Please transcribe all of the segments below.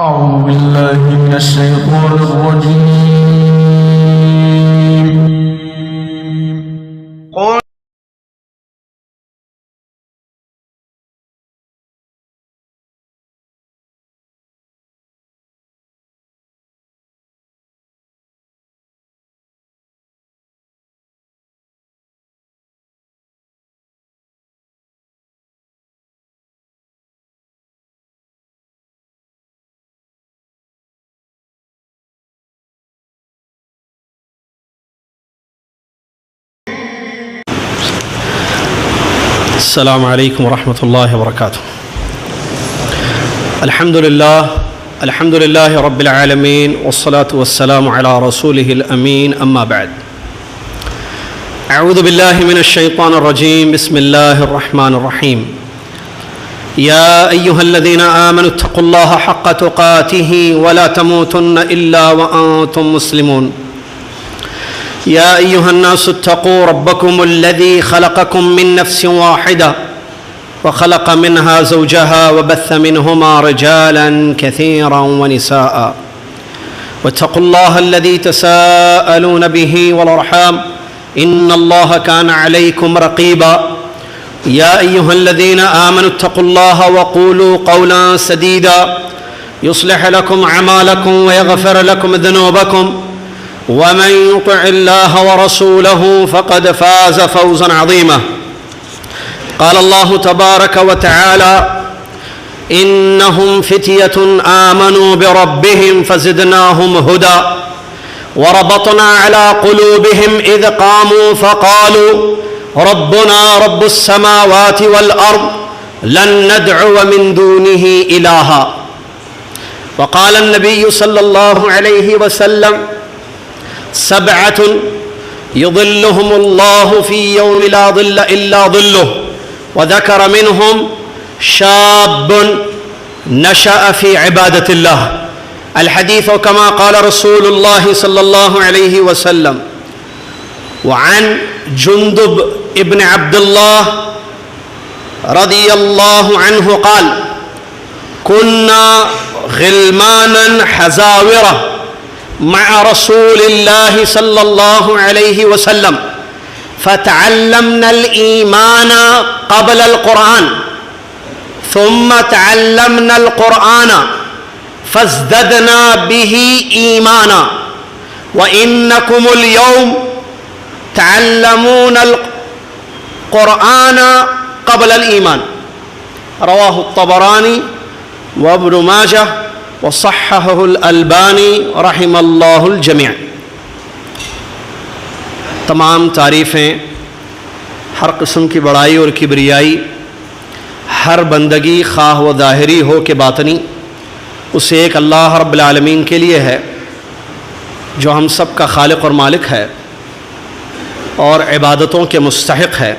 أعوذ بالله من الشيطان الرجيم. قل السلام عليكم ورحمة الله وبركاته. الحمد لله رب العالمين، والصلاة والسلام على رسوله الأمين، أما بعد. أعوذ بالله من الشيطان الرجيم. بسم الله الرحمن الرحيم. يا أيها الذين آمنوا اتقوا الله حق تقاته ولا تموتن إلا وأنتم مسلمون. يا أيها الناس اتقوا ربكم الذي خلقكم من نفس واحدة وخلق منها زوجها وبث منهما رجالا كثيرا ونساء، واتقوا الله الذي تساءلون به والأرحام إن الله كان عليكم رقيبا. يا أيها الذين آمنوا اتقوا الله وقولوا قولا سديدا يصلح لكم أعمالكم ويغفر لكم ذنوبكم، ومن يطع الله ورسوله فقد فاز فوزا عظيما. قال الله تبارك وتعالى: إنهم فتية آمنوا بربهم فزدناهم هدى وربطنا على قلوبهم إذ قاموا فقالوا ربنا رب السماوات والأرض لن ندعو من دونه إلها. وقال النبي صلى الله عليه وسلم: سبعة يظلهم الله في يوم لا ظل إلا ظله، وذكر منهم شاب نشأ في عبادة الله. الحديث كما قال رسول الله صلى الله عليه وسلم. وعن جندب ابن عبد الله رضي الله عنه قال: كنا غلمانا حزاورة مع رسول الله صلى الله عليه وسلم، فتعلمنا الإيمان قبل القرآن، ثم تعلمنا القرآن فازددنا به إيمانا، وإنكم اليوم تعلمون القرآن قبل الإيمان. رواه الطبراني وابن ماجه وصححه الألباني رحم اللہ الجمیع. تمام تعریفیں، ہر قسم کی بڑائی اور کبریائی، ہر بندگی خواہ و ظاہری ہو کہ باطنی، اس ایک اللہ رب العالمین کے لیے ہے جو ہم سب کا خالق اور مالک ہے اور عبادتوں کے مستحق ہے.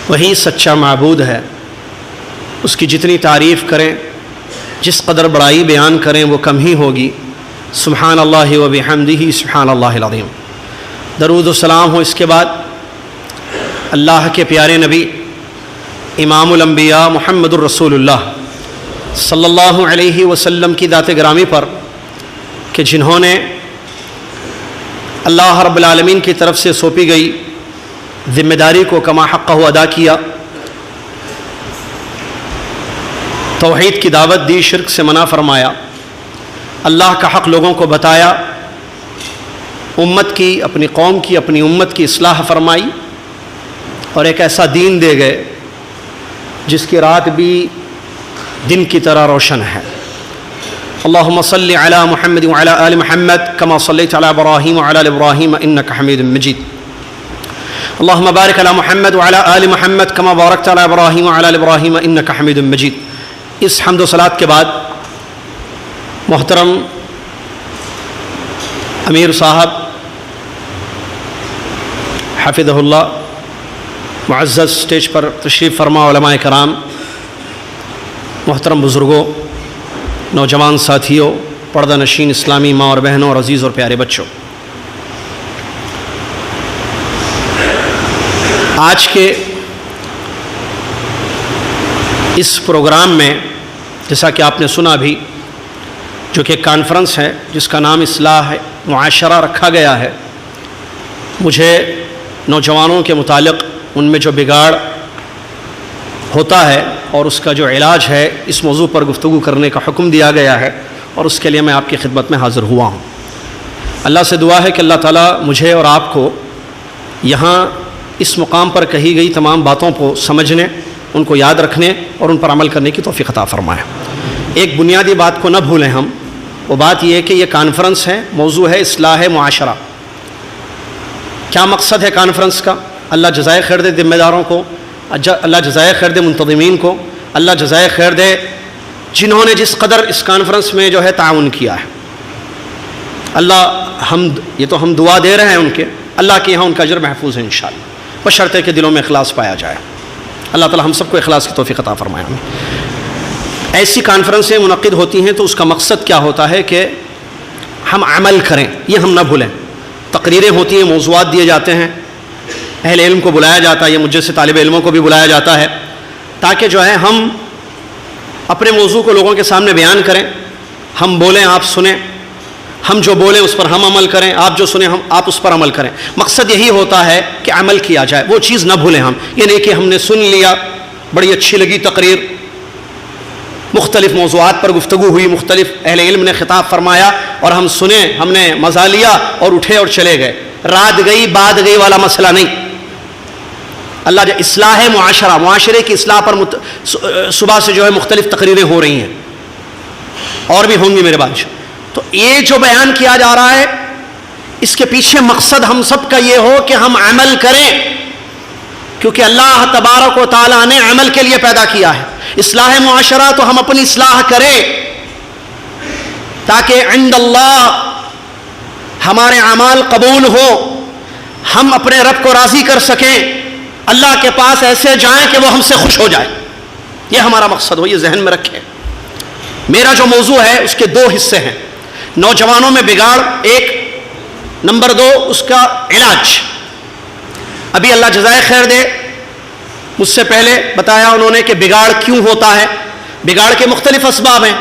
وہی سچا معبود ہے. اس کی جتنی تعریف کریں، جس قدر بڑائی بیان کریں وہ کم ہی ہوگی. سبحان اللہ و بحمدہ سبحان اللہ العظیم. درود و سلام ہو اس کے بعد اللہ کے پیارے نبی امام الانبیاء محمد الرسول اللہ صلی اللہ علیہ وسلم کی ذات گرامی پر کہ جنہوں نے اللہ رب العالمین کی طرف سے سونپی گئی ذمہ داری کو کما حقہ ادا کیا، توحید کی دعوت دی، شرک سے منع فرمایا، اللہ کا حق لوگوں کو بتایا، امت کی، اپنی قوم کی، اپنی امت کی اصلاح فرمائی، اور ایک ایسا دین دے گئے جس کی رات بھی دن کی طرح روشن ہے. اللہم صلی علی محمد وعلی آل محمد کما صلیت علی ابراہیم وعلی آل ابراہیم انک حمید مجید. اللہم بارک علی محمد وعلی آل محمد کما بارکت علی ابراہیم وعلی آل ابراہیم انک حمید مجید. اس حمد و صلات کے بعد محترم امیر صاحب حفظہ اللہ، معزز سٹیج پر تشریف فرما علماء کرام، محترم بزرگوں، نوجوان ساتھیوں، پردہ نشین اسلامی ماں اور بہنوں اور عزیز اور پیارے بچوں، آج کے اس پروگرام میں جیسا کہ آپ نے سنا بھی جو کہ ایک کانفرنس ہے جس کا نام اصلاح معاشرہ رکھا گیا ہے، مجھے نوجوانوں کے متعلق ان میں جو بگاڑ ہوتا ہے اور اس کا جو علاج ہے اس موضوع پر گفتگو کرنے کا حکم دیا گیا ہے، اور اس کے لیے میں آپ کی خدمت میں حاضر ہوا ہوں۔ اللہ سے دعا ہے کہ اللہ تعالیٰ مجھے اور آپ کو یہاں اس مقام پر کہی گئی تمام باتوں کو سمجھنے، ان کو یاد رکھنے اور ان پر عمل کرنے کی توفیق عطا فرمائے۔ ایک بنیادی بات کو نہ بھولیں ہم، وہ بات یہ ہے کہ یہ کانفرنس ہے، موضوع ہے اصلاح معاشرہ۔ کیا مقصد ہے کانفرنس کا؟ اللہ جزائے خیر دے ذمہ داروں کو، اللہ جزائے خیر دے منتظمین کو، اللہ جزائے خیر دے جنہوں نے جس قدر اس کانفرنس میں جو ہے تعاون کیا ہے۔ اللہ یہ تو ہم دعا دے رہے ہیں ان کے، اللہ کے یہاں ان کا اجر محفوظ ہے انشاءاللہ، بشرطے کہ دلوں میں اخلاص پایا جائے۔ اللہ تعالی ہم سب کو اخلاص کی توفیق عطا فرمائے۔ ایسی کانفرنسیں منعقد ہوتی ہیں تو اس کا مقصد کیا ہوتا ہے کہ ہم عمل کریں، یہ ہم نہ بھولیں۔ تقریریں ہوتی ہیں، موضوعات دیے جاتے ہیں، اہل علم کو بلایا جاتا ہے، یہ مجھ سے طالب علموں کو بھی بلایا جاتا ہے تاکہ جو ہے ہم اپنے موضوع کو لوگوں کے سامنے بیان کریں، ہم بولیں آپ سنیں، ہم جو بولیں اس پر ہم عمل کریں، آپ جو سنیں آپ اس پر عمل کریں۔ مقصد یہی ہوتا ہے کہ عمل کیا جائے، وہ چیز نہ بھولیں ہم۔ یہ نہیں کہ ہم نے سن لیا، بڑی اچھی لگی تقریر، مختلف موضوعات پر گفتگو ہوئی، مختلف اہل علم نے خطاب فرمایا اور ہم سنیں، ہم نے مزہ لیا اور اٹھے اور چلے گئے، رات گئی بات گئی والا مسئلہ نہیں۔ اللہ جو اصلاح معاشرہ، معاشرے کی اصلاح پر صبح سے جو ہے مختلف تقریریں ہو رہی ہیں اور بھی ہوں گی میرے بھائی۔ تو یہ جو بیان کیا جا رہا ہے اس کے پیچھے مقصد ہم سب کا یہ ہو کہ ہم عمل کریں، کیونکہ اللہ تبارک و تعالیٰ نے عمل کے لیے پیدا کیا ہے۔ اصلاح معاشرہ تو ہم اپنی اصلاح کریں تاکہ عند اللہ ہمارے اعمال قبول ہو، ہم اپنے رب کو راضی کر سکیں، اللہ کے پاس ایسے جائیں کہ وہ ہم سے خوش ہو جائے۔ یہ ہمارا مقصد ہو، یہ ذہن میں رکھیں۔ میرا جو موضوع ہے اس کے دو حصے ہیں، نوجوانوں میں بگاڑ ایک، نمبر دو اس کا علاج۔ ابھی اللہ جزائے خیر دے، مجھ سے پہلے بتایا انہوں نے کہ بگاڑ کیوں ہوتا ہے۔ بگاڑ کے مختلف اسباب ہیں،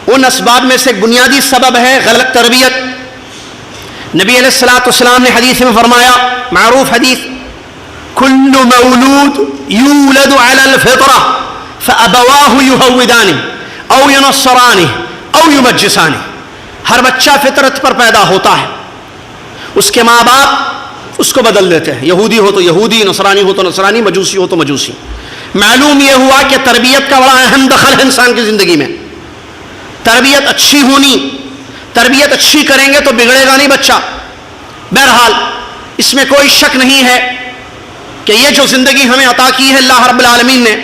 ان اسباب میں سے ایک بنیادی سبب ہے غلط تربیت۔ نبی علیہ الصلوۃ والسلام نے حدیث میں فرمایا، معروف حدیث، کل مولود یولد علی الفطرہ فابواہ یہودانہ او ینصرانہ او یمجسانہ۔ ہر بچہ فطرت پر پیدا ہوتا ہے، اس کے ماں باپ اس کو بدل دیتے ہیں، یہودی ہو تو یہودی، نصرانی ہو تو نصرانی، مجوسی ہو تو مجوسی۔ معلوم یہ ہوا کہ تربیت کا بڑا اہم دخل ہے انسان کی زندگی میں۔ تربیت اچھی ہونی، تربیت اچھی کریں گے تو بگڑے گا نہیں بچہ۔ بہرحال اس میں کوئی شک نہیں ہے کہ یہ جو زندگی ہمیں عطا کی ہے اللہ رب العالمین نے،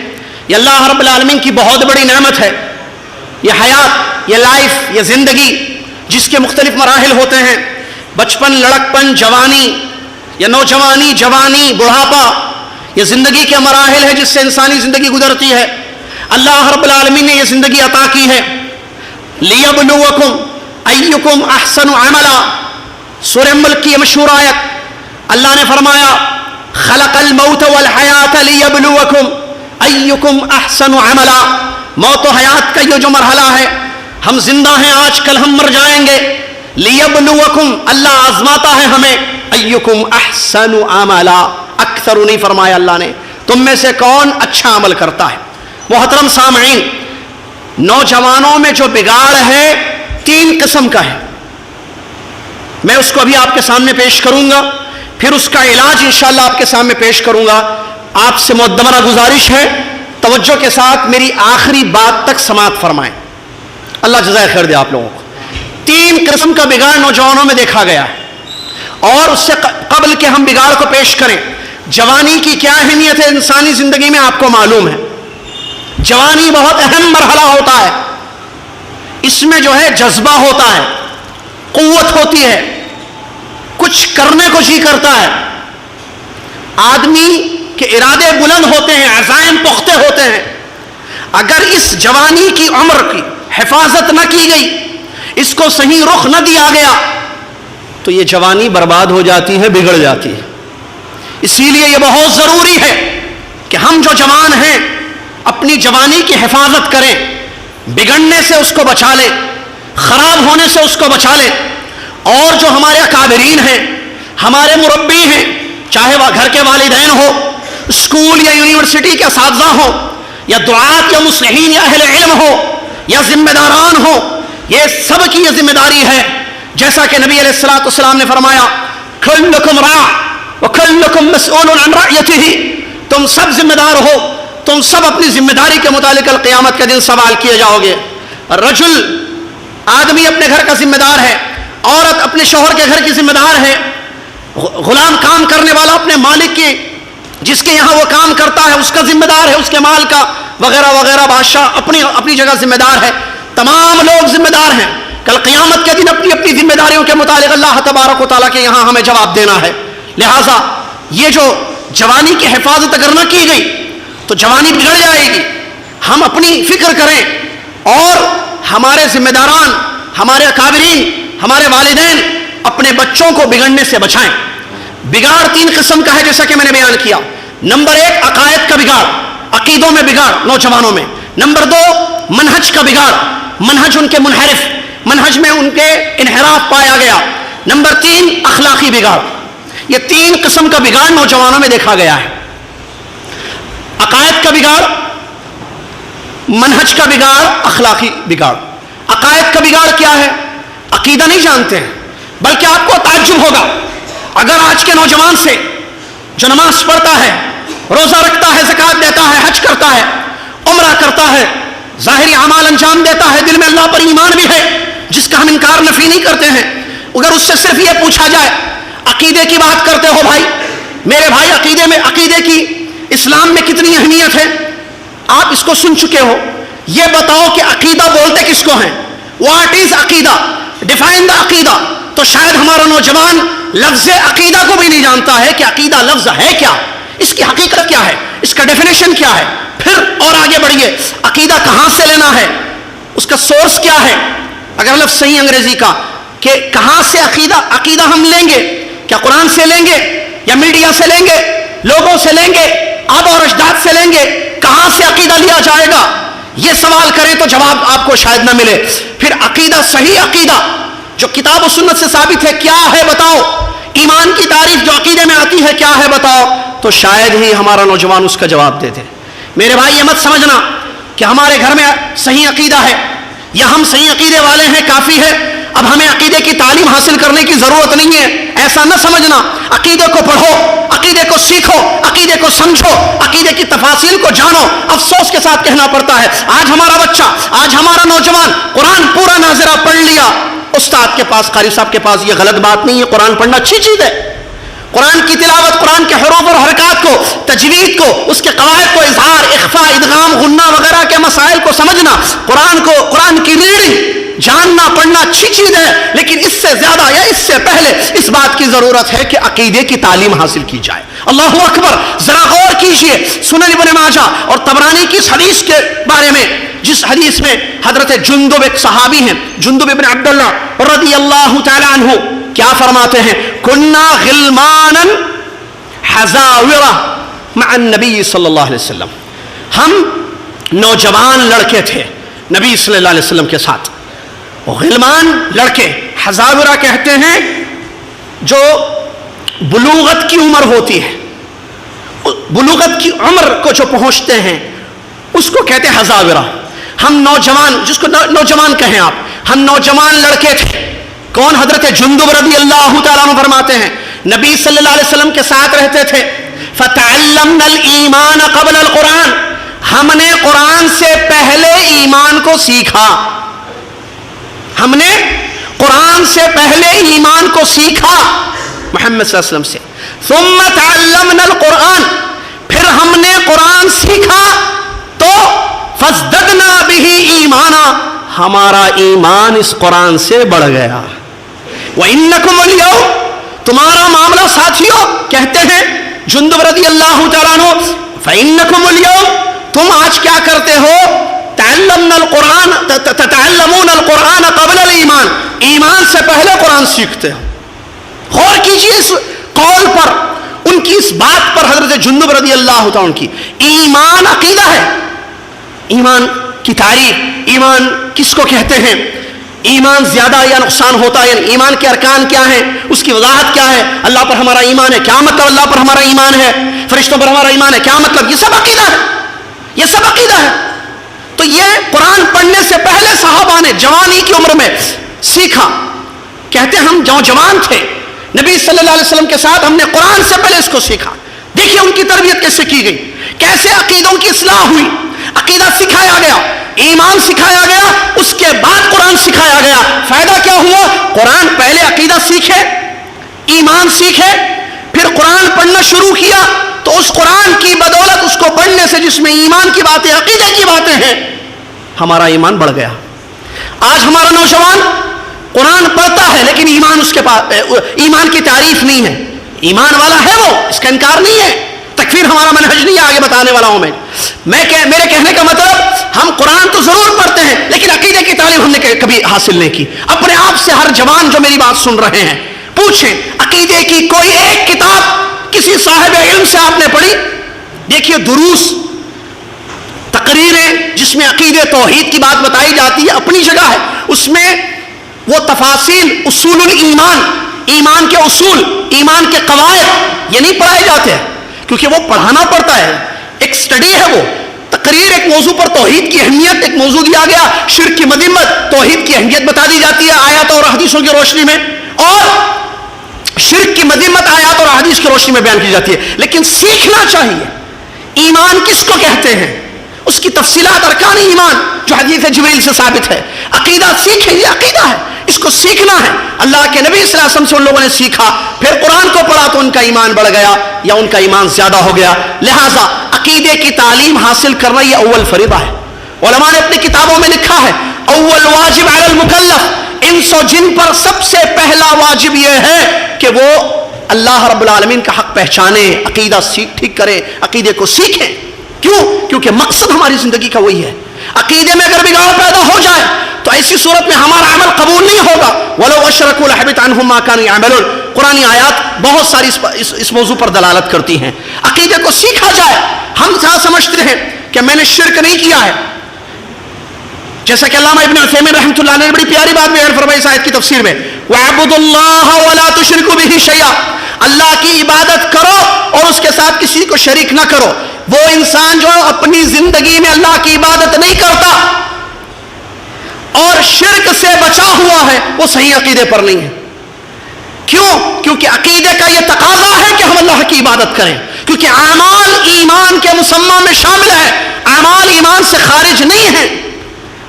یہ اللہ رب العالمین کی بہت بڑی نعمت ہے۔ یہ حیات، یہ لائف، یہ زندگی جس کے مختلف مراحل ہوتے ہیں، بچپن، لڑکپن، جوانی یا نوجوانی، جوانی، بڑھاپا، یہ زندگی کے مراحل ہے جس سے انسانی زندگی گزرتی ہے۔ اللہ رب العالمین نے یہ زندگی عطا کی ہے۔ لیبلوکم ایکم احسن عملا، سورہ ملک کی یہ مشہور آیت، اللہ نے فرمایا خلق الموت والحیات لیبلوکم ایکم احسن عملا۔ موت و حیات کا یہ جو مرحلہ ہے، ہم زندہ ہیں آج کل ہم مر جائیں گے، لیبلوکم اللہ آزماتا ہے ہمیں، ایکم احسن عملا، اکثر نہیں فرمایا اللہ نے، تم میں سے کون اچھا عمل کرتا ہے۔ محترم سامعین، نوجوانوں میں جو بگاڑ ہے تین قسم کا ہے، میں اس کو ابھی آپ کے سامنے پیش کروں گا، پھر اس کا علاج انشاءاللہ آپ کے سامنے پیش کروں گا۔ آپ سے معتبرہ گزارش ہے توجہ کے ساتھ میری آخری بات تک سماعت فرمائیں، اللہ جزائے خیر دے آپ لوگوں کو۔ تین قسم کا بگاڑ نوجوانوں میں دیکھا گیا ہے، اور اس سے قبل کہ ہم بگاڑ کو پیش کریں، جوانی کی کیا اہمیت ہے انسانی زندگی میں آپ کو معلوم ہے۔ جوانی بہت اہم مرحلہ ہوتا ہے، اس میں جو ہے جذبہ ہوتا ہے، قوت ہوتی ہے، کچھ کرنے کو جی کرتا ہے، آدمی کے ارادے بلند ہوتے ہیں، عزائم پختہ ہوتے ہیں۔ اگر اس جوانی کی عمر کی حفاظت نہ کی گئی، اس کو صحیح رخ نہ دیا گیا تو یہ جوانی برباد ہو جاتی ہے، بگڑ جاتی ہے۔ اسی لیے یہ بہت ضروری ہے کہ ہم جو جوان ہیں اپنی جوانی کی حفاظت کریں، بگڑنے سے اس کو بچا لیں، خراب ہونے سے اس کو بچا لیں۔ اور جو ہمارے اکابرین ہیں، ہمارے مربی ہیں، چاہے وہ گھر کے والدین ہو، اسکول یا یونیورسٹی کے اساتذہ ہو، یا دعات یا مصلحین یا اہل علم ہو، یا ذمہ داران ہو، یہ سب کی یہ ذمہ داری ہے۔ جیسا کہ نبی علیہ الصلوۃ والسلام نے فرمایا کلکم راع وکلکم مسئول عن رعیتہ، تم سب ذمہ دار ہو، تم سب اپنی ذمہ داری کے متعلق القیامت کے دن سوال کیے جاؤ گے۔ رجل آدمی اپنے گھر کا ذمہ دار ہے، عورت اپنے شوہر کے گھر کی ذمہ دار ہے، غلام کام کرنے والا اپنے مالک کی جس کے یہاں وہ کام کرتا ہے اس کا ذمہ دار ہے، اس کے مال کا وغیرہ وغیرہ، بادشاہ اپنی جگہ ذمہ دار ہے، تمام لوگ ذمہ دار ہیں۔ کل قیامت کے دن اپنی اپنی ذمہ داریوں کے متعلق اللہ تبارک و تعالیٰ کے یہاں ہمیں جواب دینا ہے۔ لہٰذا یہ جو جوانی کی حفاظت اگر نہ کی گئی تو جوانی بگڑ جائے گی۔ ہم اپنی فکر کریں اور ہمارے ذمہ داران، ہمارے اکابرین، ہمارے والدین اپنے بچوں کو بگڑنے سے بچائیں۔ بگاڑ تین قسم کا ہے جیسا کہ میں نے بیان کیا۔ نمبر ایک عقائد کا بگاڑ، عقیدوں میں بگاڑ نوجوانوں میں۔ نمبر دو منہج کا بگاڑ، منہج ان کے منحرف، منہج میں ان کے انحراف پایا گیا۔ نمبر تین اخلاقی بگاڑ۔ یہ تین قسم کا بگاڑ نوجوانوں میں دیکھا گیا ہے۔ عقائد کا بگاڑ، منہج کا بگاڑ، اخلاقی بگاڑ۔ عقائد کا بگاڑ کیا ہے؟ عقیدہ نہیں جانتے ہیں، بلکہ آپ کو تعجب ہوگا اگر آج کے نوجوان سے جو نماز پڑھتا ہے، روزہ رکھتا ہے، زکوٰۃ دیتا ہے، حج کرتا ہے، عمرہ کرتا ہے، ظاہری اعمال انجام دیتا ہے، دل میں اللہ پر ایمان بھی ہے جس کا ہم انکار نفی نہیں کرتے ہیں، اگر اس سے صرف یہ پوچھا جائے عقیدے کی بات کرتے ہو بھائی، میرے بھائی عقیدے کی اسلام میں کتنی اہمیت ہے، آپ اس کو سن چکے ہو، یہ بتاؤ کہ عقیدہ بولتے کس کو ہیں؟ واٹ از عقیدہ؟ ڈیفائن دا عقیدہ۔ تو شاید ہمارا نوجوان لفظ عقیدہ کو بھی نہیں جانتا ہے کہ عقیدہ لفظ ہے کیا، اس کی حقیقت کیا ہے، اس کا ڈیفینیشن کیا ہے۔ پھر اور آگے بڑھیے، عقیدہ کہاں سے لینا ہے، اس کا سورس کیا ہے؟ اگر لفظ صحیح انگریزی کا کہ کہاں سے عقیدہ ہم لیں گے، کیا قرآن سے لیں گے یا میڈیا سے لیں گے، لوگوں سے لیں گے، آبا اور اجداد سے لیں گے، کہاں سے عقیدہ لیا جائے گا؟ یہ سوال کریں تو جواب آپ کو شاید نہ ملے۔ پھر عقیدہ، صحیح عقیدہ جو کتاب و سنت سے ثابت ہے کیا ہے بتاؤ، ایمان کی تعریف جو عقیدے میں آتی ہے کیا ہے بتاؤ، تو شاید ہی ہمارا نوجوان اس کا جواب دے دے۔ میرے بھائی یہ مت سمجھنا کہ ہمارے گھر میں صحیح عقیدہ ہے یا ہم صحیح عقیدے والے ہیں کافی ہے، اب ہمیں عقیدے کی تعلیم حاصل کرنے کی ضرورت نہیں ہے، ایسا نہ سمجھنا۔ عقیدے کو پڑھو، عقیدے کو سیکھو، عقیدے کو سمجھو، عقیدے کی تفاصیل کو جانو۔ افسوس کے ساتھ کہنا پڑتا ہے آج ہمارا بچہ، آج ہمارا نوجوان قرآن پورا ناظرہ پڑھ لیا، استاد کے پاس، قاری صاحب کے پاس، یہ غلط بات نہیں ہے، قرآن پڑھنا اچھی چیز ہے، قرآن کی تلاوت، قرآن کے حروف اور حرکات کو، تجوید کو، اس کے قواعد کو، اظہار، اخفاء، ادغام، غنہ وغیرہ کے مسائل کو سمجھنا، قرآن کی ریڈنگ جاننا پڑھنا اچھی چیز ہے، لیکن اس سے زیادہ یا اس سے پہلے اس بات کی ضرورت ہے کہ عقیدے کی تعلیم حاصل کی جائے۔ اللہ اکبر، ذرا غور کیجئے سنن ابن ماجہ اور طبرانی کی اس حدیث کے بارے میں، جس حدیث میں حضرت جندب ایک صحابی ہیں، جندب ابن عبداللہ رضی اللہ تعالی عنہ، کیا فرماتے ہیں؟ کنا غلمانا حزاورا مع النبی صلی اللہ علیہ وسلم، ہم نوجوان لڑکے تھے نبی صلی اللہ علیہ وسلم کے ساتھ۔ غلمان لڑکے، حزاورا کہتے ہیں جو بلوغت کی عمر ہوتی ہے، بلوغت کی عمر کو جو پہنچتے ہیں اس کو کہتے ہیں حزاورا۔ ہم نوجوان، جس کو نوجوان کہیں آپ، ہم نوجوان لڑکے تھے۔ کون؟ حضرت جندب رضی اللہ تعالیٰ عنہ فرماتے ہیں نبی صلی اللہ علیہ وسلم کے ساتھ رہتے تھے۔ فَتَعَلَّمْنَا الْإِيمَانَ قَبْلَ الْقُرْآنِ، ہم نے قرآن سے پہلے ایمان کو سیکھا، ہم نے قرآن سے پہلے ایمان کو سیکھا محمد صلی اللہ علیہ وسلم سے۔ ثُمَّ تَعَلَّمْنَا الْقُرْآنَ، پھر ہم نے قرآن سیکھا تو فَازْدَدْنَا بِهِ ایمانا، ہمارا ایمان اس قرآن سے بڑھ گیا۔ وَإِنَّكُمُ الْيَوْمَ، تمہارا معاملہ ساتھیوں، کہتے ہیں جندب رضی اللہ تعالیٰ عنہ، فَإِنَّكُمُ الْيَوْمَ، تم آج کیا کرتے ہو؟ تَتَعَلَّمُونَ الْقُرْآنَ قَبْلَ الْإِيمَانِ، ایمان سے پہلے قرآن سیکھتے ہو۔ غور کیجئے اس قول پر، ان کی اس بات پر، حضرت جندب رضی اللہ تعالیٰ عنہ کی۔ ایمان عقیدہ ہے، ایمان کی تعریف، ایمان کس کو کہتے ہیں، ایمان زیادہ یا نقصان ہوتا ہے، یعنی ایمان کے ارکان کیا ہیں، اس کی وضاحت کیا ہے، اللہ پر ہمارا ایمان ہے، کیا مطلب اللہ پر ہمارا ایمان ہے، فرشتوں پر ہمارا ایمان ہے، کیا مطلب، یہ سب عقیدہ ہے، یہ سب عقیدہ ہے۔ تو یہ قرآن پڑھنے سے پہلے صحابہ نے جوانی کی عمر میں سیکھا، کہتے ہیں ہم جوان تھے، نبی صلی اللہ علیہ وسلم کے ساتھ ہم نے قرآن سے پہلے اس کو سیکھا۔ دیکھیے ان کی تربیت کیسے کی گئی، کیسے عقیدوں کی اصلاح ہوئی، عقیدہ سکھایا گیا، ایمان سکھایا گیا، اس کے بعد قرآن سکھایا گیا۔ فائدہ کیا ہوا، قرآن پہلے عقیدہ سیکھے، ایمان سیکھے، پھر قرآن پڑھنا شروع کیا، تو اس قرآن کی بدولت اس کو پڑھنے سے جس میں ایمان کی باتیں، عقیدے کی باتیں ہیں، ہمارا ایمان بڑھ گیا۔ آج ہمارا نوجوان قرآن پڑھتا ہے لیکن ایمان اس کے پاس، ایمان کی تعریف نہیں ہے، ایمان والا ہے وہ، اس کا انکار نہیں ہے، تکفیر ہمارا منہج نہیں ہے آگے بتانے والا ہوں میرے کہنے کا مطلب، ہم قرآن تو ضرور پڑھتے ہیں لیکن عقیدے کی تعلیم ہم نے کبھی حاصل نہیں کی۔ اپنے آپ سے ہر جوان جو میری بات سن رہے ہیں پوچھیں، عقیدے کی کوئی ایک کتاب کسی صاحب علم سے آپ نے پڑھی؟ دیکھیے دروس، تقریریں جس میں عقیدے توحید کی بات بتائی جاتی ہے اپنی جگہ ہے، اس میں وہ تفاصیل، اصول الایمان، ایمان کے اصول، ایمان کے قواعد یہ نہیں پڑھائے جاتے ہیں کیونکہ وہ پڑھانا پڑتا ہے، ایک سٹڈی ہے وہ تقریر، ایک موضوع پر توحید کی اہمیت، ایک موضوع دیا گیا، شرک کی مذمت، توحید کی اہمیت بتا دی جاتی ہے آیات اور حدیثوں کی روشنی میں، اور شرک کی مذمت آیات اور حدیث کی روشنی میں بیان کی جاتی ہے۔ لیکن سیکھنا چاہیے ایمان کس کو کہتے ہیں، اس کی تفصیلات، ارکان ایمان جو حدیث جبریل سے ثابت ہے، عقیدہ سیکھیں، یہ عقیدہ ہے، اس کو سیکھنا ہے۔ اللہ کے نبی صلی اللہ علیہ وسلم سے ان لوگوں نے سیکھا، پھر قرآن کو پڑھا تو ان کا ایمان بڑھ گیا یا ان کا ایمان زیادہ ہو گیا۔ لہٰذا عقیدے کی تعلیم حاصل کرنا یہ اول فریضہ ہے۔ علماء نے اپنی کتابوں میں لکھا ہے، اول واجب علی المکلف، انس و جن پر سب سے پہلا واجب یہ ہے کہ وہ اللہ رب العالمین کا حق پہچانے، عقیدہ ٹھیک کرے، عقیدے کو سیکھیں۔ کیوں؟ کیونکہ مقصد ہماری زندگی کا وہی ہے۔ عقیدے میں اگر بگاڑ پیدا ہو جائے تو ایسی صورت میں ہمارا عمل قبول نہیں ہوگا۔ وَلَوْ أَشْرَكُوا لَحَبِطَ عَنْهُمْ مَا كَانُوا يَعْمَلُونَ، قرآنی آیات بہت ساری اس موضوع پر دلالت کرتی ہیں۔ عقیدے کو سیکھا جائے۔ ہم سمجھتے ہیں کہ میں نے شرک نہیں کیا ہے، جیسا کہ علامہ ابن عثیمین رحمۃ اللہ نے بڑی پیاری بات بیان فرمائی اس آیت کی تفسیر میں، وَاعْبُدُوا اللَّهَ وَلَا تُشْرِكُوا بِهِ شَيْئًا، اللہ کی عبادت کرو اور اس کے ساتھ کسی کو شریک نہ کرو۔ وہ انسان جو اپنی زندگی میں اللہ کی عبادت نہیں کرتا اور شرک سے بچا ہوا ہے، وہ صحیح عقیدے پر نہیں ہے۔ کیوں؟ کیونکہ عقیدے کا یہ تقاضا ہے کہ ہم اللہ کی عبادت کریں، کیونکہ اعمال ایمان کے مسمى میں شامل ہے، اعمال ایمان سے خارج نہیں ہیں۔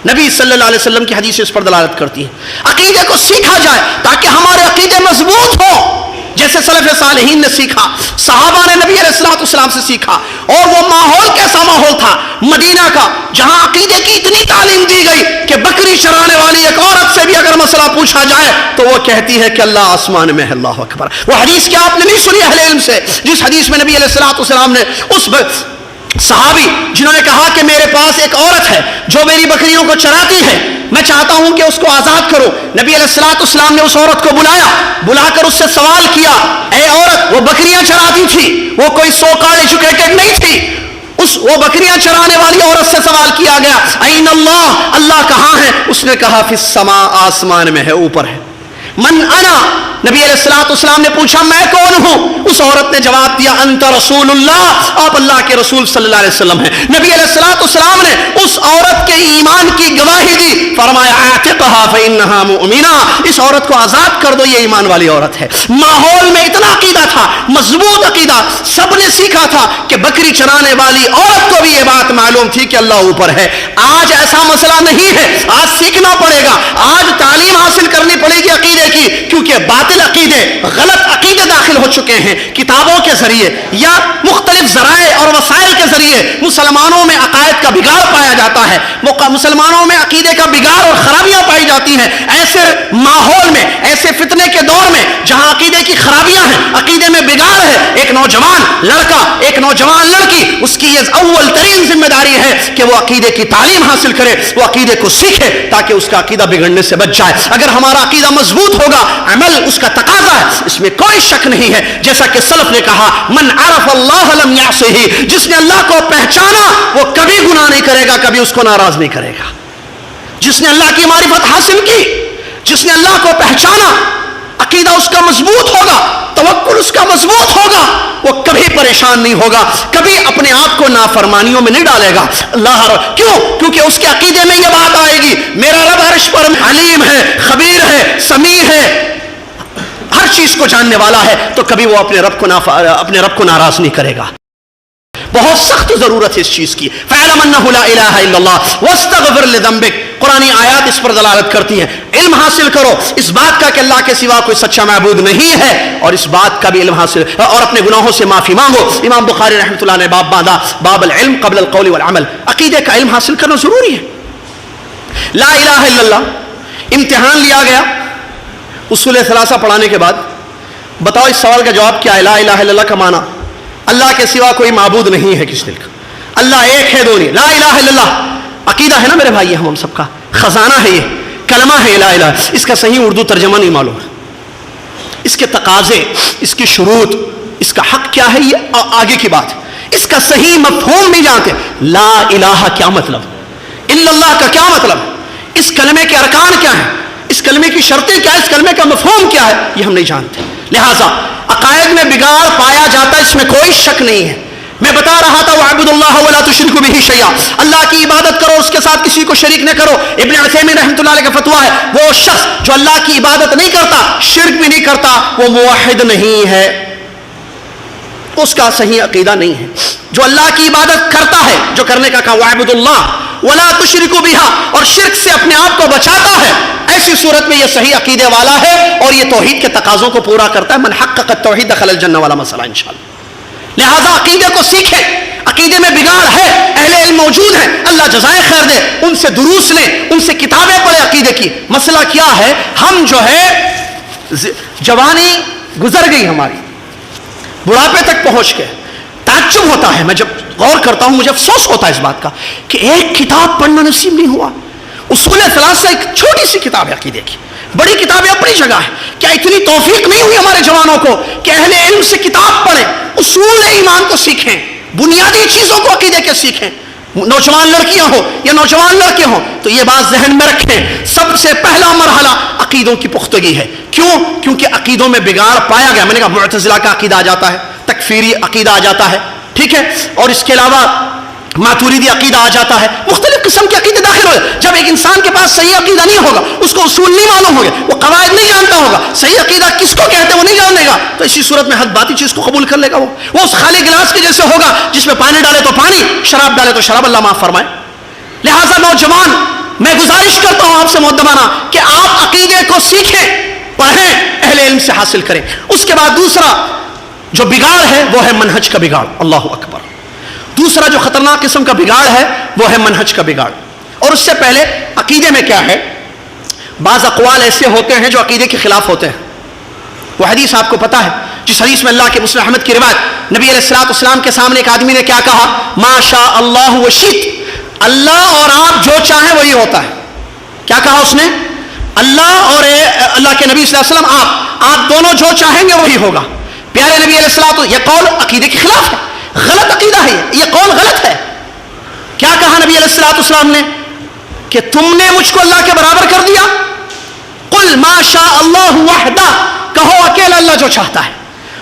نبی صلی اللہ علیہ وسلم کی حدیث اس پر دلالت کرتی ہے۔ عقیدے کو سیکھا جائے تاکہ ہمارے عقیدے مضبوط ہوں، جیسے سلف صالحین نے سیکھا، صحابہ نے نبی علیہ السلام سے سیکھا۔ اور وہ ماحول کیسا ماحول تھا مدینہ کا، جہاں عقیدے کی اتنی تعلیم دی گئی کہ بکری چرانے والی ایک عورت سے بھی اگر مسئلہ پوچھا جائے تو وہ کہتی ہے کہ اللہ آسمان میں ہے، اللہ اکبر۔ وہ حدیث کیا آپ نے نہیں سنی اہل علم سے، جس حدیث میں نبی علیہ السلام نے اس صحابی جنہوں نے کہا کہ میرے پاس ایک عورت ہے جو میری بکریوں کو چراتی ہے، میں چاہتا ہوں کہ اس کو آزاد کرو۔ نبی علیہ السلام نے اس عورت کو بلا کر اس سے سوال کیا، اے عورت، وہ بکریاں چراتی تھی، وہ کوئی سو کال ایجوکیٹڈ نہیں تھی، وہ بکریاں چرانے والی عورت سے سوال کیا گیا، این اللہ، اللہ کہاں ہے؟ اس نے کہا فی السماء، آسمان میں ہے، اوپر ہے۔ من انا، نبی علیہ السلام نے پوچھا میں کون ہوں؟ اس عورت نے جواب دیا انت رسول اللہ، آپ اللہ کے رسول صلی اللہ علیہ وسلم ہیں۔ نبی علیہ السلام نے اس عورت کے ایمان کی گواہی دی، فرمایا اعتقها فانها مؤمنہ، اس عورت کو آزاد کر دو، یہ ایمان والی عورت ہے۔ ماحول میں اتنا عقیدہ تھا، مضبوط عقیدہ، سب نے سیکھا تھا کہ بکری چرانے والی عورت کو بھی یہ بات معلوم تھی کہ اللہ اوپر ہے۔ آج ایسا مسئلہ نہیں ہے، آج سیکھنا پڑے گا، آج تعلیم حاصل کرنی پڑے گی عقیدے کی، کیونکہ باطل عقیدے، غلط عقیدے داخل ہو چکے ہیں۔ کتابوں کے ذریعے یا مختلف ذرائع اور وسائل کے ذریعے مسلمانوں میں عقائد کا بگاڑ پایا جاتا ہے، مسلمانوں میں عقیدے کا بگاڑ اور خرابیاں پائی جاتی جاتی ہیں. ایسے ماحول میں, ایسے فتنے کے دور میں جہاں عقیدے کی خرابیاں ہیں, عقیدے میں بگاڑ ہے, ایک نوجوان لڑکا, ایک نوجوان لڑکی, اس کی یہ اول ترین ذمہ داری ہے کہ وہ عقیدے کی تعلیم حاصل کرے, وہ عقیدے کو سیکھے تاکہ اس کا عقیدہ بگڑنے سے بچ جائے. اگر ہمارا عقیدہ مضبوط ہوگا, عمل اس کا تقاضا ہے, اس میں کوئی شک نہیں ہے. جیسا کہ سلف نے کہا, من عرف اللہ لم یعصہ, جس نے اللہ کو پہچانا وہ کبھی گناہ نہیں کرے گا, کبھی اس کو ناراض نہیں کرے گا. جس نے اللہ کی معرفت حاصل کی, جس نے اللہ کو پہچانا, عقیدہ اس کا مضبوط ہوگا, توکل اس کا مضبوط ہوگا, وہ کبھی پریشان نہیں ہوگا, کبھی اپنے آپ کو نافرمانیوں میں نہیں ڈالے گا. کیوں؟ کیونکہ اس کے عقیدے میں یہ بات آئے گی, میرا رب عرش پر علیم ہے, خبیر ہے, سمیع ہے, ہر چیز کو جاننے والا ہے, تو کبھی وہ اپنے رب کو ناراض نہیں کرے گا. بہت سخت ضرورت ہے اس چیز کی. فَاعْلَمْ أَنَّهُ لَا إِلَٰهَ إِلَّا اللَّهُ وَاسْتَغْفِرْ لِذَنبِكَ. قرآنی آیات اس پر دلالت کرتی ہیں. علم حاصل کرو اس بات کا کہ اللہ کے سوا کوئی سچا معبود نہیں ہے, اور اس بات کا بھی علم حاصل, اور اپنے گناہوں سے معافی مانگو. امام بخاری رحمۃ اللہ نے باب باندھا, باب العلم قبل القول والعمل. عقیدے کا علم حاصل کرنا ضروری ہے. لا الہ الا اللہ امتحان لیا گیا اصول ثلاثہ پڑھانے کے بعد. بتاؤ اس سوال کا جواب کیا ہے؟ لا الہ الا اللہ کا معنی اللہ کے سوا کوئی معبود نہیں ہے کس دل کا, اللہ ایک ہے, دو نہیں. لا الہ الا اللہ عقیدہ ہے نا میرے بھائی, ہم سب کا خزانہ ہے, یہ کلمہ ہے لا الہ. اس کا صحیح اردو ترجمہ نہیں معلوم ہے, اس کے تقاضے, اس کی شروط, اس کا حق کیا ہے, یہ آگے کی بات. اس کا صحیح مفہوم نہیں جانتے. لا الہ کیا مطلب, الا اللہ کا کیا مطلب, اس کلمے کے ارکان کیا ہیں, اس کلمے کی شرطیں کیا ہے, اس کلمے کا مفہوم کیا ہے, یہ ہم نہیں جانتے. لہٰذا عقائد میں بگاڑ پایا جاتا ہے, اس میں کوئی شک نہیں ہے. میں بتا رہا تھا وَاعْبُدُوا اللَّهَ وَلَا تُشْرِكُوا بِهِ شَيْئًا, اللہ کی عبادت کرو, اس کے ساتھ کسی کو شریک نہ کرو. ابن عثیمین رحمۃ اللہ علیہ کا فتویٰ ہے, وہ شخص جو اللہ کی عبادت نہیں کرتا, شرک بھی نہیں کرتا, وہ موحد نہیں ہے, اس کا صحیح عقیدہ نہیں ہے. جو اللہ کی عبادت کرتا ہے, جو کرنے کا کہا وَاعْبُدُوا اللَّهَ وَلَا تُشْرِكُوا بِهَا, اور شرک سے اپنے آپ کو بچاتا ہے, ایسی صورت میں یہ صحیح عقیدے والا ہے اور یہ توحید کے تقاضوں کو پورا کرتا ہے. من حقق التوحید دخل الجنہ والا مسئلہ انشاءاللہ. لہذا عقیدے کو سیکھیں. عقیدے میں بگاڑ ہے, اہل علم موجود ہیں, اللہ جزائے خیر دے, ان سے دروس لیں, ان سے کتابیں پڑھیں عقیدے کی. مسئلہ کیا ہے, ہم جو ہے جوانی گزر گئی ہماری, بڑھاپے تک پہنچ گئے. تعجب ہوتا ہے, میں جب غور کرتا ہوں مجھے افسوس ہوتا ہے اس بات کا کہ ایک کتاب پڑھنا نصیب نہیں ہوا. اصول ثلاثہ ایک چھوٹی سی کتاب ہے عقیدے کی, بڑی کتابیں اپنی جگہ ہے. کیا اتنی توفیق نہیں ہوئی ہمارے جوانوں کو کہ اہل علم سے کتاب پڑھیں, اصول ایمان کو سیکھیں, بنیادی چیزوں کو عقیدے کے سیکھیں. نوجوان لڑکیاں ہو یا نوجوان لڑکے ہوں تو یہ بات ذہن میں رکھیں, سب سے پہلا مرحلہ عقیدوں کی پختگی ہے. کیوں؟ کیونکہ عقیدوں میں بگاڑ پایا گیا. میں نے کہا معتزلہ کا عقیدہ آ جاتا ہے, تکفیری عقیدہ آ جاتا ہے, ٹھیک ہے, اور اس کے علاوہ ماتوریدی عقیدہ آ جاتا ہے, مختلف قسم کے عقیدے داخل ہو جائے. جب ایک انسان کے پاس صحیح عقیدہ نہیں ہوگا, اس کو اصول نہیں معلوم ہوگا, وہ قواعد نہیں جانتا ہوگا, صحیح عقیدہ کس کو کہتے ہیں وہ نہیں جانے گا, تو اسی صورت میں حد باتی چیز کو قبول کر لے گا. وہ اس خالی گلاس کے جیسے ہوگا جس میں پانی ڈالے تو پانی, شراب ڈالے تو شراب, اللہ معاف فرمائے. لہٰذا نوجوان میں گزارش کرتا ہوں آپ سے مؤدبانہ کہ آپ عقیدے کو سیکھیں, پڑھیں, اہل علم سے حاصل کریں. اس کے بعد دوسرا جو بگاڑ ہے وہ ہے منہج کا بگاڑ. اللہ اکبر. دوسرا جو خطرناک قسم کا بگاڑ ہے وہ ہے منہج کا بگاڑ. اور اس سے پہلے عقیدے میں کیا ہے, بعض اقوال ایسے ہوتے ہیں جو عقیدے کے خلاف ہوتے ہیں. وہ حدیث آپ کو پتا ہے جس حدیث میں اللہ کے مسلم احمد کی روایت, نبی علیہ الصلوۃ والسلام کے سامنے ایک آدمی نے کیا کہا, ما شاء اللہ وشئت, اللہ اور آپ جو چاہیں وہی ہوتا ہے. کیا کہا اس نے, اللہ اور اللہ کے نبی صلی اللہ علیہ وسلم آپ دونوں جو چاہیں گے وہی ہوگا. پیارے نبی علیہ الصلوۃ, یہ قول عقیدے کے خلاف ہے, غلط عقیدہ ہے, یہ قول غلط ہے. کیا کہا نبی علیہ الصلوۃ والسلام نے کہ تم نے مجھ کو اللہ کے برابر کر دیا. قل ما شاء اللہ وحدہ, کہو اکیلا اللہ جو چاہتا ہے.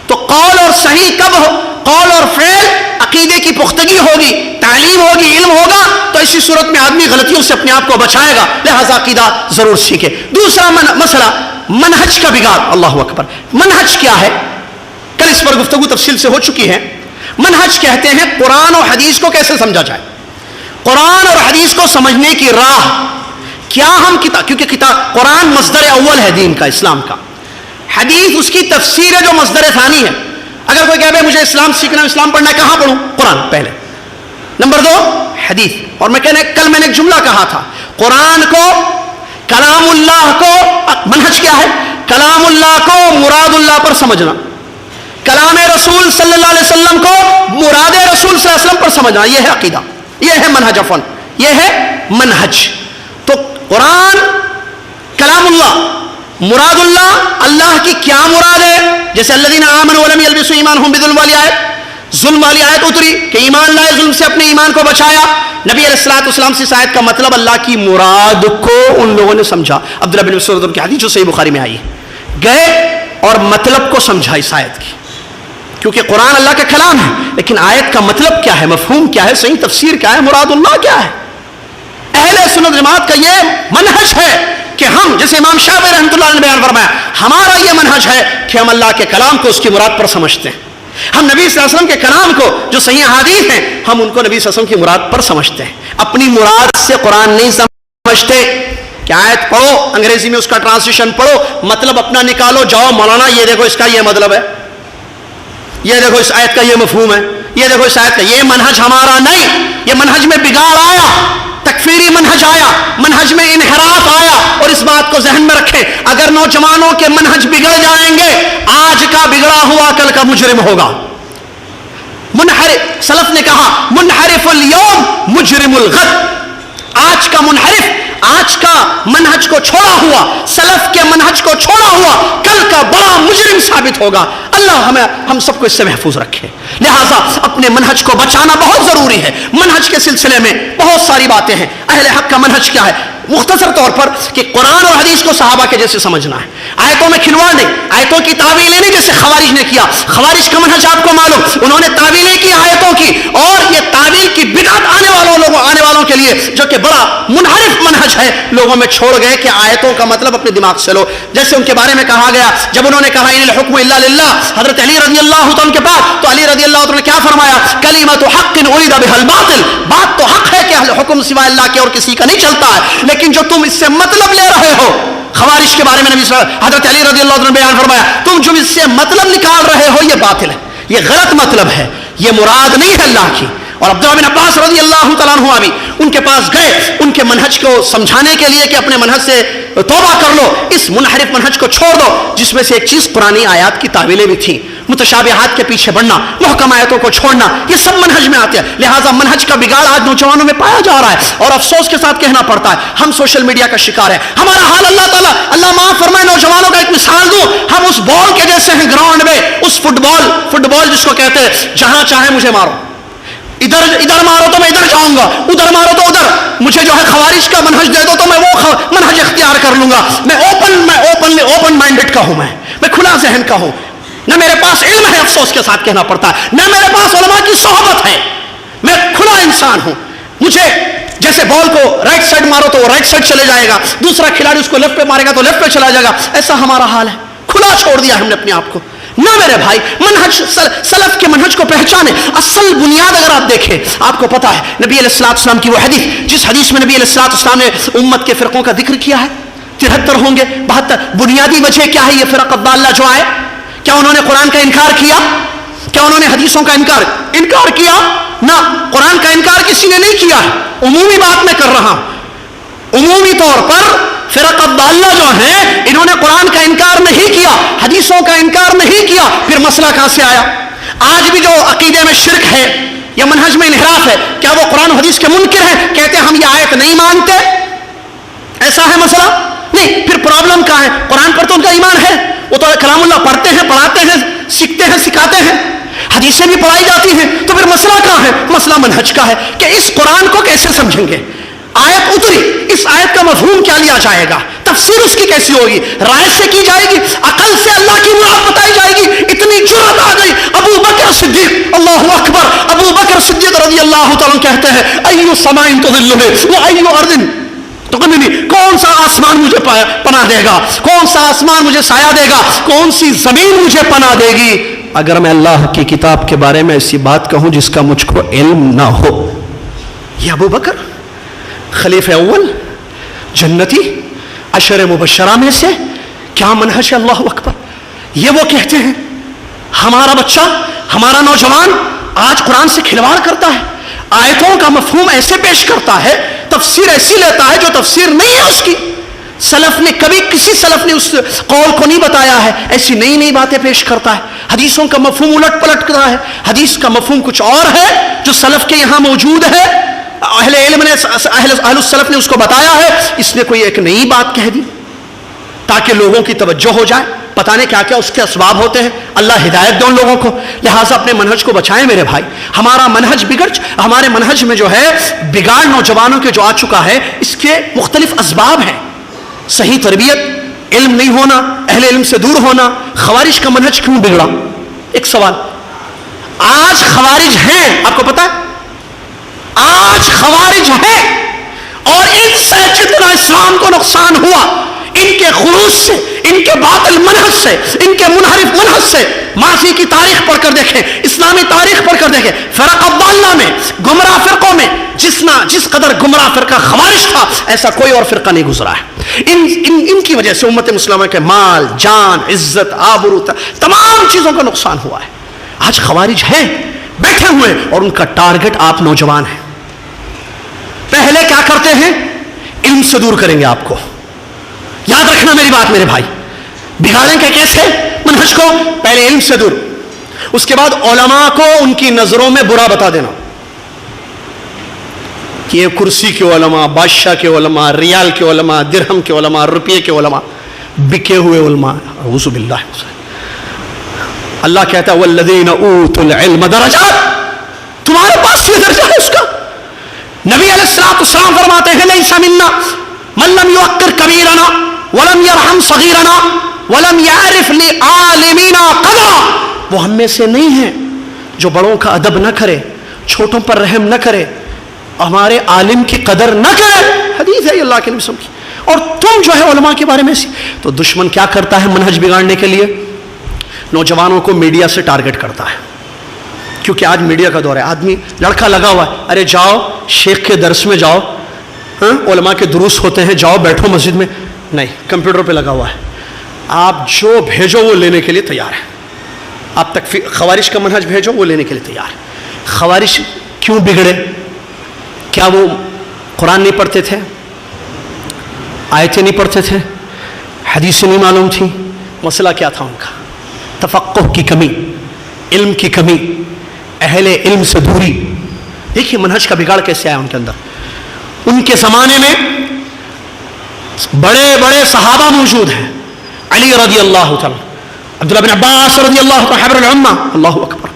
تو قول اور صحیح کب ہو, قول اور فعل عقیدے کی پختگی ہوگی, تعلیم ہوگی, علم ہوگا, تو اسی صورت میں آدمی غلطیوں سے اپنے آپ کو بچائے گا. لہذا عقیدہ ضرور سیکھے. دوسرا مسئلہ منہج کا بگاڑ. اللہ اکبر. منہج کیا ہے, کل اس پر گفتگو تفصیل سے ہو چکی ہے. منہج کہتے ہیں قرآن اور حدیث کو کیسے سمجھا جائے, قرآن اور حدیث کو سمجھنے کی راہ کیا. ہم کتاب, کیونکہ کتاب قرآن مصدر اول ہے دین کا, اسلام کا, حدیث اس کی تفسیر ہے جو مصدر ثانی ہے. اگر کوئی کہے مجھے اسلام سیکھنا, اسلام پڑھنا ہے, کہاں پڑھوں, قرآن پہلے, نمبر 2 حدیث. اور میں کل میں نے ایک جملہ کہا تھا, قرآن کو کلام اللہ کو منہج کیا ہے؟ کلام اللہ کو مراد اللہ پر سمجھنا، کلام رسول صلی اللہ علیہ وسلم کو مراد رسول صلی اللہ علیہ وسلم پر سمجھنا، یہ ہے عقیدہ، یہ ہے منہج، عفواً یہ ہے منہج۔ تو قرآن کلام اللہ، مراد اللہ، اللہ کی کیا مراد ہے؟ جیسے الذین آمنوا ولم یلبسوا ایمانہم بظلم والی آیت، ظلم والی آیت اتری کہ ایمان لائے، ظلم سے اپنے ایمان کو بچایا۔ نبی علیہ الصلوۃ والسلام سے اس آیت کا مطلب اللہ کی مراد کو ان لوگوں نے سمجھا۔ عبداللہ بن مسعود کی حدیث جو صحیح بخاری میں آئی ہے، گئے اور مطلب کو سمجھا اس آیت کی، کیونکہ قرآن اللہ کا کلام ہے، لیکن آیت کا مطلب کیا ہے، مفہوم کیا ہے، صحیح تفسیر کیا ہے، مراد اللہ کیا ہے۔ اہل سنت جماعت کا یہ منہج ہے کہ ہم، جیسے امام شافعی رحمۃ اللہ علیہ نے بیان فرمایا، ہمارا یہ منہج ہے کہ ہم اللہ کے کلام کو اس کی مراد پر سمجھتے ہیں، ہم نبی صلی اللہ علیہ وسلم کے کلام کو جو صحیح احادیث ہیں ہم ان کو نبی صلی اللہ علیہ وسلم کی مراد پر سمجھتے ہیں، اپنی مراد سے قرآن نہیں سمجھتے کہ آیت پڑھو، انگریزی میں اس کا ٹرانسلیشن پڑھو، مطلب اپنا نکالو، جاؤ مولانا یہ دیکھو اس کا یہ مطلب ہے، یہ دیکھو اس آیت کا یہ مفہوم ہے، یہ دیکھو اس آیت کا یہ منہج ہمارا نہیں۔ یہ منہج میں بگاڑ آیا، تکفیری منہج آیا، منہج میں انحراف آیا، اور اس بات کو ذہن میں رکھیں، اگر نوجوانوں کے منہج بگڑ جائیں گے، آج کا بگڑا ہوا کل کا مجرم ہوگا۔ منحرف، سلف نے کہا منحرف اليوم مجرم الغد، آج کا منحرف، آج کا منہج کو چھوڑا ہوا، سلف کے منہج کو چھوڑا ہوا، کل کا بڑا مجرم ثابت ہوگا۔ اللہ ہم سب کو اس سے محفوظ رکھے۔ لہٰذا اپنے منہج کو بچانا بہت ضروری ہے۔ منہج کے سلسلے میں بہت ساری باتیں ہیں۔ اہل حق کا منہج کیا ہے؟ مختصر طور پر کہ قرآن اور حدیث کو صحابہ کے جیسے سمجھنا ہے، آیتوں میں کھلواڑ نہیں، آیتوں کی تعویلیں نہیں جیسے خوارج نے کیا۔ خوارج کا منہج آپ کو معلوم، انہوں نے تعویلیں کی آیتوں کی، اور یہ تعویل کی بدعت آنے والوں کے لیے جو کہ بڑا منحرف منہج ہے، لوگوں میں چھوڑ گئے کہ آیتوں کا مطلب اپنے دماغ سے لو۔ جیسے ان کے بارے میں کہا گیا، جب انہوں نے کہا ان الحکم الا للہ، حضرت علی رضی اللہ عنہ کے پاس، تو علی رضی اللہ عنہ نے کیا فرمایا؟ کلمۃ حق ارید بها الباطل، بات تو حق ہے کہ حکم سوائے اللہ کے اور کسی کا نہیں چلتا ہے، لیکن جو تم اس سے مطلب لے رہے ہو، خوارج کے بارے میں نبی صلی اللہ علیہ وسلم، حضرت علی رضی اللہ عنہ نے بیان فرمایا، تم جو اس سے مطلب نکال رہے ہو یہ باطل ہے، یہ غلط مطلب ہے، یہ مراد نہیں ہے اللہ کی۔ اور عبداللہ بن عباس رضی اللہ تعالیٰ عنہ بھی ان کے پاس گئے ان کے منہج کو سمجھانے کے لیے کہ اپنے منہج سے توبہ کر لو، اس منحرف منہج کو چھوڑ دو، جس میں سے ایک چیز قرآنی آیات کی تعویلیں بھی تھیں، متشابہات کے پیچھے بڑھنا، محکم آیتوں کو چھوڑنا، یہ سب منہج میں آتے ہیں۔ لہٰذا منہج کا بگاڑ آج نوجوانوں میں پایا جا رہا ہے، اور افسوس کے ساتھ کہنا پڑتا ہے ہم سوشل میڈیا کا شکار ہیں۔ ہمارا حال اللہ معاف فرمائے، نوجوانوں کا ایک مثال دوں، ہم اس بال کے جیسے ہیں گراؤنڈ میں، اس فٹ بال جس کو کہتے ہیں، جہاں چاہے مجھے مارو، ادھر مارو تو میں ادھر جاؤں گا، ادھر مارو تو ادھر، مجھے جو ہے خوارج کا منہج دے دو تو میں وہ منہج اختیار کر لوں گا۔ میں اوپن مائنڈڈ کا ہوں، میں کھلا ذہن کا ہوں، نہ میرے پاس علم ہے، افسوس کے ساتھ کہنا پڑتا ہے، نہ میرے پاس علماء کی صحبت ہے، میں کھلا انسان ہوں۔ مجھے جیسے بال کو رائٹ سائڈ مارو تو وہ رائٹ سائڈ چلے جائے گا، دوسرا کھلاڑی اس کو لیفٹ پہ مارے گا تو لیفٹ پہ چلا جائے گا، ایسا ہمارا حال ہے، کھلا چھوڑ دیا ہم نے اپنے آپ کو۔ نہ میرے بھائی، منہج سلف کے منہج کو پہچانے، اصل بنیاد اگر آپ دیکھیں، آپ کو پتا ہے نبی علیہ الصلوۃ والسلام کی وہ حدیث، جس حدیث میں نبی علیہ الصلوۃ والسلام نے امت کے فرقوں کا ذکر کیا ہے، 73 ہوں گے، 72۔ بنیادی وجہ کیا ہے یہ فرق الضالہ جو آئے؟ کیا انہوں نے قرآن کا انکار کیا؟ کیا انہوں نے حدیثوں کا انکار کیا؟ نہ، قرآن کا انکار کسی نے نہیں کیا ہے، عمومی بات میں کر رہا ہوں، عمومی طور پر فرق الضالہ جو ہیں انہوں نے قرآن کا انکار نہیں کیا، حدیثوں کا انکار نہیں کیا، پھر مسئلہ کہاں سے آیا؟ آج بھی جو عقیدے میں شرک ہے یا منہج میں انحراف ہے، کیا وہ قرآن و حدیث کے منکر ہیں؟ کہتے ہیں ہم یہ آیت نہیں مانتے، ایسا ہے مسئلہ؟ نہیں، پھر پرابلم کہاں ہے؟ قرآن پر تو ان کا ایمان ہے، وہ تو کلام اللہ پڑھتے ہیں، پڑھاتے ہیں، سیکھتے ہیں، سکھاتے ہیں، حدیثیں بھی پڑھائی جاتی ہیں، تو پھر مسئلہ کہاں ہے؟ مسئلہ منہج کا ہے کہ اس قرآن کو کیسے سمجھیں گے؟ آیت اتری، اس آیت کا مفہوم کیا لیا جائے گا؟ تفسیر اس کی کیسی ہوگی؟ رائے سے کی جائے گی؟ عقل سے اللہ کی مراد بتائی جائے گی؟ اتنی جرأت آ گئی۔ ابو بکر صدیق، اللہ اکبر، ابو بکر صدیق رضی اللہ تعالیٰ کہتے ہیں ایو سماء تظلنی و ایو ارض تغننی، کون سا آسمان مجھے پناہ دے گا، کون سا آسمان مجھے سایہ دے گا، کون سی زمین مجھے پناہ دے گی اگر میں اللہ کی کتاب کے بارے میں ایسی بات کہوں جس کا مجھ کو علم نہ ہو؟ یہ ابو بکر خلیفہ اول، جنتی، عشر مبشرہ میں سے، کیا منہج ہے؟ اللہ اکبر۔ یہ وہ کہتے ہیں ہمارا بچہ، ہمارا نوجوان آج قرآن سے کھلواڑ کرتا ہے، آیتوں کا مفہوم ایسے پیش کرتا ہے، تفسیر ایسی لیتا ہے جو تفسیر نہیں ہے اس کی، سلف نے کبھی کسی سلف نے اس قول کو نہیں بتایا ہے، ایسی نئی نئی باتیں پیش کرتا ہے، حدیثوں کا مفہوم الٹ پلٹ کرتا ہے، حدیث کا مفہوم کچھ اور ہے جو سلف کے یہاں موجود ہے، اہل علم نے اہل السلف نے اس کو بتایا ہے، اس نے کوئی ایک نئی بات کہہ دی تاکہ لوگوں کی توجہ ہو جائے، پتہ نہیں کیا کیا اس کے اسباب ہوتے ہیں۔ اللہ ہدایت دے ان لوگوں کو، لہٰذا اپنے منہج کو بچائیں میرے بھائی۔ ہمارا منہج ہمارے منہج میں جو ہے بگاڑ نوجوانوں کے جو آ چکا ہے، اس کے مختلف اسباب ہیں، صحیح تربیت، علم نہیں ہونا، اہل علم سے دور ہونا۔ خوارج کا منہج کیوں بگڑا؟ ایک سوال، آج خوارج ہیں، آپ کو پتا ہے آج خوارج ہیں، اور ان سے جتنا اسلام کو نقصان ہوا، ان کے خروج سے، ان کے باطل منہج سے، ان کے منحرف منہج سے، ماضی کی تاریخ پڑھ کر دیکھیں، اسلامی تاریخ پڑھ کر دیکھیں، فرق الضالہ میں، گمراہ فرقوں میں جس قدر گمراہ فرقہ خوارج تھا، ایسا کوئی اور فرقہ نہیں گزرا ہے۔ ان کی وجہ سے امت مسلمہ کے مال، جان، عزت، آبرو، تمام چیزوں کا نقصان ہوا ہے۔ آج خوارج ہیں بیٹھے ہوئے، اور ان کا ٹارگٹ آپ نوجوان ہیں۔ پہلے کیا کرتے ہیں؟ علم سے دور کریں گے آپ کو، یاد رکھنا میری بات میرے بھائی، بگاڑیں گے کیسے منہج کو؟ پہلے علم سے دور، اس کے بعد علماء کو ان کی نظروں میں برا بتا دینا کہ یہ کرسی کے علماء، بادشاہ کے علماء، ریال کے علماء، درہم کے علماء، روپیے کے علماء، بکے ہوئے علماء۔ اعوذ باللہ، اللہ کہتا ہے والذین اوتوا العلم درجات، تمہارے پاس یہ درجہ ہے اس کا۔ نبی علیہ السلام فرماتے ہیں لیس منا من لم یوقر کبیرنا ولم یرحم صغیرنا ولم یعرف لعالمنا قدرا، وہ ہم میں سے نہیں ہیں جو بڑوں کا ادب نہ کرے، چھوٹوں پر رحم نہ کرے، ہمارے عالم کی قدر نہ کرے۔ حدیث ہے اللہ کے نبی صلی اللہ علیہ وسلم۔ اور تم جو ہے علماء کے بارے میں تو دشمن کیا کرتا ہے منہج بگاڑنے کے لیے؟ نوجوانوں کو میڈیا سے ٹارگٹ کرتا ہے، کیونکہ آج میڈیا کا دور ہے، آدمی لڑکا لگا ہوا ہے، ارے جاؤ شیخ کے درس میں جاؤ، علماء کے دروس ہوتے ہیں، جاؤ بیٹھو مسجد میں، نہیں، کمپیوٹر پہ لگا ہوا ہے، آپ جو بھیجو وہ لینے کے لیے تیار ہے، آپ تک خوارج کا منہج بھیجو وہ لینے کے لیے تیار ہے۔ خوارج کیوں بگڑے؟ کیا وہ قرآن نہیں پڑھتے تھے، آیتیں نہیں پڑھتے تھے، حدیثیں نہیں معلوم تھیں؟ مسئلہ کیا تھا ان کا؟ تفقہ کی کمی، علم کی کمی، اہل علم سے دوری۔ دیکھیے منہج کا بگاڑ کیسے آیا ان کے اندر۔ ان کے زمانے میں بڑے بڑے صحابہ موجود ہیں، علی رضی اللہ تعالی، عبداللہ بن عباس رضی اللہ تعالی حبر العمہ، اللہ اکبر،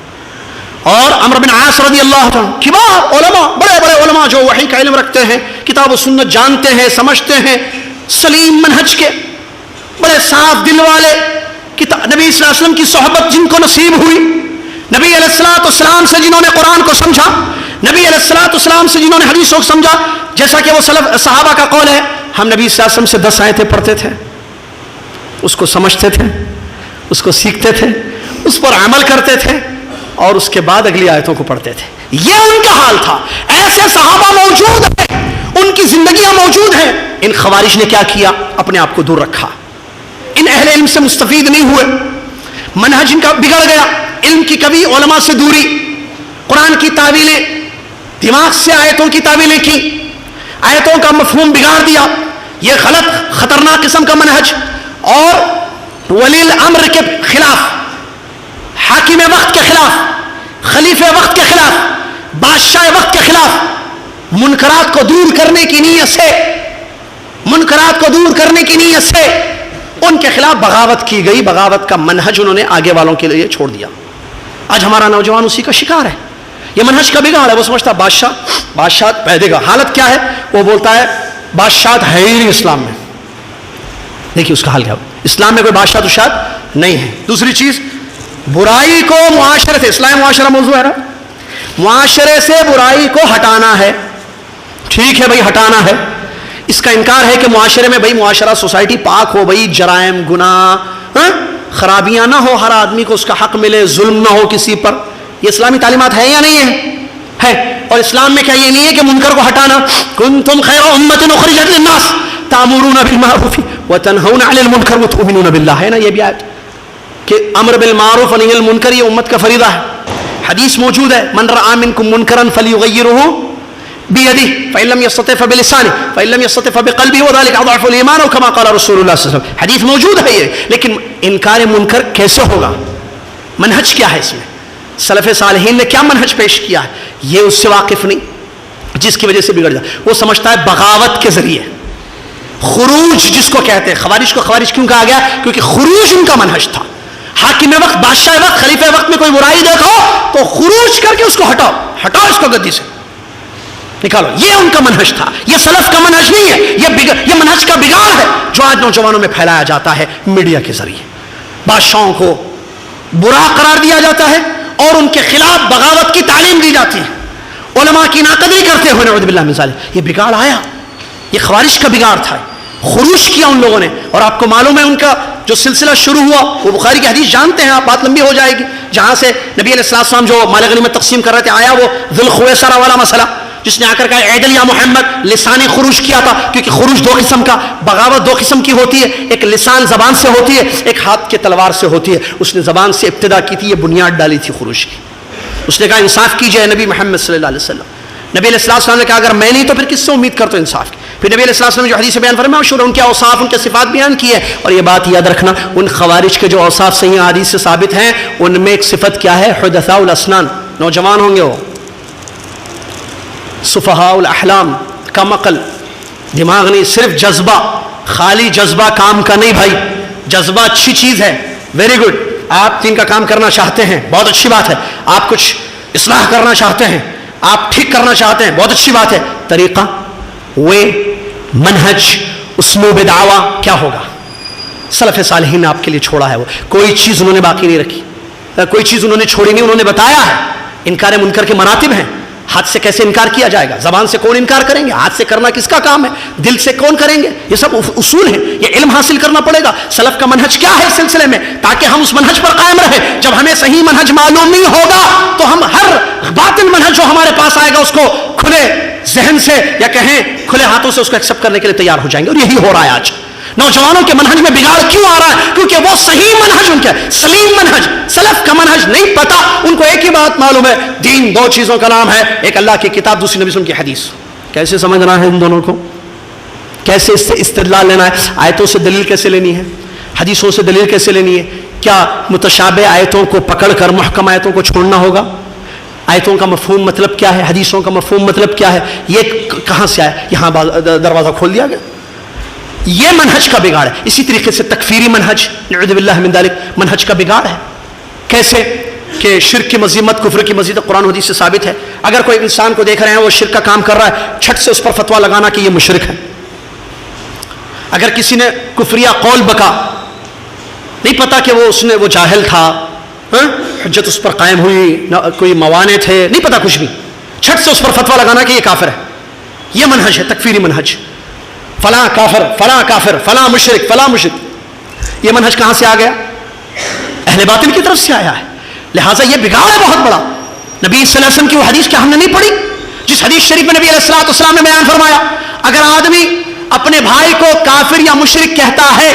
اور عمرو بن عاص رضی اللہ تعالی، کبار علماء، بڑے بڑے علماء جو وحی کا علم رکھتے ہیں، کتاب و سنت جانتے ہیں، سمجھتے ہیں، سلیم منہج کے، بڑے صاف دل والے، نبی صلی اللہ علیہ وسلم کی صحبت جن کو نصیب ہوئی، نبی علیہ السلام سے جنہوں نے قرآن کو سمجھا، نبی علیہ السلام سے جنہوں نے حدیثوں کو سمجھا، جیسا کہ وہ صحابہ کا قول ہے، ہم نبی صلی اللہ علیہ وسلم سے 10 آیتیں پڑھتے تھے، اس کو سمجھتے تھے، اس کو سیکھتے تھے، اس پر عمل کرتے تھے، اور اس کے بعد اگلی آیتوں کو پڑھتے تھے۔ یہ ان کا حال تھا۔ ایسے صحابہ موجود ہیں، ان کی زندگیاں موجود ہیں۔ ان خوارج نے کیا کیا؟ اپنے آپ کو دور رکھا، ان اہل علم سے مستفید نہیں ہوئے، منہج ان کا بگڑ گیا، علم کی کمی، علماء سے دوری، قرآن کی تعویلیں، دماغ سے آیتوں کی تعویلیں کی، آیتوں کا مفہوم بگاڑ دیا، یہ غلط خطرناک قسم کا منہج، اور ولی الامر کے خلاف، حاکم وقت کے خلاف، خلیفہ وقت کے خلاف، بادشاہ وقت کے خلاف، منکرات کو دور کرنے کی نیت سے، منکرات کو دور کرنے کی نیت سے ان کے خلاف بغاوت کی گئی۔ بغاوت کا منہج انہوں نے آگے والوں کے لیے چھوڑ دیا۔ آج ہمارا نوجوان اسی کا شکار ہے، یہ منہج کا بگاڑ ہے۔ وہ سمجھتا بادشاہ پہ دے گا۔ حالت کیا ہے؟ وہ بولتا ہے بادشاہ ہے ہی نہیں اسلام میں۔ دیکھیے اس کا حال کیا، اسلام میں کوئی بادشاہ تو شاید نہیں ہے۔ دوسری چیز، برائی کو معاشرے سے، اسلامی معاشرہ موضوع ہے نا، معاشرے سے برائی کو ہٹانا ہے، ٹھیک ہے بھائی ہٹانا ہے۔ اس کا انکار ہے کہ معاشرے میں بھائی معاشرہ سوسائٹی پاک ہو، بھائی جرائم، گناہ، خرابیاں نہ ہو، ہر آدمی کو اس کا حق ملے، ظلم نہ ہو کسی پر۔ یہ اسلامی تعلیمات ہے یا نہیں ہے؟ ہے۔ اور اسلام میں کیا یہ نہیں ہے کہ منکر کو ہٹانا؟ کنتم خیر امۃ اخرجت للناس تأمرون بالمعروف وتنہون عن المنکر وتؤمنون باللہ، ہے نا یہ بھی آیت کہ امر بالمعروف ونہی عن المنکر یہ امت کا فریضہ ہے۔ حدیث موجود ہے من رأى منکم منکرا فلیغیرہ بیدی فإن لم يستطع فبلسانی فإن لم يستطع فبقلبی وذلك اضعف الایمان کما قال رسول اللہ صلی اللہ علیہ وسلم. حدیث موجود ہے یہ. لیکن انکار منکر کیسے ہوگا؟ منہج کیا ہے اس میں؟ سلف صالحین نے کیا منہج پیش کیا ہے؟ یہ اس سے واقف نہیں، جس کی وجہ سے بگڑ جائے. وہ سمجھتا ہے بغاوت کے ذریعے خروج، جس کو کہتے ہیں خوارج کو خوارج کیوں کہا گیا؟ کیونکہ خروج ان کا منہج تھا. حاکم وقت، بادشاہ وقت، خلیفہ وقت میں کوئی برائی دیکھو تو خروج کر کے اس کو ہٹاؤ اس کو گدی سے نکالو. یہ ان کا منہج تھا. یہ سلف کا منہج نہیں ہے. یہ منہج کا بگاڑ ہے جو آج نوجوانوں میں پھیلایا جاتا ہے میڈیا کے ذریعے. بادشاہوں کو برا قرار دیا جاتا ہے اور ان کے خلاف بغاوت کی تعلیم دی جاتی ہے. علماء کی ناقدری کرتے ہوئے نعوذ باللہ من ذلک. یہ بگاڑ آیا، یہ خوارج کا بگاڑ تھا. خروج کیا ان لوگوں نے. اور آپ کو معلوم ہے ان کا جو سلسلہ شروع ہوا، وہ بخاری کی حدیث جانتے ہیں آپ، بات لمبی ہو جائے گی. جہاں سے نبی علیہ السلام جو مال غنیمت تقسیم کر رہے تھے، آیا وہ ذو الخویصرہ والا مسئلہ، جس نے آ کر کہا عیدل یا محمد. لسانی خروج کیا تھا، کیونکہ خروج دو قسم کا، بغاوت دو قسم کی ہوتی ہے. ایک لسان زبان سے ہوتی ہے، ایک ہاتھ کے تلوار سے ہوتی ہے. اس نے زبان سے ابتدا کی تھی، یہ بنیاد ڈالی تھی خروج کی. اس نے کہا انصاف کیجئے نبی محمد صلی اللہ علیہ وسلم. نبی علیہ السلام نے کہا اگر میں نہیں تو پھر کس سے امید کرتے ہو انصاف کی؟ پھر نبی علیہ السلام نے جو حدیث بیان فرمایا مشہور، ان کے اوصاف، ان کے صفات بیان کی ہے. اور یہ بات یاد رکھنا، ان خوارج کے جو اوصاف صحیح حدیث سے ثابت ہیں، ان میں ایک صفت کیا ہے؟ حدثاء الاسنان، نوجوان ہوں گے وہ، سفہاء الاحلام، کم عقل، دماغ نہیں، صرف جذبہ. خالی جذبہ کام کا نہیں بھائی. جذبہ اچھی چیز ہے، ویری گڈ. آپ دین کا کام کرنا چاہتے ہیں، بہت اچھی بات ہے. آپ کچھ اصلاح کرنا چاہتے ہیں، آپ ٹھیک کرنا چاہتے ہیں، بہت اچھی بات ہے. طریقہ، وے، منہج، اسلوب دعویٰ کیا ہوگا؟ سلف صالحین نے آپ کے لیے چھوڑا ہے. وہ کوئی چیز انہوں نے باقی نہیں رکھی، کوئی چیز انہوں نے چھوڑی نہیں. انہوں نے بتایا ہے انکار منکر کے مراتب ہیں. ہاتھ سے کیسے انکار کیا جائے گا؟ زبان سے کون انکار کریں گے؟ ہاتھ سے کرنا کس کا کام ہے؟ دل سے کون کریں گے؟ یہ سب اصول ہیں، یہ علم حاصل کرنا پڑے گا. سلف کا منہج کیا ہے اس سلسلے میں، تاکہ ہم اس منہج پر قائم رہیں. جب ہمیں صحیح منہج معلوم نہیں ہوگا تو ہم ہر باطل منہج جو ہمارے پاس آئے گا اس کو کھلے ذہن سے یا کہیں کھلے ہاتھوں سے اس کو ایکسپٹ کرنے کے لیے تیار ہو جائیں گے. اور یہی ہو رہا ہے آج. نوجوانوں کے منہج میں بگاڑ کیوں آ رہا ہے؟ کیونکہ وہ صحیح منہج ان کا سلیم منہج، سلف کا منہج نہیں پتا. ان کو ایک ہی بات معلوم ہے، دین دو چیزوں کا نام ہے، ایک اللہ کی کتاب، دوسری نبی صلی اللہ علیہ وسلم کی حدیث. کیسے سمجھنا ہے ان دونوں کو؟ کیسے اس سے استدلال لینا ہے؟ آیتوں سے دلیل کیسے لینی ہے؟ حدیثوں سے دلیل کیسے لینی ہے؟ کیا متشابہ آیتوں کو پکڑ کر محکم آیتوں کو چھوڑنا ہوگا؟ آیتوں کا مفہوم مطلب کیا ہے؟ حدیثوں کا مفہوم مطلب کیا ہے؟ یہ کہاں سے آیا؟ یہاں دروازہ کھول دیا گیا. یہ منہج کا بگاڑ ہے. اسی طریقے سے تکفیری منہج، نعوذ باللہ من ذلک، منہج کا بگاڑ ہے. کیسے کہ شرک کی مذمت، کفر کی مذمت قرآن و حدیث سے ثابت ہے. اگر کوئی انسان کو دیکھ رہے ہیں وہ شرک کا کام کر رہا ہے، چھٹ سے اس پر فتویٰ لگانا کہ یہ مشرک ہے. اگر کسی نے کفریہ قول بکا، نہیں پتا کہ وہ جاہل تھا، حجت اس پر قائم ہوئی، کوئی موانع تھے، نہیں پتا کچھ بھی، چھٹ سے اس پر فتویٰ لگانا کہ یہ کافر ہے. یہ منہج ہے تکفیری منہج. فلاں کافر، فلاں کافر، فلاں مشرک، فلاں مشرک. یہ منہج کہاں سے آ گیا؟ اہل باطل کی طرف سے آیا ہے. لہٰذا یہ بگاڑ ہے بہت بڑا. نبی صلی اللہ علیہ وسلم کی وہ حدیث کیا ہم نے نہیں پڑھی؟ جس حدیث شریف میں نبی علیہ السلام نے بیان فرمایا، اگر آدمی اپنے بھائی کو کافر یا مشرک کہتا ہے،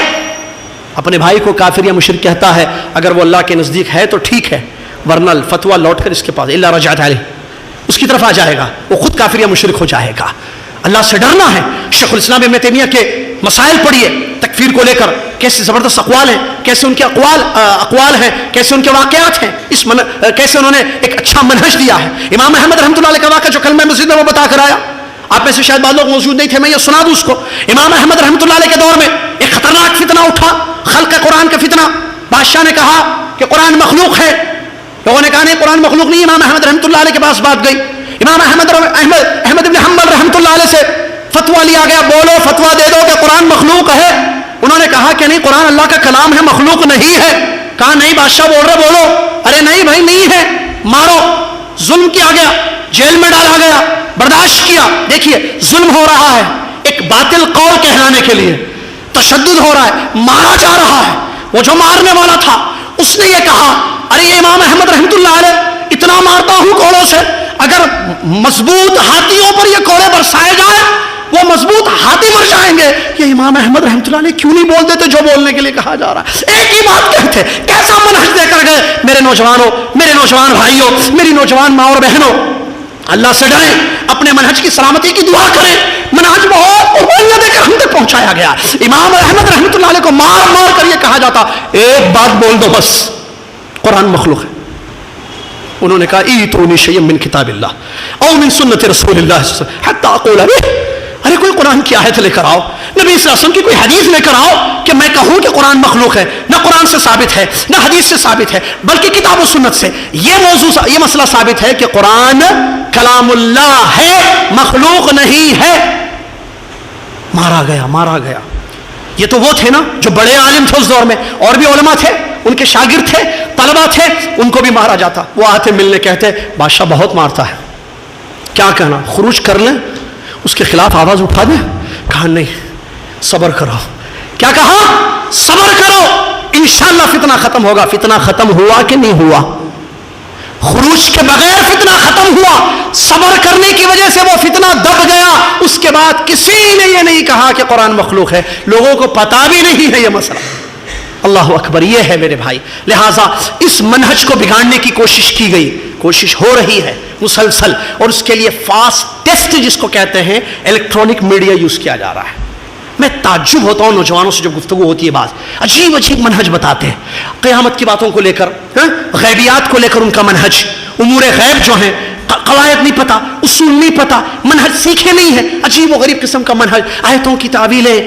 اپنے بھائی کو کافر یا مشرک کہتا ہے، اگر وہ اللہ کے نزدیک ہے تو ٹھیک ہے، ورنہ الفتویٰ لوٹ کر اس کے پاس الا رجعت علیہ، اس کی طرف آ جائے گا، وہ خود کافر یا مشرک ہو جائے گا. اللہ سے ڈرنا ہے. شیخ الاسلام ابن تیمیہ کے مسائل پڑھیے تکفیر کو لے کر، کیسے زبردست اقوال ہیں، کیسے ان کے اقوال ہیں، کیسے ان کے واقعات ہیں، کیسے انہوں نے ایک اچھا منہج دیا ہے. امام احمد رحمۃ اللہ علیہ کا واقعہ جو کلمہ مسجد میں وہ بتا کر آیا، آپ میں سے شاید بعض لوگ موجود نہیں تھے، میں یہ سنا دوں اس کو. امام احمد رحمۃ اللہ علیہ کے دور میں ایک خطرناک فتنہ اٹھا، خلق قرآن کا فتنہ. بادشاہ نے کہا کہ قرآن مخلوق ہے، لوگوں نے کہا نہیں قرآن مخلوق نہیں. امام احمد رحمۃ اللہ علیہ کے پاس بات گئی. امام احمد بن حنبل رحمۃ اللہ علیہ سے فتویٰ لیا گیا، بولو فتویٰ دے دو کہ قرآن مخلوق ہے. انہوں نے کہا کہ نہیں قرآن اللہ کا کلام ہے، مخلوق نہیں ہے. کہا نہیں بادشاہ بول رہے، بولو. ارے نہیں بھائی نہیں ہے، مارو. ظلم کیا گیا، جیل میں ڈالا گیا، برداشت کیا. دیکھیے ظلم ہو رہا ہے، ایک باطل قول کہلانے کے لیے تشدد ہو رہا ہے، مارا جا رہا ہے. وہ جو مارنے والا تھا اس نے یہ کہا ارے یہ امام احمد رحمۃ اللہ علیہ اتنا مارتا ہوں کوڑوں سے، اگر مضبوط ہاتھیوں پر یہ کوڑے برسائے جائیں وہ مضبوط ہاتھی مر جائیں گے. یہ امام احمد رحمۃ اللہ علیہ کیوں نہیں بول دیتے جو بولنے کے لیے کہا جا رہا ہے؟ ایک ہی بات کہتے، کیسا منہج دے کر گئے. میرے نوجوانوں، میرے نوجوان بھائیوں، میری نوجوان ماں اور بہنوں، اللہ سے ڈریں، اپنے منہج کی سلامتی کی دعا کریں. منہج بہت قربانیاں دے کر ہم تک پہنچایا گیا. امام احمد رحمۃ اللہ علیہ کو مار مار کر یہ کہا جاتا ایک بات بول دو بس، قرآن مخلوق ہے. انہوں نے کہا ایتونی شیئا من کتاب اللہ او من سنت رسول اللہ حتی اقول به. ارے کوئی قرآن کی آیت لے کر آؤ، نبی صلی اللہ علیہ وسلم کی کوئی حدیث لے کر آؤ کہ میں کہوں کہ قرآن مخلوق ہے. نہ قرآن سے ثابت ہے، نہ حدیث سے ثابت ہے، بلکہ کتاب و سنت سے یہ مسئلہ ثابت ہے کہ قرآن کلام اللہ ہے، مخلوق نہیں ہے. مارا گیا. یہ تو وہ تھے نا جو بڑے عالم تھے اس دور میں، اور بھی علماء تھے، ان کے شاگرد تھے، طلبہ تھے، ان کو بھی مارا جاتا. وہ آتے ملنے کہتے بادشاہ بہت مارتا ہے، کیا کہنا، خروج کر لیں، اس کے خلاف آواز اٹھا دیں؟ کہا نہیں، صبر کرو. کیا کہا؟ صبر کرو، انشاءاللہ فتنہ ختم ہوگا. فتنہ ختم ہوا کہ نہیں ہوا؟ خروج کے بغیر فتنہ ختم ہوا. صبر کرنے کی وجہ سے وہ فتنہ دب گیا. اس کے بعد کسی نے یہ نہیں کہا کہ قرآن مخلوق ہے. لوگوں کو پتا بھی نہیں ہے یہ مسئلہ. اللہ اکبر. یہ ہے میرے بھائی. لہٰذا اس منہج کو بگاڑنے کی کوشش کی گئی، کوشش ہو رہی ہے مسلسل، اور اس کے لیے فاسٹسٹ جس کو کہتے ہیں الیکٹرانک میڈیا یوز کیا جا رہا ہے. میں تعجب ہوتا ہوں نوجوانوں سے جو گفتگو ہوتی ہے، بعض عجیب عجیب منہج بتاتے ہیں قیامت کی باتوں کو لے کر، غیبیات کو لے کر ان کا منہج، امور غیب جو ہیں، قواعد نہیں پتا، اصول نہیں پتا، منہج سیکھے نہیں ہے، عجیب و غریب قسم کا منہج، آیتوں کی تعویلیں،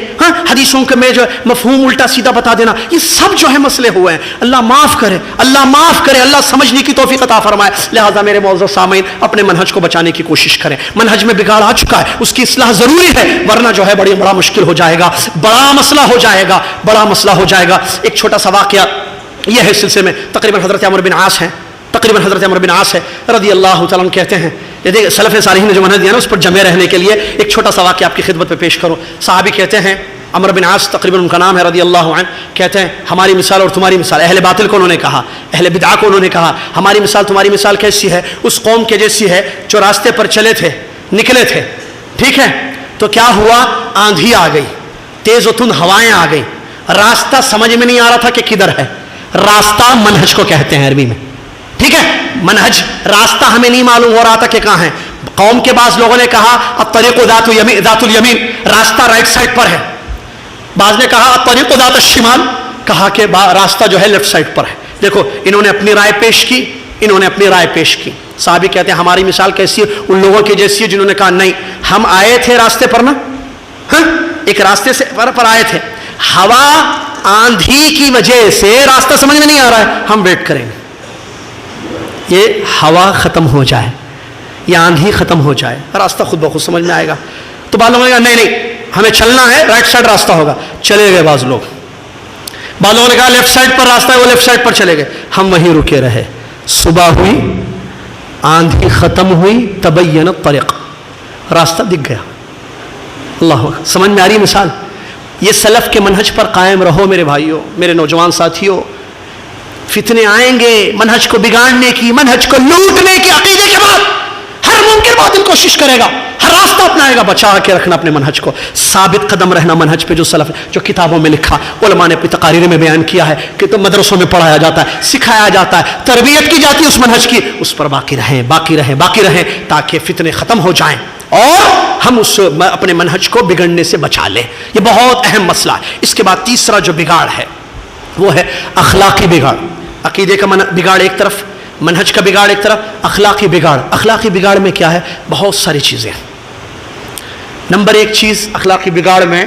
حدیثوں کے میں جو مفہوم الٹا سیدھا بتا دینا، یہ سب جو ہے مسئلے ہوئے ہیں. اللہ معاف کرے، اللہ معاف کرے، اللہ سمجھنے کی توفیق عطا فرمائے. لہٰذا میرے معزز سامعین اپنے منہج کو بچانے کی کوشش کریں. منہج میں بگاڑ آ چکا ہے، اس کی اصلاح ضروری ہے، ورنہ جو ہے بڑا مشکل ہو جائے گا، بڑا مسئلہ ہو جائے گا. ایک چھوٹا سا واقعہ یہ ہے سلسلے میں، تقریباً حضرت عمرو بن عاص ہے رضی اللہ تعالیٰ عنہ. کہتے ہیں یہ سلف صالحین نے جو منہج دیا نا اس پر جمع رہنے کے لیے ایک چھوٹا سا واقعہ آپ کی خدمت میں پیش کرو. صحابی کہتے ہیں، عمرو بن عاص تقریباً ان کا نام ہے رضی اللہ عنہ، کہتے ہیں ہماری مثال اور تمہاری مثال، اہل باطل کو انہوں نے کہا، اہل بدعہ کو انہوں نے کہا، ہماری مثال تمہاری مثال کیسی ہے؟ اس قوم کے جیسی ہے جو راستے پر چلے تھے، نکلے تھے، ٹھیک ہے، تو کیا ہوا؟ آندھی آ گئی، تیز و تند ہوائیں آ گئی، راستہ سمجھ میں نہیں آ رہا تھا کہ کدھر ہے. راستہ منہج کو کہتے ہیں عربی میں، ٹھیک ہے، منہج. راستہ ہمیں نہیں معلوم ہو رہا تھا کہ کہاں ہے. قوم کے بعض لوگوں نے کہا الطریق ذات الیمین، راستہ رائٹ سائڈ پر ہے. بعض نے کہا الطریق ذات الشمال، کہا کہ راستہ جو ہے لیفٹ سائڈ پر ہے. دیکھو انہوں نے اپنی رائے پیش کی. صحابی کہتے ہیں ہماری مثال کیسی ہے؟ ان لوگوں کی جیسی ہے جنہوں نے کہا نہیں، ہم آئے تھے راستے پر نا، ایک راستے سے پر آئے تھے، ہوا آندھی کی وجہ سے راستہ سمجھ میں نہیں آ رہا ہے، ہم ویٹ کریں گے یہ ہوا ختم ہو جائے، یہ آندھی ختم ہو جائے، راستہ خود بخود سمجھ میں آئے گا. تو بعض لوگوں نے کہا نہیں ہمیں چلنا ہے، رائٹ سائڈ راستہ ہوگا. چلے گئے بعض لوگ. بعض لوگوں نے کہا لیفٹ سائڈ پر راستہ ہے، وہ لیفٹ سائڈ پر چلے گئے. ہم وہیں رکے رہے. صبح ہوئی، آندھی ختم ہوئی، تبین الطریق، راستہ دکھ گیا. اللہ سمجھ میں آ رہی مثال؟ یہ سلف کے منہج پر قائم رہو میرے بھائیوں، میرے نوجوان ساتھیوں. فتنے آئیں گے منہج کو بگاڑنے کی، منہج کو لوٹنے کی. عقیدے کے بعد ہر ممکن باطل کوشش کرے گا، ہر راستہ اپنائے گا. بچا کے رکھنا اپنے منہج کو، ثابت قدم رہنا منہج پہ جو سلف، جو کتابوں میں لکھا، علماء نے اپنی تقاریر میں بیان کیا ہے کہ تو مدرسوں میں پڑھایا جاتا ہے، سکھایا جاتا ہے، تربیت کی جاتی ہے اس منہج کی. اس پر باقی رہیں تاکہ فتنے ختم ہو جائیں اور ہم اپنے منہج کو بگڑنے سے بچا لیں. یہ بہت اہم مسئلہ ہے. اس کے بعد تیسرا جو بگاڑ ہے وہ ہے اخلاقی بگاڑ. عقیدے کا بگاڑ ایک طرف، منہج کا بگاڑ ایک طرف، اخلاقی بگاڑ. اخلاقی بگاڑ میں کیا ہے؟ بہت ساری چیزیں. نمبر ایک چیز اخلاقی بگاڑ میں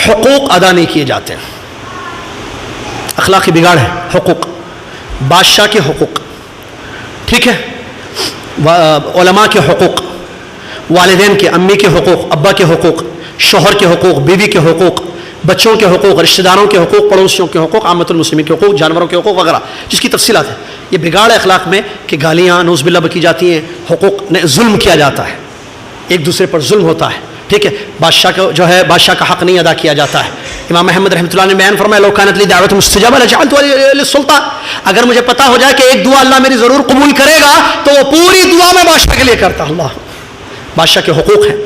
حقوق ادا نہیں کیے جاتے. اخلاقی بگاڑ ہے حقوق، بادشاہ کے حقوق، ٹھیک ہے، علماء کے حقوق، والدین کے، امی کے حقوق، ابا کے حقوق، شوہر کے حقوق، بیوی کے حقوق، بچوں کے حقوق، رشتہ داروں کے حقوق، پڑوسیوں کے حقوق، عامۃ المسلمین کے حقوق، جانوروں کے حقوق وغیرہ، جس کی تفصیلات ہیں. یہ بگاڑ اخلاق میں کہ گالیاں نعوذ باللہ بکی جاتی ہیں، حقوق ظلم کیا جاتا ہے، ایک دوسرے پر ظلم ہوتا ہے، ٹھیک ہے، بادشاہ کا جو ہے بادشاہ کا حق نہیں ادا کیا جاتا ہے. امام احمد رحمۃ اللہ نے بیان فرمایا لو کانت لی دعوت مستجابہ لجعلت للسلطان، اگر مجھے پتا ہو جائے کہ ایک دعا اللہ میری ضرور قبول کرے گا تو وہ پوری دعا میں بادشاہ کے لیے کرتا. اللہ، بادشاہ کے حقوق ہیں،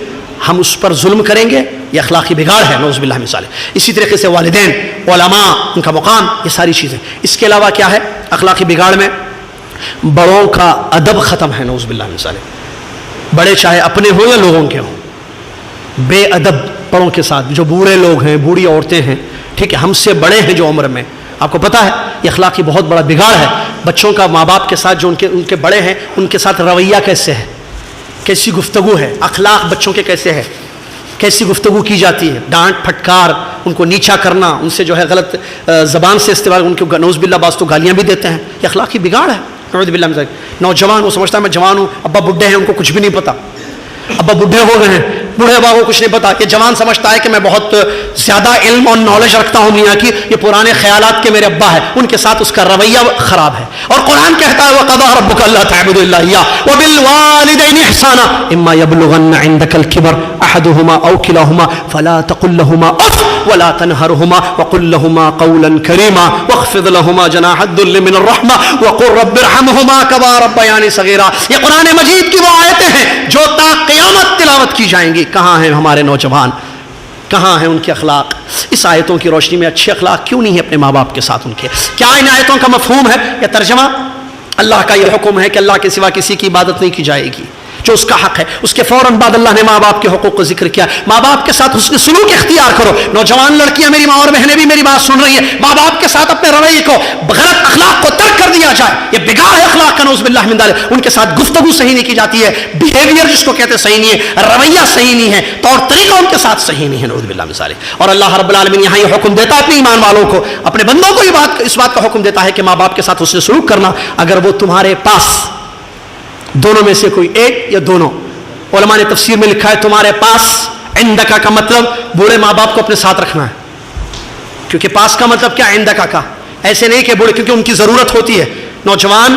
ہم اس پر ظلم کریں گے، یہ اخلاقی بگاڑ ہے نعوذ باللہ من ذالک. اسی طریقے سے والدین، علماء، ان کا مقام، یہ ساری چیزیں. اس کے علاوہ کیا ہے اخلاقی بگاڑ میں؟ بڑوں کا ادب ختم ہے، نعوذ باللہ من ذالک. بڑے چاہے اپنے ہوں یا لوگوں کے ہوں، بے ادب بڑوں کے ساتھ. جو بوڑھے لوگ ہیں، بوڑھی عورتیں ہیں، ٹھیک ہے، ہم سے بڑے ہیں جو عمر میں، آپ کو پتہ ہے یہ اخلاقی بہت بڑا بگاڑ ہے. بچوں کا ماں باپ کے ساتھ جو ان کے بڑے ہیں ان کے ساتھ رویہ کیسے ہے، کیسی گفتگو ہے، اخلاق بچوں کے کیسے ہے، کیسی گفتگو کی جاتی ہے، ڈانٹ پھٹکار، ان کو نیچا کرنا، ان سے جو ہے غلط زبان سے استعمال، ان کو نعوذ باللہ بعض تو گالیاں بھی دیتے ہیں. یہ اخلاقی بگاڑ ہے، نعوذ باللہ من ذالک. نوجوان وہ سمجھتا ہے میں جوان ہوں، ابا بڈھے ہیں ان کو کچھ بھی نہیں پتا، ابا بڈھے ہو گئے ہیں، بوڑھے ابا کو کچھ نہیں پتا. یہ جوان سمجھتا ہے کہ میں بہت زیادہ علم اور نالج رکھتا ہوں دنیا کی، یہ پرانے خیالات کے میرے ابا ہے، ان کے ساتھ اس کا رویہ خراب ہے. اور قرآن کہتا ہے وَقَضَىٰ رَبُّكَ أَلَّا تَعْبُدُوا إِلَّا إِيَّاهُ وَبِالْوَالِدَيْنِ إِحْسَانًا إِمَّا يَبْلُغَنَّ عِندَكَ الْكِبَرَ أَحَدُهُمَا أَوْ كِلَاهُمَا فَلَا تَقُل لَّهُمَا أُفٍّ وَلَا تَنْهَرْهُمَا وَقُل لَّهُمَا قَوْلًا كَرِيمًا وَاخْفِضْ لَهُمَا جَنَاحَ الذُّلِّ مِنَ الرَّحْمَةِ وَقُل رَّبِّ ارْحَمْهُمَا كَمَا رَبَّيَانِي صَغِيرًا. یہ قرآن مجید کی وہ آیتیں ہیں جو تا قیامت تلاوت کی جائیں گی. کہاں ہیں ہمارے نوجوان، کہاں ہیں ان کے اخلاق؟ اس آیتوں کی روشنی میں اچھے اخلاق کیوں نہیں ہے اپنے ماں باپ کے ساتھ ان کے؟ کیا ان آیتوں کا مفہوم ہے یا ترجمہ؟ اللہ کا یہ حکم ہے کہ اللہ کے سوا کسی کی عبادت نہیں کی جائے گی، جو اس کا حق ہے. اس کے فوراً بعد اللہ نے ماں باپ کے حقوق کو ذکر کیا. ماں باپ کے ساتھ حسن سلوک اختیار کرو. نوجوان لڑکیاں، میری ماں اور بہنیں بھی میری بات سن رہی ہیں، ماں باپ کے ساتھ اپنے رویے کو، غلط اخلاق کو ترک کر دیا جائے. یہ بگاڑ ہے اخلاق کا، نعوذ باللہ من ذالک. ان کے ساتھ گفتگو صحیح نہیں کی جاتی ہے، بیہیویئر جس کو کہتے ہیں صحیح نہیں ہے، رویہ صحیح نہیں ہے، طور طریقہ ان کے ساتھ صحیح نہیں ہے، نعوذ باللہ من ذالک. اور اللہ رب العالمین یہاں یہ حکم دیتا ہے اپنے ایمان والوں کو، اپنے بندوں کو اس بات کا حکم دیتا ہے کہ ماں باپ کے ساتھ حسن سلوک کرنا. اگر وہ تمہارے پاس دونوں میں سے کوئی ایک یا دونوں، علماء نے تفسیر میں لکھا ہے تمہارے پاس، عندکا کا مطلب بوڑھے ماں باپ کو اپنے ساتھ رکھنا ہے. کیونکہ پاس کا مطلب کیا، عندکا کا. ایسے نہیں کہ بوڑھے، کیونکہ ان کی ضرورت ہوتی ہے. نوجوان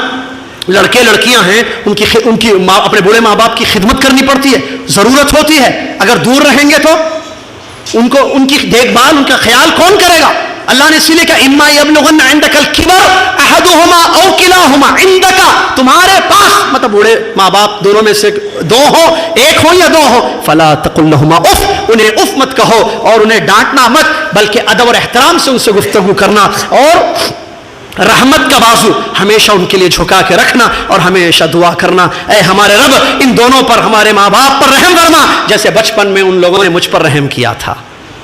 لڑکے لڑکیاں ہیں، ان کی اپنے بوڑھے ماں باپ کی خدمت کرنی پڑتی ہے، ضرورت ہوتی ہے. اگر دور رہیں گے تو ان کی دیکھ بھال، ان کا خیال کون کرے گا؟ اللہ نے اسی لیے کہا اما یبلغن عندک الکبر احدهما او کلاهما. عندک تمہارے پاس مطلب بوڑھے ماں باپ دونوں میں سے دو ہو، ایک ہو یا دو ہو. فلا تقل لهما اف، انہیں اف مت کہو اور انہیں ڈانٹنا مت، بلکہ ادب اور احترام سے ان سے گفتگو کرنا اور رحمت کا بازو ہمیشہ ان کے لیے جھکا کے رکھنا اور ہمیشہ دعا کرنا اے ہمارے رب ان دونوں پر، ہمارے ماں باپ پر رحم فرما جیسے بچپن میں ان لوگوں نے مجھ پر رحم کیا تھا.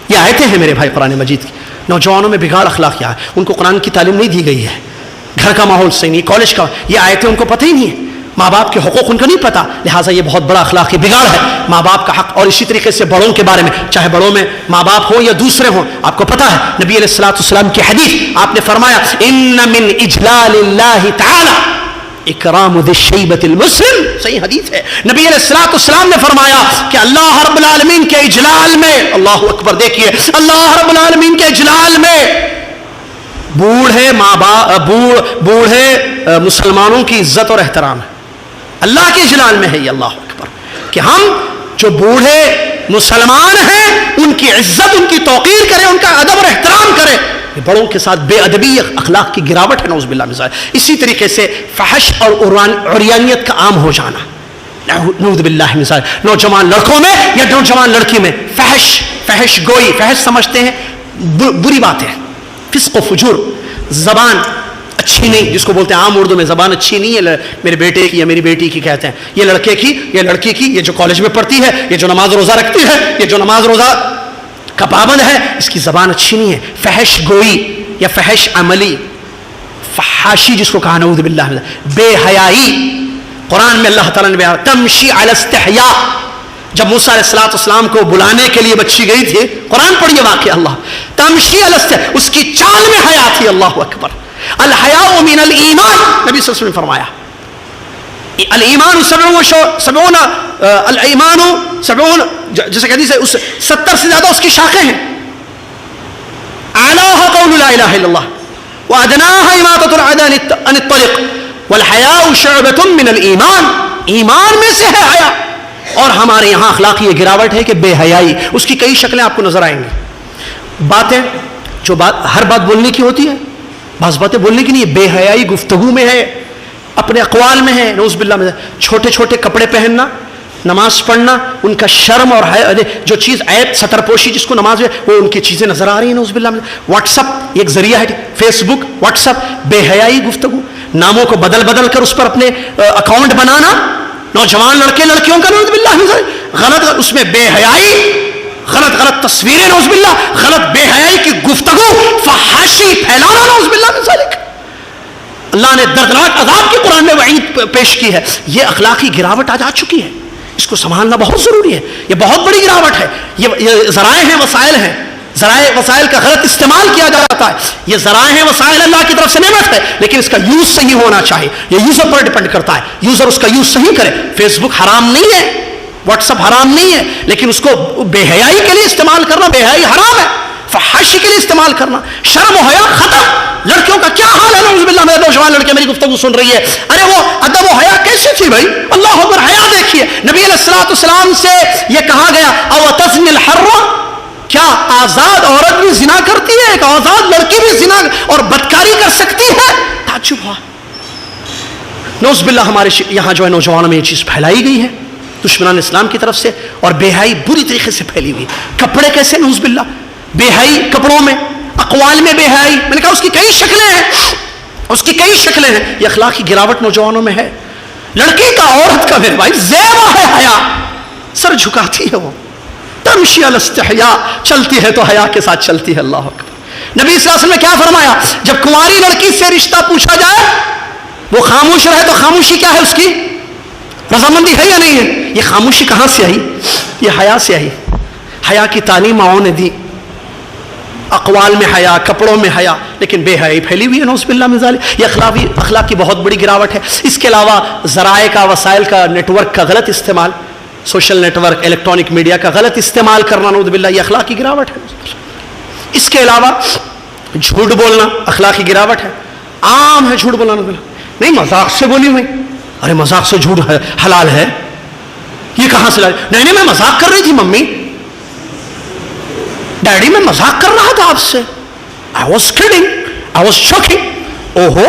یہ آیتیں ہیں میرے بھائی قرآن مجید کی. نوجوانوں میں بگاڑ اخلاق کیا ہے، ان کو قرآن کی تعلیم نہیں دی گئی ہے، گھر کا ماحول صحیح نہیں، کالج کا، یہ آیتیں ان کو پتہ ہی نہیں ہے، ماں باپ کے حقوق ان کو نہیں پتہ. لہٰذا یہ بہت بڑا اخلاقی بگاڑ ہے، ماں باپ کا حق. اور اسی طریقے سے بڑوں کے بارے میں، چاہے بڑوں میں ماں باپ ہوں یا دوسرے ہوں، آپ کو پتہ ہے نبی علیہ الصلوۃ والسلام کی حدیث، آپ نے فرمایا ان من اجلال اللہ تعالی اکرام ذی الشیبۃ المسلم. صحیح حدیث ہے، نبی علیہ الصلوۃ والسلام نے فرمایا کہ اللہ رب العالمین کے اجلال میں، اللہ اکبر، دیکھیے اللہ رب العالمین کے اجلال میں بوڑھے ماں باپ، بوڑھے مسلمانوں کی عزت اور احترام ہے. اللہ کے اجلال میں ہے یہ، اللہ اکبر، کہ ہم جو بوڑھے مسلمان ہیں ان کی عزت، ان کی توقیر کریں، ان کا ادب اور احترام کریں. بڑوں کے ساتھ بے ادبی اخلاق کی گراوٹ ہے، نعوذ باللہ من ذالک. اسی طریقے سے فحش اور عریانیت کا عام ہو جانا، نعوذ باللہ من ذالک. نوجوان لڑکوں میں یا نوجوان لڑکی میں فحش گوئی، فحش سمجھتے ہیں بری بات ہے، فسق و فجور، زبان اچھی نہیں، جس کو بولتے ہیں عام اردو میں زبان اچھی نہیں ہے، میرے بیٹے کی یا میری بیٹی کی کہتے ہیں، یہ لڑکے کی یا لڑکی کی، یہ جو کالج میں پڑھتی ہے، یہ جو نماز روزہ رکھتی ہے، یہ جو نماز روزہ کا پابند ہے، اس کی زبان اچھی نہیں ہے. فحش گوئی یا فحش عملی، فحاشی جس کو کہا، نعوذ باللہ، بے حیائی. قرآن میں اللہ تعالیٰ نے بیان تمشی علی استحیاء، جب موسیٰ علیہ السلام کو بلانے کے لیے بچی گئی تھی، قرآن پڑھیے واقعہ، اللہ تمشی علی استحیاء، اس کی چال میں حیا تھی. اللہ اکبر. الحیاء من الایمان، نبی صلی اللہ علیہ وسلم نے فرمایا الایمان سبعون، الایمان سبعون، جیسے کہ حدیث ہے 70 سے زیادہ اس کی شاخیں ہیں. اعلاها قول لا الہ الا اللہ وادناها اماطۃ العدى عن الطريق والحیاء شعبۃ من الایمان. ایمان میں سے ہے حیا. اور ہمارے یہاں اخلاقی یہ گراوٹ ہے کہ بے حیائی، اس کی کئی شکلیں آپ کو نظر آئیں گی. باتیں جو ہر بات بولنے کی ہوتی ہے، بعض باتیں بولنے کی نہیں ہے، بے حیائی گفتگو میں ہے، اپنے اقوال میں ہے، نعوذ باللہ میں. چھوٹے چھوٹے کپڑے پہننا، نماز پڑھنا، ان کا شرم اور جو چیز عیب ستر پوشی جس کو نماز میں، وہ ان کی چیزیں نظر آ رہی ہیں، نعوذ باللہ میں. واٹس اپ ایک ذریعہ ہے، فیس بک، واٹس اپ، بے حیائی گفتگو. ناموں کو بدل بدل کر اس پر اپنے اکاؤنٹ بنانا، نوجوان لڑکے لڑکیوں کا نعوذ باللہ من ذالک، غلط اس میں بے حیائی، غلط تصویریں نعوذ باللہ، غلط بے حیائی کی گفتگو، فحاشی پھیلانا نعوذ باللہ من ذالک۔ اللہ نے دردناک عذاب کی قرآن میں وعید پیش کی ہے۔ یہ اخلاقی گراوٹ آج آ چکی ہے، اس کو سنبھالنا بہت ضروری ہے۔ یہ بہت بڑی گراوٹ ہے، یہ ذرائع ہیں، وسائل ہیں، ذرائع وسائل کا غلط استعمال کیا جاتا ہے۔ یہ ذرائع ہیں، وسائل اللہ کی طرف سے نعمت ہے، لیکن اس کا یوز صحیح ہونا چاہیے۔ یہ یوزر پر ڈیپینڈ کرتا ہے، یوزر اس کا یوز صحیح کرے۔ فیس بک حرام نہیں ہے، واٹس ایپ حرام نہیں ہے، لیکن اس کو بے حیائی کے لیے استعمال کرنا، بے حیائی حرام ہے۔ فحاشی کے لیے استعمال کرنا، شرم و حیا ختم۔ لڑکیوں کا کیا حال ہے نعوذ باللہ، میرے نوجوان لڑکے میری گفتگو سن رہی ہے، ارے وہ ادب و حیا کیسی تھی بھائی، اللہ اکبر، حیا دیکھیے۔ نبی علیہ الصلوۃ والسلام سے یہ کہا گیا او تزنی الحر، کیا آزاد عورت بھی زنا کرتی ہے؟ ایک آزاد لڑکی بھی زنا اور بدکاری کر سکتی ہے؟ تعجب ہوا۔ نعوذ باللہ ہمارے یہاں جو ہے نوجوانوں میں یہ چیز پھیلائی گئی ہے دشمنان اسلام کی طرف سے، اور بے حیائی بری طریقے سے پھیلی ہوئی۔ کپڑے کیسے نعوذ باللہ، بے حیائی کپڑوں میں، اقوال میں بے حیائی، میں نے کہا اس کی کئی شکلیں ہیں، اس کی کئی شکلیں ہیں۔ یہ اخلاقی گراوٹ نوجوانوں میں ہے۔ لڑکی کا، عورت کا، میرے بھائی زیبا ہے حیا، سر جھکاتی ہے، وہ تمشی علی الاستحیاء، چلتی ہے تو حیا کے ساتھ چلتی ہے۔ اللہ اکبر۔ نبی صلی اللہ علیہ وسلم نے کیا فرمایا؟ جب کنواری لڑکی سے رشتہ پوچھا جائے وہ خاموش رہے تو خاموشی کیا ہے اس کی؟ رضامندی ہے یا نہیں ہے؟ یہ خاموشی کہاں سے آئی؟ یہ حیا سے آئی۔ حیا کی تعلیم ماؤں نے دی، اقوال میں حیا، کپڑوں میں حیا، لیکن بے حیائی پھیلی ہوئی ہے نعوذ باللہ من ذالک۔ یہ اخلاق کی بہت بڑی گراوٹ ہے۔ اس کے علاوہ ذرائع کا، وسائل کا، نیٹ ورک کا غلط استعمال، social network, electronic media کا غلط استعمال کرنا نعوذ باللہ، یہ اخلاقی گراوٹ ہے۔ اس کے علاوہ جھوٹ بولنا اخلاقی گراوٹ ہے، عام ہے جھوٹ بولنا نعوذ باللہ۔ نہیں مذاق سے بولی ہوئی، ارے مذاق سے جھوٹ حلال ہے، یہ کہاں سے لائے؟ نہیں میں مذاق کر رہی تھی ممی، ڈیڈی میں مذاق کر رہا تھا آپ سے، I was kidding, I was joking۔ اوہو،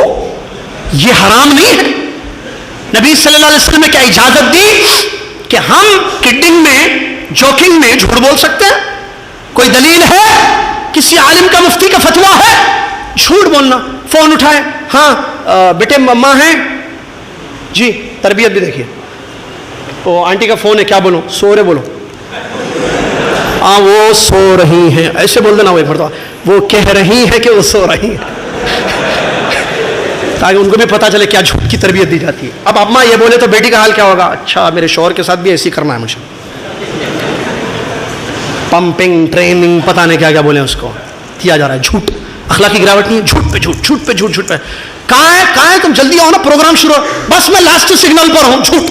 یہ حرام نہیں ہے۔ نبی صلی اللہ علیہ وسلم نے کیا اجازت دی کہ ہم کڈنگ میں، جوکنگ میں جھوٹ بول سکتے ہیں؟ کوئی دلیل ہے؟ کسی عالم کا، مفتی کا فتویٰ ہے؟ جھوٹ بولنا، فون اٹھائے، ہاں بیٹے مما ہیں جی، تربیت بھی دیکھیے، وہ آنٹی کا فون ہے، کیا بولوں؟ سو رہے بولو، ہاں وہ سو رہی ہیں، ایسے بول دینا، وہ ایک مرتبہ وہ کہہ رہی ہے کہ وہ سو رہی ہیں، تاکہ ان کو بھی پتا چلے کیا جھوٹ کی تربیت دی جاتی ہے۔ اب اماں یہ بولے تو بیٹی کا حال کیا ہوگا؟ اچھا میرے شوہر کے ساتھ بھی ایسی کرنا ہے مجھے، پمپنگ، ٹریننگ، پتہ نہیں کیا کیا بولیں اس کو کیا جا رہا ہے۔ جھوٹ اخلاقی گراوٹ نہیں ہے، جھوٹ پہ جھوٹ، جھوٹ پہ جھوٹ، جھوٹ پہ۔ کہاں ہے تم؟ جلدی آؤ نا، پروگرام شروع ہو، بس میں لاسٹ سگنل پر ہوں۔ جھوٹ،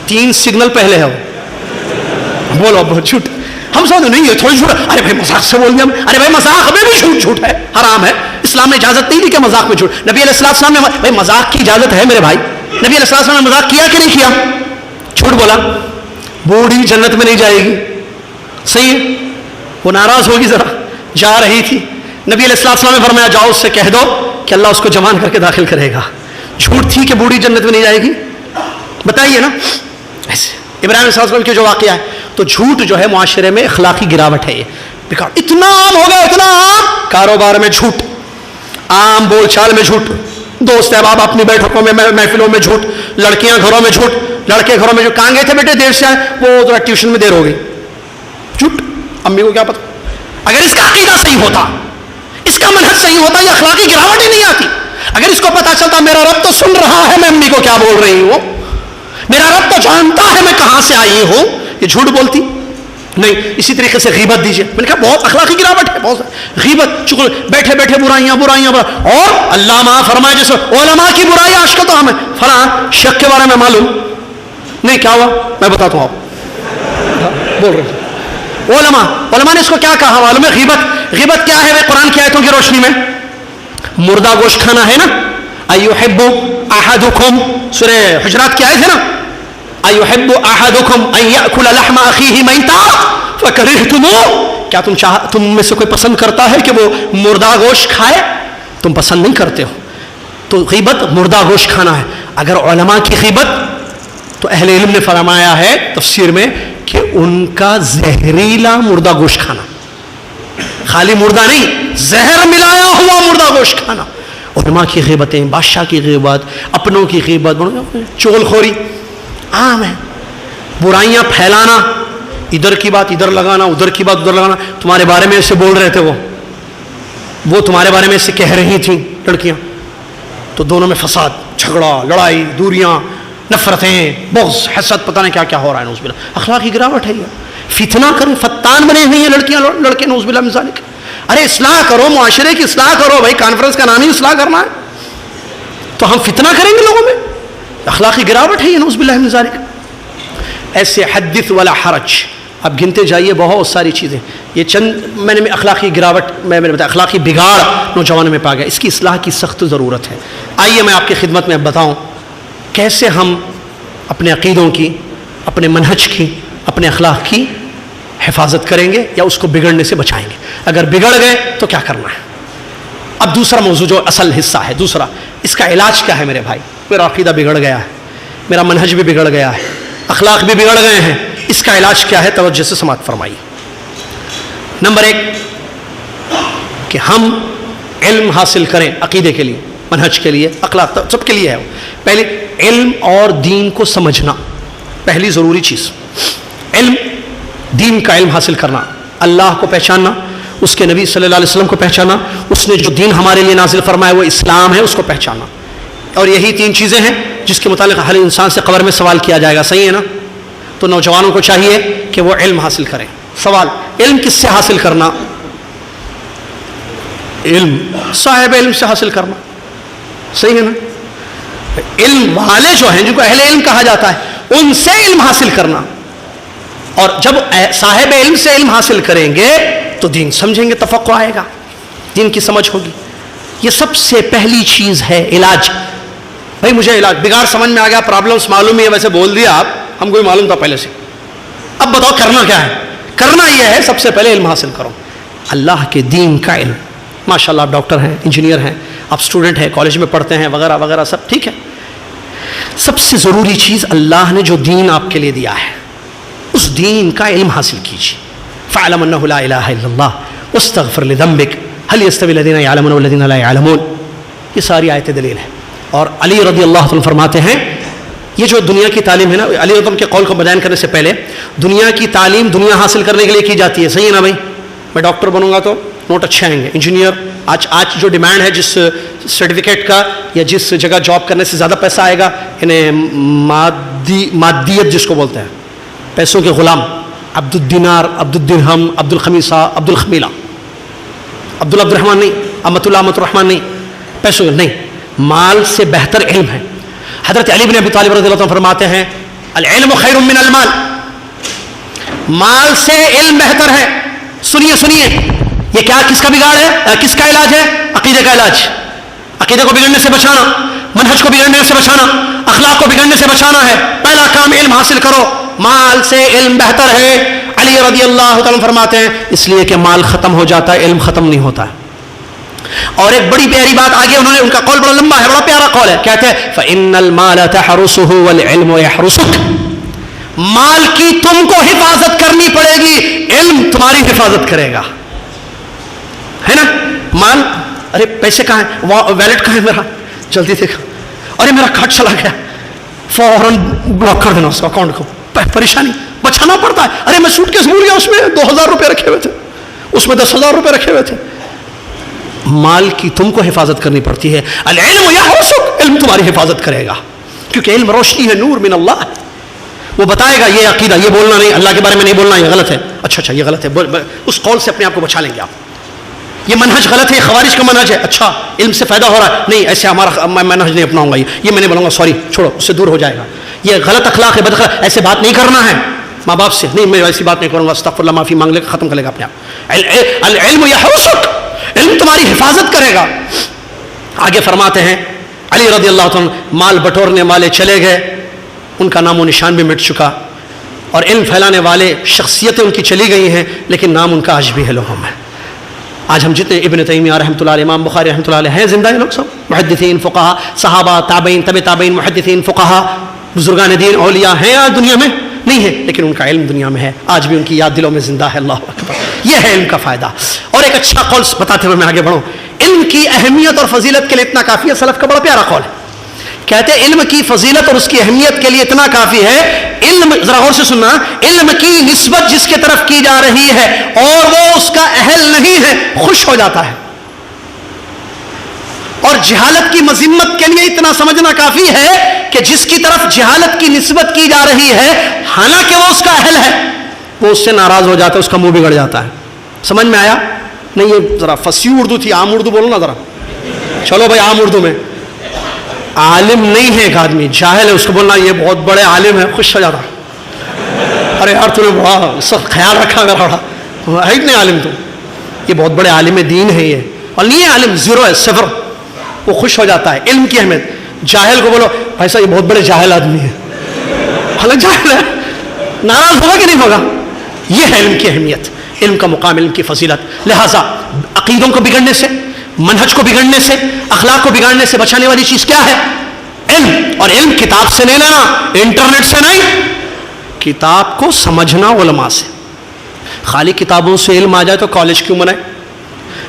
3 سگنل پہلے ہے، بولو بہت جھوٹ۔ ہم سمجھتے نہیں یہ تھوڑی جھوٹ، ارے بھائی مذاق سے بول دیا، ارے بھائی مذاق میں بھی جھوٹ ہے، حرام ہے۔ اسلام نے اجازت نہیں دی کہ مذاق میں جھوٹ۔ نبی علیہ السلام نے، بھائی مذاق کی اجازت ہے میرے بھائی، نبی علیہ السلام نے مذاق کیا کہ نہیں کیا؟ جھوٹ بولا، بوڑھی جنت میں نہیں جائے گی، صحیح ہے، وہ ناراض ہوگی، ذرا جا رہی تھی، نبی علیہ السلام نے فرمایا جاؤ اس سے کہہ دو کہ اللہ اس کو جوان کر کے داخل کرے گا۔ جھوٹ تھی کہ بوڑھی جنت میں نہیں جائے گی؟ بتائیے نا۔ ایسے ابراہیم علیہ السلام کے جو واقعہ ہے، تو جھوٹ جو ہے معاشرے میں اخلاقی گراوٹ ہے، یہ اتنا عام ہو گیا، اتنا عام، کاروبار میں جھوٹ، عام بول چال میں جھوٹ، دوست احباب اپنی بیٹھکوں میں، محفلوں میں جھوٹ، لڑکیاں گھروں میں جھوٹ، لڑکے گھروں میں جو کہاں گئے تھے بیٹے دیر سے آئے، وہ ذرا ٹیوشن میں دیر ہو گئی، جھوٹ، امی کو کیا پتا۔ اگر اس کا عقیدہ صحیح ہوتا، اس کا منہج صحیح ہوتا، یہ اخلاقی گراوٹ ہی نہیں آتی۔ اگر اس کو پتا چلتا میرا رب تو سن رہا ہے میں امی کو کیا بول رہی ہوں، میرا رب تو جانتا ہے میں کہاں سے آئی ہوں، یہ جھوٹ بولتی نہیں۔ اسی طریقے سے غیبت دیجیے، میں نے کہا بہت اخلاقی گراوٹ ہے، بہت غیبت، چکل بیٹھے بیٹھے برائیاں، اور اللہ معاف فرمائے جیسے علماء کی برائی آج کا تو ہمیں فلاں شیخ کے بارے میں معلوم نہیں، کیا ہوا میں بتاتا ہوں، آپ بول رہے علماء نے اس کو کیا کہا معلوم ہے؟ غیبت کیا ہے؟ قرآن کی آیتوں کی روشنی میں مردہ گوشت کھانا ہے نا، ایحب احدکم، سورہ حجرات کی آیت ہے نا، ایحب احدکم ان یاکل لحم اخیہ میتا فکرہتموہ، کیا تم میں سے کوئی پسند کرتا ہے کہ وہ مردہ گوشت کھائے؟ تم پسند نہیں کرتے ہو، تو غیبت مردہ گوشت کھانا ہے۔ اگر علماء کی غیبت، تو اہل علم نے فرمایا ہے تفسیر میں کہ ان کا زہریلا مردہ گوشت کھانا، خالی مردہ نہیں، زہر ملایا ہوا مردہ گوشت کھانا، علماء کی غیبتیں، بادشاہ کی غیبت، اپنوں کی غیبت، چغل خوری عام ہے، برائیاں پھیلانا، ادھر کی بات ادھر لگانا، ادھر کی بات ادھر لگانا. تمہارے بارے میں ایسے بول رہے تھے، وہ تمہارے بارے میں ایسے کہہ رہی تھیں لڑکیاں، تو دونوں میں فساد، جھگڑا، لڑائی، دوریاں، نفرتیں، بغض، حسد، پتہ نہیں کیا کیا ہو رہا ہے. نعوذ باللہ. اخلاقی گراوٹ ہے یہ. فتنہ کریں، فتان بنے ہوئے ہیں لڑکیاں لڑکے، نعوذ باللہ من ذالک. ارے اصلاح کرو، معاشرے کی اصلاح کرو بھائی، کانفرنس کا نام ہی اصلاح کرنا ہے، تو ہم فتنہ کریں گے لوگوں میں؟ اخلاقی گراوٹ ہے یہ، نعوذ باللہ من ذالک. ایسے حدث ولا حرج، اب گنتے جائیے بہت ساری چیزیں. یہ چند میں نے اخلاقی گراوٹ میں نے بتایا، اخلاقی بگاڑ نوجوانوں میں پا گیا. اس کی اصلاح کی سخت ضرورت ہے. آئیے میں آپ کی خدمت میں بتاؤں کیسے ہم اپنے عقیدوں کی، اپنے منہج کی، اپنے اخلاق کی حفاظت کریں گے یا اس کو بگڑنے سے بچائیں گے. اگر بگڑ گئے تو کیا کرنا ہے. اب دوسرا موضوع جو اصل حصہ ہے، دوسرا، اس کا علاج کیا ہے میرے بھائی. میرا عقیدہ بگڑ گیا ہے، میرا منہج بھی بگڑ گیا ہے، اخلاق بھی بگڑ گئے ہیں، اس کا علاج کیا ہے؟ توجہ سے سماعت فرمائیے. نمبر 1 کہ ہم علم حاصل کریں عقیدے کے لیے، منہج کے لیے، اخلاق سب کے لیے ہے. پہلے علم اور دین کو سمجھنا، پہلی ضروری چیز علم، دین کا علم حاصل کرنا، اللہ کو پہچاننا، اس کے نبی صلی اللہ علیہ وسلم کو پہچانا، اس نے جو دین ہمارے لیے نازل فرمایا وہ اسلام ہے، اس کو پہچانا. اور یہی 3 چیزیں ہیں جس کے متعلق ہر انسان سے قبر میں سوال کیا جائے گا. صحیح ہے نا؟ تو نوجوانوں کو چاہیے کہ وہ علم حاصل کریں. سوال، علم کس سے حاصل کرنا؟ علم صاحب علم سے حاصل کرنا. صحیح ہے نا؟ علم والے جو ہیں، جن کو اہل علم کہا جاتا ہے، ان سے علم حاصل کرنا. اور جب صاحب علم سے علم حاصل کریں گے تو دین سمجھیں گے، تفقہ آئے گا، دین کی سمجھ ہوگی. یہ سب سے پہلی چیز ہے علاج. بھائی مجھے علاج، بگاڑ سمجھ میں آ گیا، پرابلمس معلوم ہی ہے، ویسے بول دیا آپ، ہم کو بھی معلوم تھا پہلے سے. اب بتاؤ کرنا کیا ہے؟ کرنا یہ ہے سب سے پہلے علم حاصل کرو، اللہ کے دین کا علم. ماشاءاللہ آپ ڈاکٹر ہیں، انجینئر ہیں، آپ اسٹوڈنٹ ہیں، کالج میں پڑھتے ہیں، وغیرہ وغیرہ، سب ٹھیک ہے. سب سے ضروری چیز اللہ نے جو دین آپ کے لیے دیا ہے، اس دین کا علم حاصل کیجیے. فَاعْلَمْ أَنَّهُ لَا إِلَٰهَ إِلَّا اللَّهُ وَاسْتَغْفِرْ لِذَنبِكَ هَلْ يَسْتَوِي الَّذِينَ يَعْلَمُونَ وَالَّذِينَ لَا يَعْلَمُونَ. یہ ساری آیتیں دلیل ہیں. اور علی رضی اللہ عنہ فرماتے ہیں، یہ جو دنیا کی تعلیم ہے نا، علی رضی اللہ کے قول کو بیان کرنے سے پہلے دنیا کی تعلیم دنیا حاصل کرنے کے لیے کی جاتی ہے. صحیح ہے نا بھائی؟ میں ڈاکٹر بنوں گا تو نوٹ اچھے آئیں گے. انجینئر، آج جو ڈیمانڈ ہے جس سرٹیفکیٹ کا یا جس جگہ جاب کرنے سے زیادہ پیسہ آئے گا، انہیں مادیت جس کو بولتے ہیں، پیسوں کے غلام، عبد الدینار، عبد الدرہم، عبد الخمیسہ، عبد الخمیلہ، عبد الرحمن نہیں، امت اللہ، امت الرحمن نہیں، پیسوں نہیں، مال سے بہتر علم ہے. حضرت علی بن ابی طالب رضی اللہ عنہ فرماتے ہیں، العلم خیر من المال، مال سے علم بہتر ہے. سنیے سنیے، یہ کیا، کس کا بگاڑ ہے، کس کا علاج ہے؟ عقیدے کا علاج. عقیدے کو بگڑنے سے بچانا، منہج کو بگڑنے سے بچانا، اخلاق کو بگڑنے سے بچانا ہے. پہلا کام علم حاصل کرو، مال سے علم بہتر ہے. علی رضی اللہ تعالیٰ فرماتے ہیں اس لیے کہ مال ختم ہو جاتا ہے، علم ختم نہیں ہوتا ہے. اور ایک بڑی پیاری بات آگے انہوں نے، ان کا قول بڑا لمبا ہے، بڑا پیارا قول ہے. کہتے ہیں فَإِنَّ الْمَالَ تَحْرُسُهُ وَالْعِلْمُ يَحْرُسُكَ. مال کی تم کو حفاظت کرنی پڑے گی، علم تمہاری حفاظت کرے گا. ہے نا؟ مال، ارے پیسے کہاں ہیں، ویلٹ کہاں ہے میرا، جلدی دیکھا، ارے میرا کارڈ چلا گیا، فوراً بلاک کر دینا اس اکاؤنٹ کو. پریشانی، بچانا پڑتا ہے. ارے میں سوٹ کیس بھول گیا، اس میں 2000 روپے رکھے ہوئے تھے، اس میں 10,000 روپے رکھے ہوئے تھے. مال کی تم کو حفاظت کرنی پڑتی ہے. العلم یحرسک، علم تمہاری حفاظت کرے گا، کیونکہ علم روشنی ہے، نور من اللہ. وہ بتائے گا یہ عقیدہ، یہ بولنا نہیں، اللہ کے بارے میں نہیں بولنا، یہ غلط ہے. اچھا یہ غلط ہے، اس قول سے اپنے آپ کو بچا لیں گے آپ. یہ منہج غلط ہے، یہ خوارج کا منہج ہے. اچھا علم سے فائدہ ہو رہا ہے، نہیں ایسے ہمارا منہج نہیں اپناؤں گا، یہ میں نہیں بولوں گا، سوری چھوڑو، اس سے دور ہو جائے گا. یہ غلط اخلاق ہے، بد اخلاق، ایسے بات نہیں کرنا ہے ماں باپ سے، نہیں میں ایسی بات نہیں کروں گا، استغفر اللہ، معافی مانگ لے، ختم کر لے گا اپنے آپ. العلم یحرسک، علم تمہاری حفاظت کرے گا. آگے فرماتے ہیں علی رضی اللہ عنہ، مال بٹورنے والے چلے گئے، ان کا نام و نشان بھی مٹ چکا، اور علم پھیلانے والے شخصیتیں ان کی چلی گئی ہیں، لیکن نام ان کا آج بھی ہے لوگوں میں. آج ہم جتنے ابن تیمیہ رحمۃ اللہ علیہ، امام بخاری رحمۃ اللہ علیہ ہیں، زندہ ہیں لوگ سب، محدثین، فقہا، صحابہ، تابعین، تبع تابعین، محدثین، فقہا، بزرگان دین، اولیاء ہیں آج دنیا میں؟ نہیں ہے، لیکن ان کا علم دنیا میں ہے، آج بھی ان کی یاد دلوں میں زندہ ہے. اللہ اکبر، یہ ہے علم کا فائدہ. اور ایک اچھا قول بتاتے ہوئے میں آگے بڑھوں، علم کی اہمیت اور فضیلت کے لیے اتنا کافی ہے. سلف کا بڑا پیارا قول ہے, کہتے ہیں علم کی فضیلت اور اس کی اہمیت کے لیے اتنا کافی ہے, علم, ذرا غور سے سننا, علم کی نسبت جس کی طرف کی جا رہی ہے اور وہ اس کا اہل نہیں ہے, خوش ہو جاتا ہے. اور جہالت کی مذمت کے لیے اتنا سمجھنا کافی ہے کہ جس کی طرف جہالت کی نسبت کی جا رہی ہے حالانکہ وہ اس کا اہل ہے, وہ اس سے ناراض ہو جاتا ہے, اس کا منہ بگڑ جاتا ہے. سمجھ میں آیا؟ نہیں, یہ ذرا فصیح اردو تھی, عام اردو بولو نا ذرا. چلو بھائی عام اردو میں. عالم نہیں ہے ایک آدمی, جاہل ہے, اس کو بولنا یہ بہت بڑے عالم ہے, خوش ہو جاتا. ارے یار تم نے بڑا سخت خیال رکھا میرا, بڑا ہے نہیں عالم, تم یہ بہت بڑے عالم دین ہے یہ, اور نہیں ہے عالم, زیرو ہے, صفر. وہ خوش ہو جاتا ہے علم کی اہمیت. جاہل کو بولو بھائی صاحب یہ بہت بڑے جاہل آدمی ہے, حالانکہ جاہل ہے, ناراض ہوگا کہ نہیں ہوگا؟ یہ ہے علم کی اہمیت, علم کا مقام, علم کی فضیلت. لہٰذا عقیدوں کو بگڑنے سے, منہج کو بگڑنے سے, اخلاق کو بگاڑنے سے بچانے والی چیز کیا ہے؟ علم. اور علم کتاب سے نہیں لینا, انٹرنیٹ سے نہیں, کتاب کو سمجھنا علماء سے. خالی کتابوں سے علم آ جائے تو کالج کیوں بنائے؟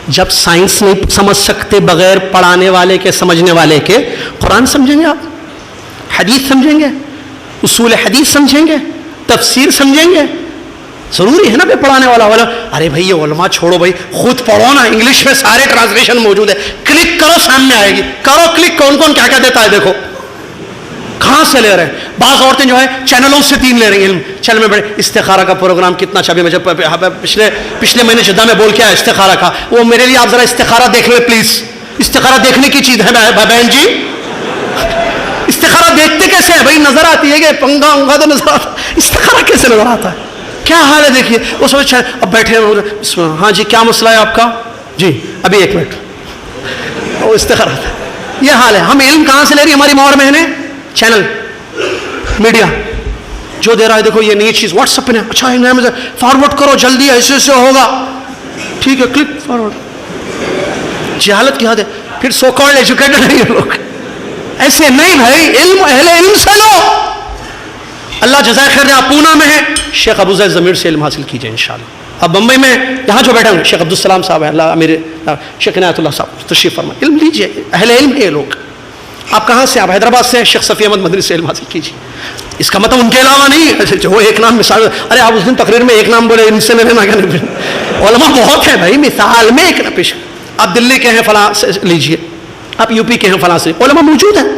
جب سائنس نہیں سمجھ سکتے بغیر پڑھانے والے کے, سمجھنے والے کے, قرآن سمجھیں گے آپ, حدیث سمجھیں گے, اصول حدیث سمجھیں گے, تفسیر سمجھیں گے. ضروری ہے نا بھائی پڑھانے والا. ارے بھائی یہ علماء چھوڑو بھائی, خود پڑھو نا, انگلش میں سارے ٹرانسلیشن موجود ہے, کلک کرو سامنے آئے گی, کرو کلک, کون کون کیا کیا دیتا ہے دیکھو. کہاں سے لے رہے ہیں؟ بعض عورتیں جو ہے چینلوں سے 3 لے رہی ہیں علم. چل میں بڑے استخارہ کا پروگرام کتنا اچھا, بھی مجھے پچھلے مہینے جدہ میں بول کے آیا استخارہ کا, وہ میرے لیے آپ ذرا استخارہ دیکھ لیں پلیز. استخارہ دیکھنے کی چیز ہے بہن جی, استخارہ دیکھتے کیسے ہیں بھائی؟ نظر آتی ہے کہ پنگا انگا تو نظر آتا, استخارہ کیسے نظر آتا ہے؟ کیا حال ہے دیکھیے. وہ سمجھ اب بیٹھے ہیں, ہاں جی کیا مسئلہ ہے آپ کا؟ جی ابھی 1 منٹ, وہ استخارہ تھا. یہ حال ہے. ہم علم کہاں سے لے رہی ہیں؟ ہماری مور بہنیں چینل, میڈیا جو دے رہا ہے, دیکھو یہ نئی چیز واٹس ایپ پہ, اچھا فارورڈ کرو جلدی, ایسے ایسے ہوگا, ٹھیک ہے کلک فارورڈ. جہالت کی حد ہے. پھر سو کالڈ ایجوکیٹڈ نہیں ہیں لوگ, ایسے نہیں بھائی, علم اہل علم سے لو. اللہ جزائے خیر دے. آپ پونا میں ہیں, شیخ ابو زید ضمیر سے علم حاصل کیجئے انشاءاللہ. اب بمبئی میں یہاں جو بیٹھے ہیں شیخ عبدالسلام صاحب ہیں, اللہ میرے شیخ عنایت اللہ صاحب تشریف فرمائے, علم لیجئے, اہل علم ہے یہ لوگ. آپ کہاں سے؟ آپ حیدرآباد سے. شیخ صفی احمد مدنی سے علم حاصل کیجیے. اس کا مطلب ان کے علاوہ نہیں, وہ ایک نام مثال. ارے آپ اس دن تقریر میں ایک نام بولے, ان سے لینا کیا نہیں. علماء بہت ہیں بھائی, مثال میں ایک پیش. آپ دلی کے ہیں فلاں سے لیجیے, آپ یو پی کے ہیں فلاں سے, علماء موجود ہیں,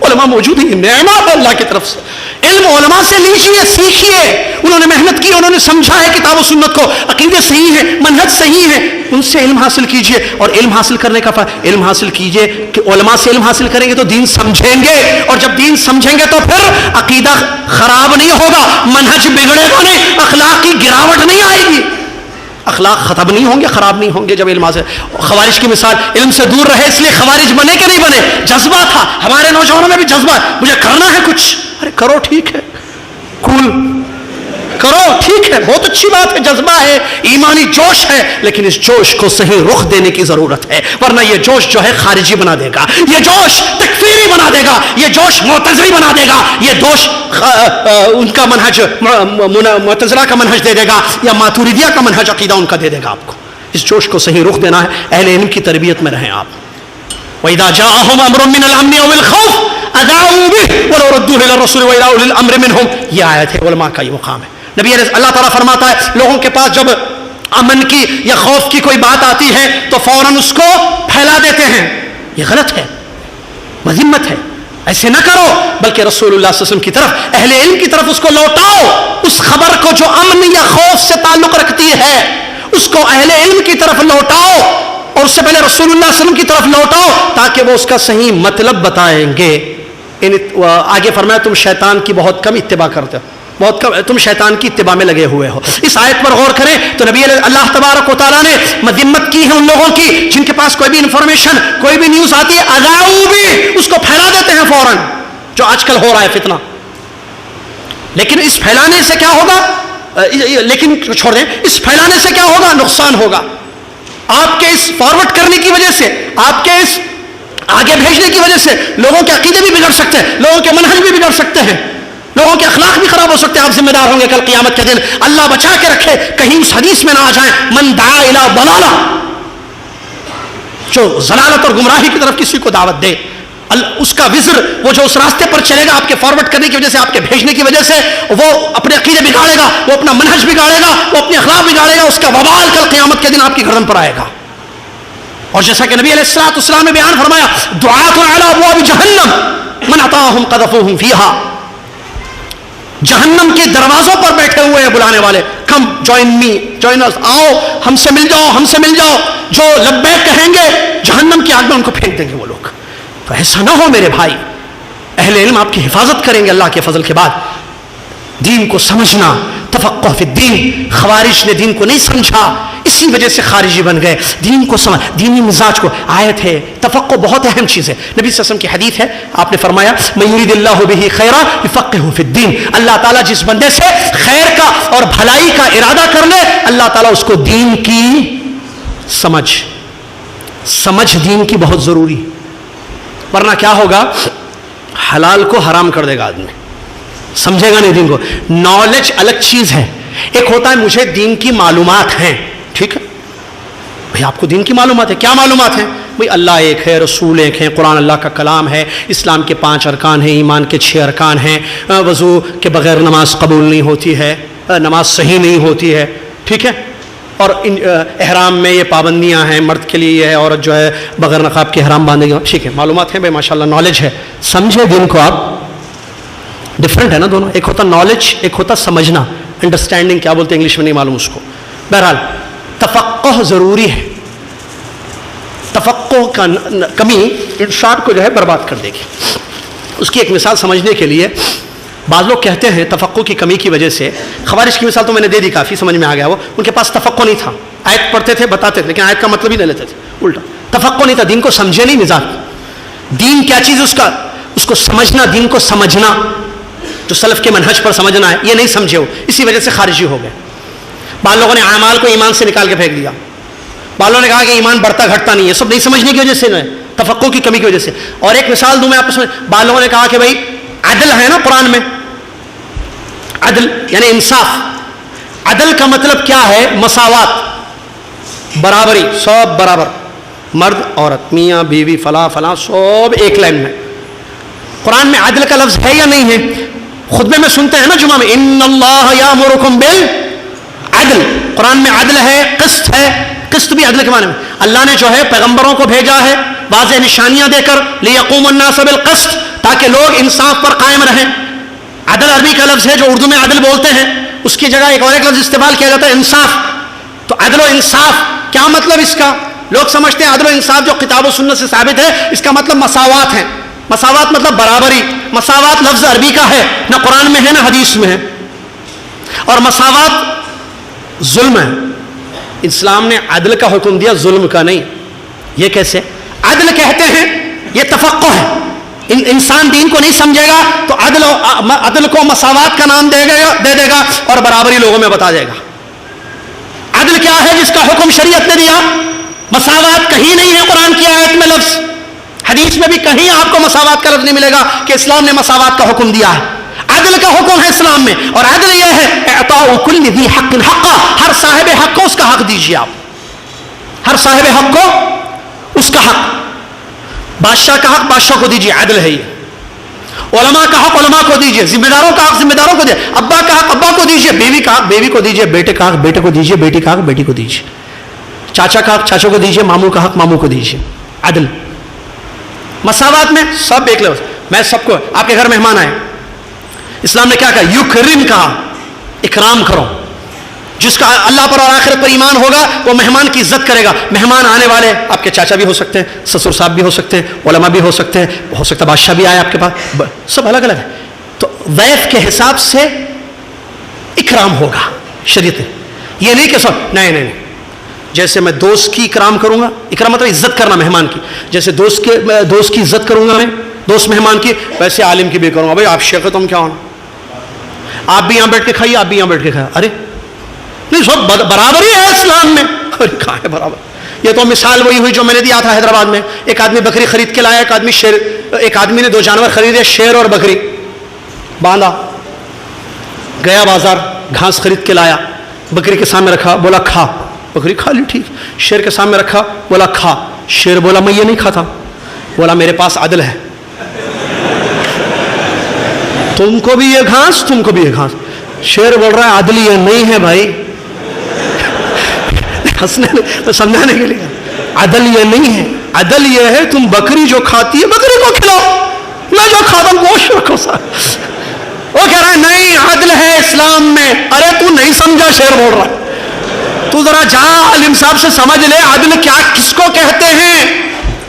علماء موجود ہیں, نعمت اللہ کی طرف سے. علم علماء سے لیجیے, سیکھیے. انہوں نے محنت کی, انہوں نے سمجھا ہے کتاب و سنت کو, عقیدے صحیح ہیں, منہج صحیح ہے, ان سے علم حاصل کیجیے. اور علم حاصل کرنے کا علم حاصل کیجیے کہ علماء سے علم حاصل کریں گے تو دین سمجھیں گے, اور جب دین سمجھیں گے تو پھر عقیدہ خراب نہیں ہوگا, منہج بگڑے گا نہیں, اخلاق کی گراوٹ نہیں آئے گی, اخلاق ختم نہیں ہوں گے, خراب نہیں ہوں گے جب علم حاصل. خوارج کی مثال, علم سے دور رہے اس لیے خوارج بنے کہ نہیں بنے؟ جذبہ تھا. ہمارے نوجوانوں میں بھی جذبہ, مجھے کرنا ہے کچھ. ارے کرو, ٹھیک ہے, کول کرو, ٹھیک ہے, بہت اچھی بات ہے, جذبہ ہے, ایمانی جوش ہے, لیکن اس جوش کو صحیح رخ دینے کی ضرورت ہے, ورنہ یہ جوش جو ہے خارجی بنا دے گا, یہ جوش تکفیری بنا دے گا, یہ جوش معتزلی بنا دے گا, یہ جوش ان کا منہج معتزلہ کا منہج دے دے گا, یا ماتوریدیہ کا منہج عقیدہ ان کا دے دے گا آپ کو. اس جوش کو صحیح رخ دینا ہے, اہل علم کی تربیت میں رہیں آپ. وَإِذَا جَاءَهُمْ أَمْرٌ مِّنَ الْأَمْنِ أَوِ الْخَوْفِ أَذَاعُوا بِهِ وَلَوْ رَدُّوهُ إِلَى الرَّسُولِ وَإِلَى أُولِي الْأَمْرِ مِنْهُمْ. یہ آیت ہے, علماء کا یہ مقام ہے. نبی اللہ تعالیٰ فرماتا ہے لوگوں کے پاس جب امن کی یا خوف کی کوئی بات آتی ہے تو فوراً اس کو پھیلا دیتے ہیں. یہ غلط ہے, مذمت ہے, ایسے نہ کرو, بلکہ رسول اللہ صلی اللہ علیہ وسلم کی طرف, اہل علم کی طرف اس کو لوٹاؤ. اس خبر کو جو امن یا خوف سے تعلق رکھتی ہے اس کو اہل علم کی طرف لوٹاؤ, اور اس سے پہلے رسول اللہ صلی اللہ علیہ وسلم کی طرف لوٹاؤ تاکہ وہ اس کا صحیح مطلب بتائیں گے. آگے فرمایا تم شیطان کی بہت کم اتباع کرتے ہو, بہت کم, تم شیطان کی اتباع میں لگے ہوئے ہو. اس آیت پر غور کریں تو نبی اللہ تبارک و تعالیٰ نے مذمت کی ہے ان لوگوں کی جن کے پاس کوئی بھی انفارمیشن, کوئی بھی نیوز آتی ہے, اذاعوا بھی, اس کو پھیلا دیتے ہیں فوراً, جو آج کل ہو رہا ہے فتنہ. لیکن اس پھیلانے سے کیا ہوگا, لیکن چھوڑ دیں, اس پھیلانے سے کیا ہوگا, نقصان ہوگا. آپ کے اس فارورڈ کرنے کی وجہ سے, آپ کے اس آگے بھیجنے کی وجہ سے لوگوں کے عقیدے بھی بگڑ سکتے ہیں, لوگوں کے منہج بھی بگڑ سکتے ہیں, لوگوں کے اخلاق بھی خراب ہو سکتے ہیں. آپ ذمہ دار ہوں گے کل قیامت کے دن, اللہ بچا کے رکھے, کہیں اس حدیث میں نہ آ جائیں من دعا الی ضلالہ, جو ضلالت اور گمراہی کی طرف کسی کو دعوت دے، اس کا وزر، وہ جو اس راستے پر چلے گا آپ کے فارورڈ کرنے کی وجہ سے، آپ کے بھیجنے کی وجہ سے، وہ اپنے عقیدے بگاڑے گا، وہ اپنا منہج بگاڑے گا، وہ اپنے اخلاق بگاڑے گا، اس کا وبال کل قیامت کے دن آپ کی گردن پر آئے گا۔ اور جیسا کہ نبی علیہ الصلوۃ والسلام نے بیان فرمایا، دعاۃ علی ابواب جہنم من اتاہم قذفوہم فیہا، جہنم کے دروازوں پر بیٹھے ہوئے ہیں بلانے والے، کم جوائن می، جوائن اس، آؤ ہم سے مل جاؤ، ہم سے مل جاؤ۔ جو لبیک کہیں گے جہنم کی آگ میں ان کو پھینک دیں گے وہ لوگ۔ تو ایسا نہ ہو میرے بھائی، اہل علم آپ کی حفاظت کریں گے اللہ کے فضل کے بعد۔ دین کو سمجھنا، تفقہ فی الدین، خوارج نے دین کو نہیں سمجھا، اسی وجہ سے خارجی بن گئے۔ دین کو سمجھ، دینی مزاج کو، آیت ہے تفقہ بہت اہم چیز ہے۔ نبی صلی اللہ علیہ وسلم کی حدیث ہے، آپ نے فرمایا من یرید اللہ بہ خیرا یفقہہ فی الدین، اللہ تعالیٰ جس بندے سے خیر کا اور بھلائی کا ارادہ کر لے، اللہ تعالیٰ اس کو دین کی سمجھ دین کی بہت ضروری، ورنہ کیا ہوگا، حلال کو حرام کر دے گا آدمی، سمجھے گا نہیں دین کو۔ نالج الگ چیز ہے، ایک ہوتا ہے مجھے دین کی معلومات ہیں، ٹھیک ہے بھئی، آپ کو دین کی معلومات ہے، کیا معلومات ہیں بھئی؟ اللہ ایک ہے، رسول ایک ہے، قرآن اللہ کا کلام ہے، اسلام کے 5 ارکان ہیں، ایمان کے 6 ارکان ہیں، وضو کے بغیر نماز قبول نہیں ہوتی ہے، نماز صحیح نہیں ہوتی ہے، ٹھیک ہے، اور احرام میں یہ پابندیاں ہیں، مرد کے لیے یہ ہے، عورت جو ہے بغیر نقاب کے احرام باندھے گی، ٹھیک ہے، معلومات ہیں بھائی، ماشاءاللہ نالج ہے، سمجھے دین کو آپ، ڈفرینٹ ہے نا دونوں، ایک ہوتا نالج، ایک ہوتا سمجھنا، انڈرسٹینڈنگ کیا بولتے ہیں انگلش میں نہیں معلوم اس کو۔ بہرحال تفقہ ضروری ہے، تفقہ کا کمی ارشاد کو جو ہے برباد کر دے گی۔ اس کی ایک مثال سمجھنے کے لیے، بعض لوگ کہتے ہیں تفقہ کی کمی کی وجہ سے، خوارج کی مثال تو میں نے دے دی، کافی سمجھ میں آ گیا، وہ ان کے پاس تفقہ نہیں تھا، آیت پڑھتے تھے بتاتے تھے لیکن آیت کا مطلب ہی نہیں لیتے تھے، الٹا تفقہ نہیں تھا، دین کو سمجھے نہیں مزاج، دین کیا چیز اس کو سمجھنا، دین کو سمجھنا، جو سلف کے منہج پر سمجھنا ہے، یہ نہیں سمجھے ہو، اسی وجہ سے خارجی ہو گئے۔ بعض لوگوں نے اعمال کو ایمان سے نکال کے پھینک دیا، بعض لوگوں نے کہا کہ ایمان بڑھتا گھٹتا نہیں ہے، سب نہیں سمجھنے کی وجہ سے، تفقہ کی کمی کی وجہ سے۔ اور ایک مثال دوں میں آپ کو، بعض لوگوں نے کہا کہ بھائی عدل ہے نا قرآن میں، عدل یعنی انصاف، عدل کا مطلب کیا ہے؟ مساوات، برابری، سب برابر، مرد عورت، میاں بیوی، فلاں فلاں، سب ایک لائن میں۔ قرآن میں عدل کا لفظ ہے یا نہیں ہے؟ خطبے میں سنتے ہیں نا جمعہ میں، ان اللہ یامرکم بالعدل، قرآن میں عدل ہے، قسط ہے، قسط بھی عدل کے معنی میں۔ اللہ نے جو ہے پیغمبروں کو بھیجا ہے واضح نشانیاں دے کر، لیقوم الناس بالقسط، تاکہ لوگ انصاف پر قائم رہیں۔ عدل عربی کا لفظ ہے جو اردو میں عدل بولتے ہیں، اس کی جگہ ایک اور ایک لفظ استعمال کیا جاتا ہے، انصاف۔ تو عدل و انصاف کیا مطلب اس کا؟ لوگ سمجھتے ہیں عدل و انصاف جو کتاب و سنت سے ثابت ہے، اس کا مطلب مساوات ہے، مساوات مطلب برابری۔ مساوات لفظ عربی کا ہے، نہ قرآن میں ہے نہ حدیث میں ہے، اور مساوات ظلم ہے۔ اسلام نے عدل کا حکم دیا، ظلم کا نہیں۔ یہ کیسے؟ عدل کہتے ہیں، یہ تفقہ ہے، انسان دین کو نہیں سمجھے گا تو عدل کو مساوات کا نام دے دے گا اور برابری لوگوں میں بتا دے گا۔ عدل کیا ہے جس کا حکم شریعت نے دیا؟ مساوات کہیں نہیں ہے قرآن کی آیت میں لفظ، حدیث میں بھی کہیں آپ کو مساوات کا لفظ نہیں ملے گا کہ اسلام نے مساوات کا حکم دیا ہے۔ عدل کا حکم ہے اسلام میں، اور عدل یہ ہے اعطاء کل ذی حق حقہ، ہر صاحب حق کو اس کا حق دیجیے آپ، ہر صاحب حق کو اس کا حق، بادشاہ کا حق بادشاہ کو دیجیے، عدل ہے یہ۔ علماء کا حق علماء کو دیجیے، ذمہ داروں کا حق ذمہ داروں کو دیجیے، ابا کا حق ابا کو دیجیے، بیوی کا حق بیوی کو دیجیے، بیٹے کا حق بیٹے کو دیجیے، بیٹی کا حق بیٹی کو دیجیے، چاچا کا حق چاچا کو دیجیے، ماموں کا حق ماموں کو دیجیے۔ عدل، مساوات میں سب ایک لفظ، میں سب کو، آپ کے گھر مہمان آئے، اسلام نے کیا کہا؟ یکرم کہا، اکرام کرو۔ جس کا اللہ پر اور آخرت پر ایمان ہوگا وہ مہمان کی عزت کرے گا۔ مہمان آنے والے آپ کے چاچا بھی ہو سکتے ہیں، سسر صاحب بھی ہو سکتے ہیں، علماء بھی ہو سکتے ہیں، ہو سکتا ہے بادشاہ بھی آئے آپ کے پاس، سب الگ الگ ہے۔ تو ضیف کے حساب سے اکرام ہوگا شریعت، یہ نہیں کہ سب نہیں نہیں نہیں، جیسے میں دوست کی اکرام کروں گا، اکرام مطلب عزت کرنا مہمان کی، جیسے دوست کی عزت کروں گا میں، دوست مہمان کی، ویسے عالم کی بھی کروں گا۔ بھائی آپ شیخ تم کیا ہونا، آپ بھی یہاں بیٹھ کے کھائیے، آپ بھی یہاں بیٹھ کے کھائیں، ارے نہیں، سب برابری ہے اسلام میں۔ ارے کہاں ہے برابر؟ یہ تو مثال وہی ہوئی جو میں نے دیا تھا حیدرآباد میں، ایک آدمی بکری خرید کے لایا، ایک آدمی نے 2 جانور خریدے، شیر اور بکری، باندھا، گیا بازار، گھاس خرید کے لایا، بکری کے سامنے رکھا، بولا کھا، بکری کھا لی، ٹھیک، شیر کے سامنے رکھا، بولا کھا، شیر بولا میں یہ نہیں کھاتا. بولا میرے پاس عدل ہے, تم کو بھی یہ گھاس, تم کو بھی یہ گھاس. شیر بول رہا ہے عدل یہ نہیں ہے بھائی, سمجھانے کے لیے, عدل یہ نہیں ہے, عدل یہ ہے تم بکری جو کھاتی ہے بکری کو کھلاؤ, میں جو کھاتا ہوں گوشت رکھو سر. وہ کہہ رہا ہے نہیں عدل ہے اسلام میں. ارے تو نہیں سمجھا, شیر بول رہا ہے, تو ذرا جا عالم صاحب سے سمجھ لے عدل کیا کس کو کہتے ہیں.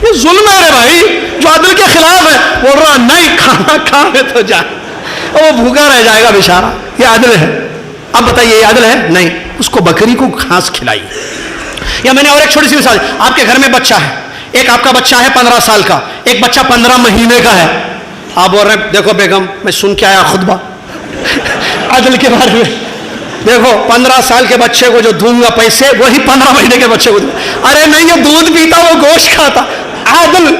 یہ ظلم ہے رے بھائی, جو عدل کے خلاف ہے. بول رہا نہیں کھانا کھانے تو جا, وہ بھوکا رہ جائے گا بیچارہ, یہ عدل ہے. اب بتائیے یہ عدل ہے؟ نہیں. اس کو بکری کو گھاس کھلائی. یا میں نے اور ایک چھوٹی سی مثال, آپ کے گھر میں بچہ ہے, ایک آپ کا بچہ ہے 15 سال کا, ایک بچہ 15 مہینے کا ہے. آپ بول رہے ہیں دیکھو بیگم میں سن کے آیا خطبہ عدل کے بارے میں, دیکھو 15 سال کے بچے کو جو دوں گا پیسے وہی 15 مہینے کے بچے کو دوں. ارے نہیں, یہ دودھ پیتا وہ گوشت کھاتا. عدل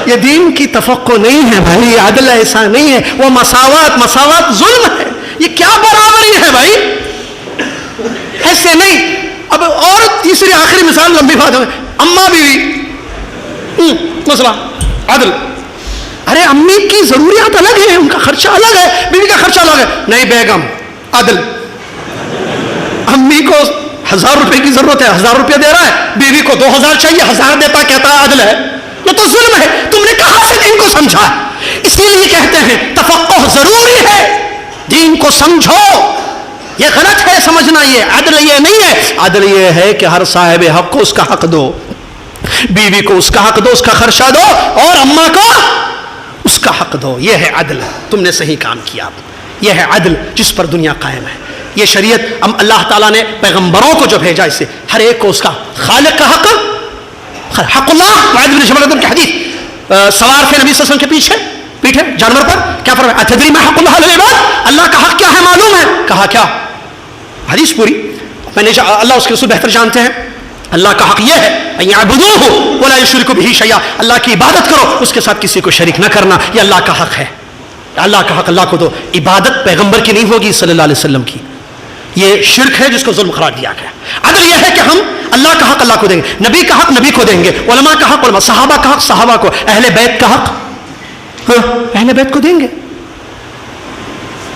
یہ دین کی توقع نہیں ہے بھائی, عدل ایسا نہیں ہے. وہ مساوات, مساوات ظلم ہے. یہ کیا برابری ہے بھائی, ایسے نہیں. اب اور تیسری آخری مثال لمبی بات ہے, اماں بیوی مسئلہ عدل. ارے امی کی ضروریات الگ ہیں, ان کا خرچہ الگ ہے, بیوی کا خرچہ الگ ہے. نہیں بیگم عدل, امی کو 1000 روپے کی ضرورت ہے, 1000 روپے دے رہا ہے, بیوی کو 2000 چاہیے, 1000 دیتا کہتا ہے عدل ہے. یہ تو ظلم ہے. تم نے کہاں سے دین کو سمجھا؟ اسی لیے کہتے ہیں تفقہ ضروری ہے, دین کو سمجھو. یہ غلط ہے سمجھنا, یہ عدل یہ نہیں ہے. عدل یہ ہے کہ ہر صاحب حق کو اس کا حق دو, بیوی کو اس کا حق دو, اس کا خرچہ دو, اور اماں کو اس کا حق دو. یہ ہے عدل. تم نے صحیح کام کیا. یہ ہے عدل جس پر دنیا قائم ہے. یہ شریعت اللہ تعالیٰ نے پیغمبروں کو جو بھیجا, اسے ہر ایک کو اس کا خالق کا حق, حق اللہ. معاذ بن جبل کی حدیث, سوار تھے نبی صلی اللہ علیہ وسلم کے پیچھے جانور پر, کیا فرمایا اتدری ما حق اللہ علی العباد, اللہ کا حق کیا ہے معلوم ہے؟ کہا کیا؟ حدیث پوری میں نے, اللہ اس کے رسول بہتر جانتے ہیں. اللہ کا حق یہ ہے ان یعبدوہ ولا یشرکوا بہ شیئا, اللہ کی عبادت کرو, اس کے ساتھ کسی کو شریک نہ کرنا. یہ اللہ کا حق ہے. اللہ کا حق اللہ کو دو. عبادت پیغمبر کی نہیں ہوگی صلی اللہ علیہ وسلم کی, یہ شرک ہے جس کو ظلم قرار دیا گیا. عدل یہ ہے کہ ہم اللہ کا حق اللہ کو دیں گے, نبی کا حق نبی کو دیں گے, علماء کا حق علماء, صحابہ کا حق صحابہ کو, اہل بیت کا حق اہل بیت کو دیں گے,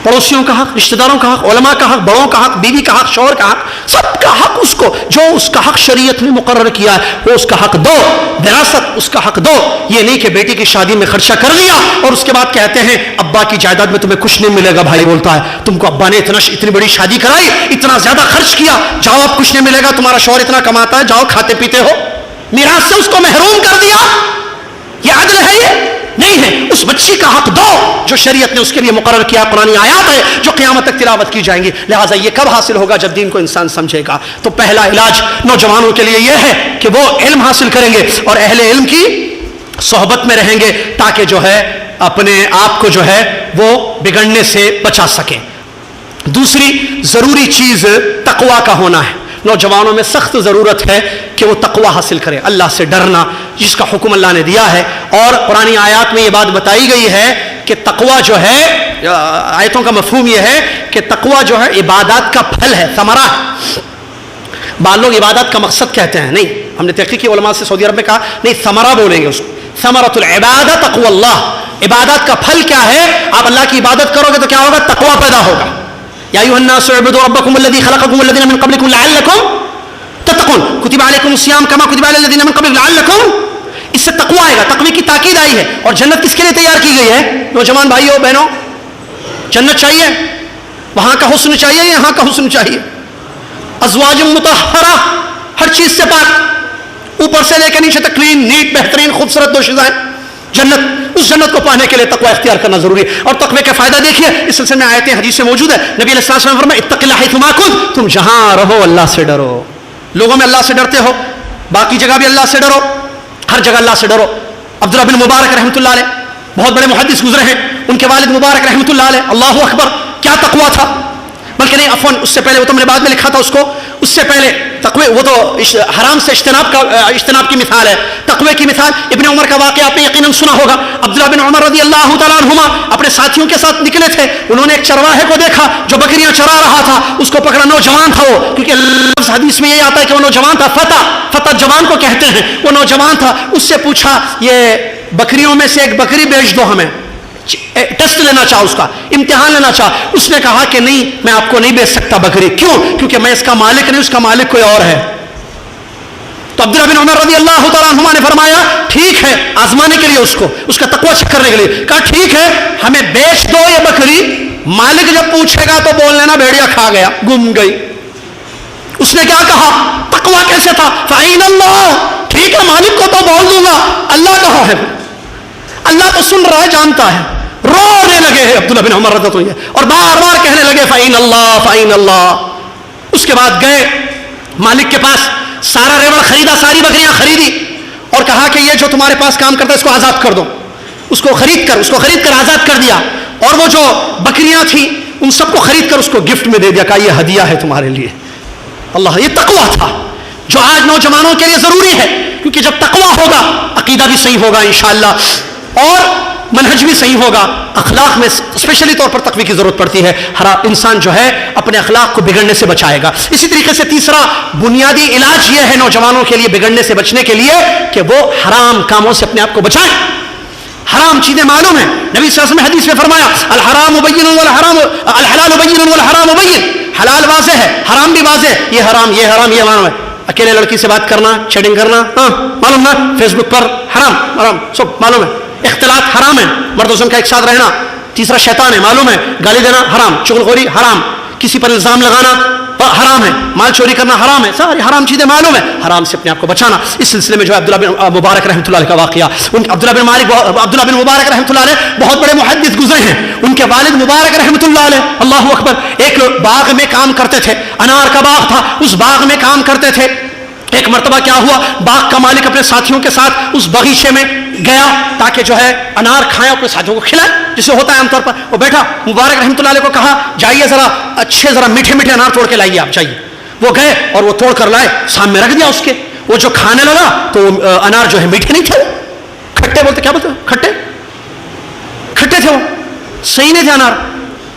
پڑوسیوں کا حق, رشتہ داروں کا حق, علماء کا حق, بڑوں کا حق, بیوی کا حق, شوہر کا حق, سب کا حق اس کو, جو اس کا حق شریعت نے مقرر کیا ہے وہ اس کا حق دو. وراثت اس کا حق دو. یہ نہیں کہ بیٹی کی شادی میں خرچہ کر لیا اور اس کے بعد کہتے ہیں ابا کی جائیداد میں تمہیں کچھ نہیں ملے گا. بھائی بولتا ہے تم کو ابا نے اتنی بڑی شادی کرائی, اتنا زیادہ خرچ کیا, جاؤ اب کچھ نہیں ملے گا, تمہارا شوہر اتنا کماتا ہے, جاؤ کھاتے پیتے ہو. میراث سے اس کو محروم کر دیا. یہ عدل ہے؟ یہ نہیں ہے. اس بچی کا حق دو جو شریعت نے اس کے لیے مقرر کیا. قرآن آیات ہے جو قیامت تک تلاوت کی جائیں گی. لہٰذا یہ کب حاصل ہوگا؟ جب دین کو انسان سمجھے گا. تو پہلا علاج نوجوانوں کے لیے یہ ہے کہ وہ علم حاصل کریں گے اور اہل علم کی صحبت میں رہیں گے, تاکہ جو ہے اپنے آپ کو جو ہے وہ بگڑنے سے بچا سکیں. دوسری ضروری چیز تقویٰ کا ہونا ہے. نوجوانوں میں سخت ضرورت ہے کہ وہ تقویٰ حاصل کریں, اللہ سے ڈرنا جس کا حکم اللہ نے دیا ہے. اور قرآن آیات میں یہ بات بتائی گئی ہے کہ تقویٰ جو ہے, آیتوں کا مفہوم یہ ہے کہ تقویٰ جو ہے عبادات کا پھل ہے, ثمرہ ہے. بعض لوگ عبادات کا مقصد کہتے ہیں, نہیں, ہم نے تحقیق کی علماء سے سعودی عرب میں کہا نہیں, ثمرہ بولیں گے اس کو. ثمرۃ العبادہ تقوی اللہ. عبادات کا پھل کیا ہے؟ آپ اللہ کی عبادت کرو گے تو کیا ہوگا؟ تقویٰ پیدا ہوگا. یا ایھا الناس اعبدوا ربکم الذی خلقکم والذین من قبلکم لعلکم تتقون کتب علیکم الصیام کما کتب علی الذین من قبلکم لعلکم. اس سے تقویٰ آئے گا, تقوی کی تاکید آئی ہے. اور جنت کس کے لیے تیار کی گئی ہے؟ نوجوان بھائیوں بہنوں, جنت چاہیے, وہاں کا حسن چاہیے, یہاں کا حسن چاہیے. ازواج مطہرہ, ہر چیز سے پاک, اوپر سے لے کے نیچے تک کلین, نیٹ, بہترین, خوبصورت دوشیزائیں. جنت, اس جنت کو پانے کے لیے تقوی اختیار کرنا ضروری ہے. اور تقوی کا فائدہ دیکھیے, اس سلسلے میں آیتیں حدیث سے موجود ہے. نبی علیہ السلام نے فرمایا اتق اللہ حیثما کنت, تم جہاں رہو اللہ سے ڈرو. لوگوں میں اللہ سے ڈرتے ہو, باقی جگہ بھی اللہ سے ڈرو, ہر جگہ اللہ سے ڈرو. عبداللہ بن مبارک رحمۃ اللہ علیہ بہت بڑے محدث گزرے ہیں, ان کے والد مبارک رحمۃ اللہ علیہ, اللہ اکبر, کیا تقویٰ تھا. بلکہ نہیں, عفواً اس سے پہلے وہ تو میں نے بعد میں لکھا تھا اس کو, اس سے پہلے تقوی، وہ تو حرام سے اجتناب کی مثال ہے. تقوی کی مثال ابن عمر کا واقعہ آپ نے یقیناً سنا ہوگا. عبداللہ بن عمر رضی اللہ تعالیٰ عنہما اپنے ساتھیوں کے ساتھ نکلے تھے. انہوں نے ایک چرواہے کو دیکھا جو بکریاں چرا رہا تھا. اس کو پکڑا، نوجوان تھا وہ، کیونکہ لفظ حدیث میں یہ آتا ہے کہ وہ نوجوان تھا. فتح جوان کو کہتے ہیں. وہ نوجوان تھا. اس سے پوچھا یہ بکریوں میں سے ایک بکری بیچ دو ہمیں. ٹیسٹ لینا چاہا، اس کا امتحان لینا چاہا. اس نے کہا کہ نہیں، میں آپ کو نہیں بیچ سکتا بکری. کیوں؟ کیونکہ میں اس کا مالک نہیں، اس کا مالک کوئی اور ہے. تو عبداللہ بن عمر رضی اللہ تعالیٰ عنہما نے فرمایا ٹھیک ہے، آزمانے کے لیے اس کا تقویٰ چیک کرنے کے لیے کہا ٹھیک ہے ہمیں بیچ دو یہ بکری. مالک جب پوچھے گا تو بول لینا بھیڑیا کھا گیا، گم گئی. اس نے کیا کہا؟ تقویٰ کیسے تھا؟ فَإِنَ اللَّهُ، ٹھیک ہے مالک کو تو بول دوں گا، اللہ کہاں ہے؟ اللہ تو سن رہا ہے، جانتا ہے. رونے لگے ہیں عبداللہ بن عمر رضی اللہ عنہ اور بار بار کہنے لگے فَإِنَ اللَّهُ فَإِنَ اللَّهُ. اس کے بعد گئے مالک کے پاس، سارا ریوڑ خریدا، ساری بکریاں خریدی اور کہا کہ یہ جو تمہارے پاس کام کرتا ہے اس کو آزاد کر دو. اس کو خرید کر آزاد کر دیا. اور وہ جو بکریاں تھیں ان سب کو خرید کر اس کو گفٹ میں دے دیا، کہا یہ ہدیہ ہے تمہارے لیے. اللہ، یہ تقویٰ تھا جو آج نوجوانوں کے لیے ضروری ہے. کیونکہ جب تقویٰ ہوگا عقیدہ بھی صحیح ہوگا انشاءاللہ، اور منہج بھی صحیح ہوگا. اخلاق میں اسپیشلی طور پر تقوی کی ضرورت پڑتی ہے. ہر انسان جو ہے اپنے اخلاق کو بگڑنے سے بچائے گا. اسی طریقے سے تیسرا بنیادی علاج یہ ہے نوجوانوں کے لیے بگڑنے سے بچنے کے لیے کہ وہ حرام کاموں سے اپنے آپ کو بچائیں. حرام چیزیں معلوم ہیں. نبی صلی اللہ علیہ وسلم نے حدیث میں فرمایا الحرام بین الحلال بین والحرام بین. حلال واضح ہے، حرام بھی واضح ہے. یہ حرام یہ معلوم ہے. اکیلے لڑکی سے بات کرنا، چیٹنگ کرنا، ہاں معلوم نا. فیس بک پر حرام سب معلوم ہے. اختلاط حرام ہے، مرد و زن کا ایک ساتھ رہنا. تیسرا شیطان ہے، معلوم ہے. گالی دینا حرام، چغلخوری حرام، کسی پر الزام لگانا حرام ہے، مال چوری کرنا حرام ہے. ساری حرام چیزیں معلوم ہے. حرام سے اپنے آپ کو بچانا. اس سلسلے میں جو ہے عبداللہ بن مبارک رحمۃ اللہ علیہ کا واقعہ، عبداللہ بن مبارک رحمۃ اللہ علیہ بہت بڑے محدث گزرے ہیں. ان کے والد مبارک رحمۃ اللہ علیہ، اللہ اکبر، ایک باغ میں کام کرتے تھے. انار کا باغ تھا، اس باغ میں کام کرتے تھے. ایک مرتبہ کیا ہوا، باغ کا مالک اپنے ساتھیوں کے ساتھ اس باغیچے میں گیا تاکہ جو ہے انار کھائیں، اپنے ساتھیوں کو کھلائیں جسے ہوتا ہے عام طور پر. وہ بیٹھا، مبارک رحمۃ اللہ علیہ کو کہا جائیے ذرا میٹھے انار توڑ کے لائیے، آپ جائیے. وہ گئے اور وہ توڑ کر لائے، سامنے رکھ دیا اس کے. وہ جو کھانے لگا تو انار جو ہے میٹھے نہیں تھے، کھٹے بولتے، کیا بولتے، کھٹے تھے. وہ صحیح نہیں تھے انار.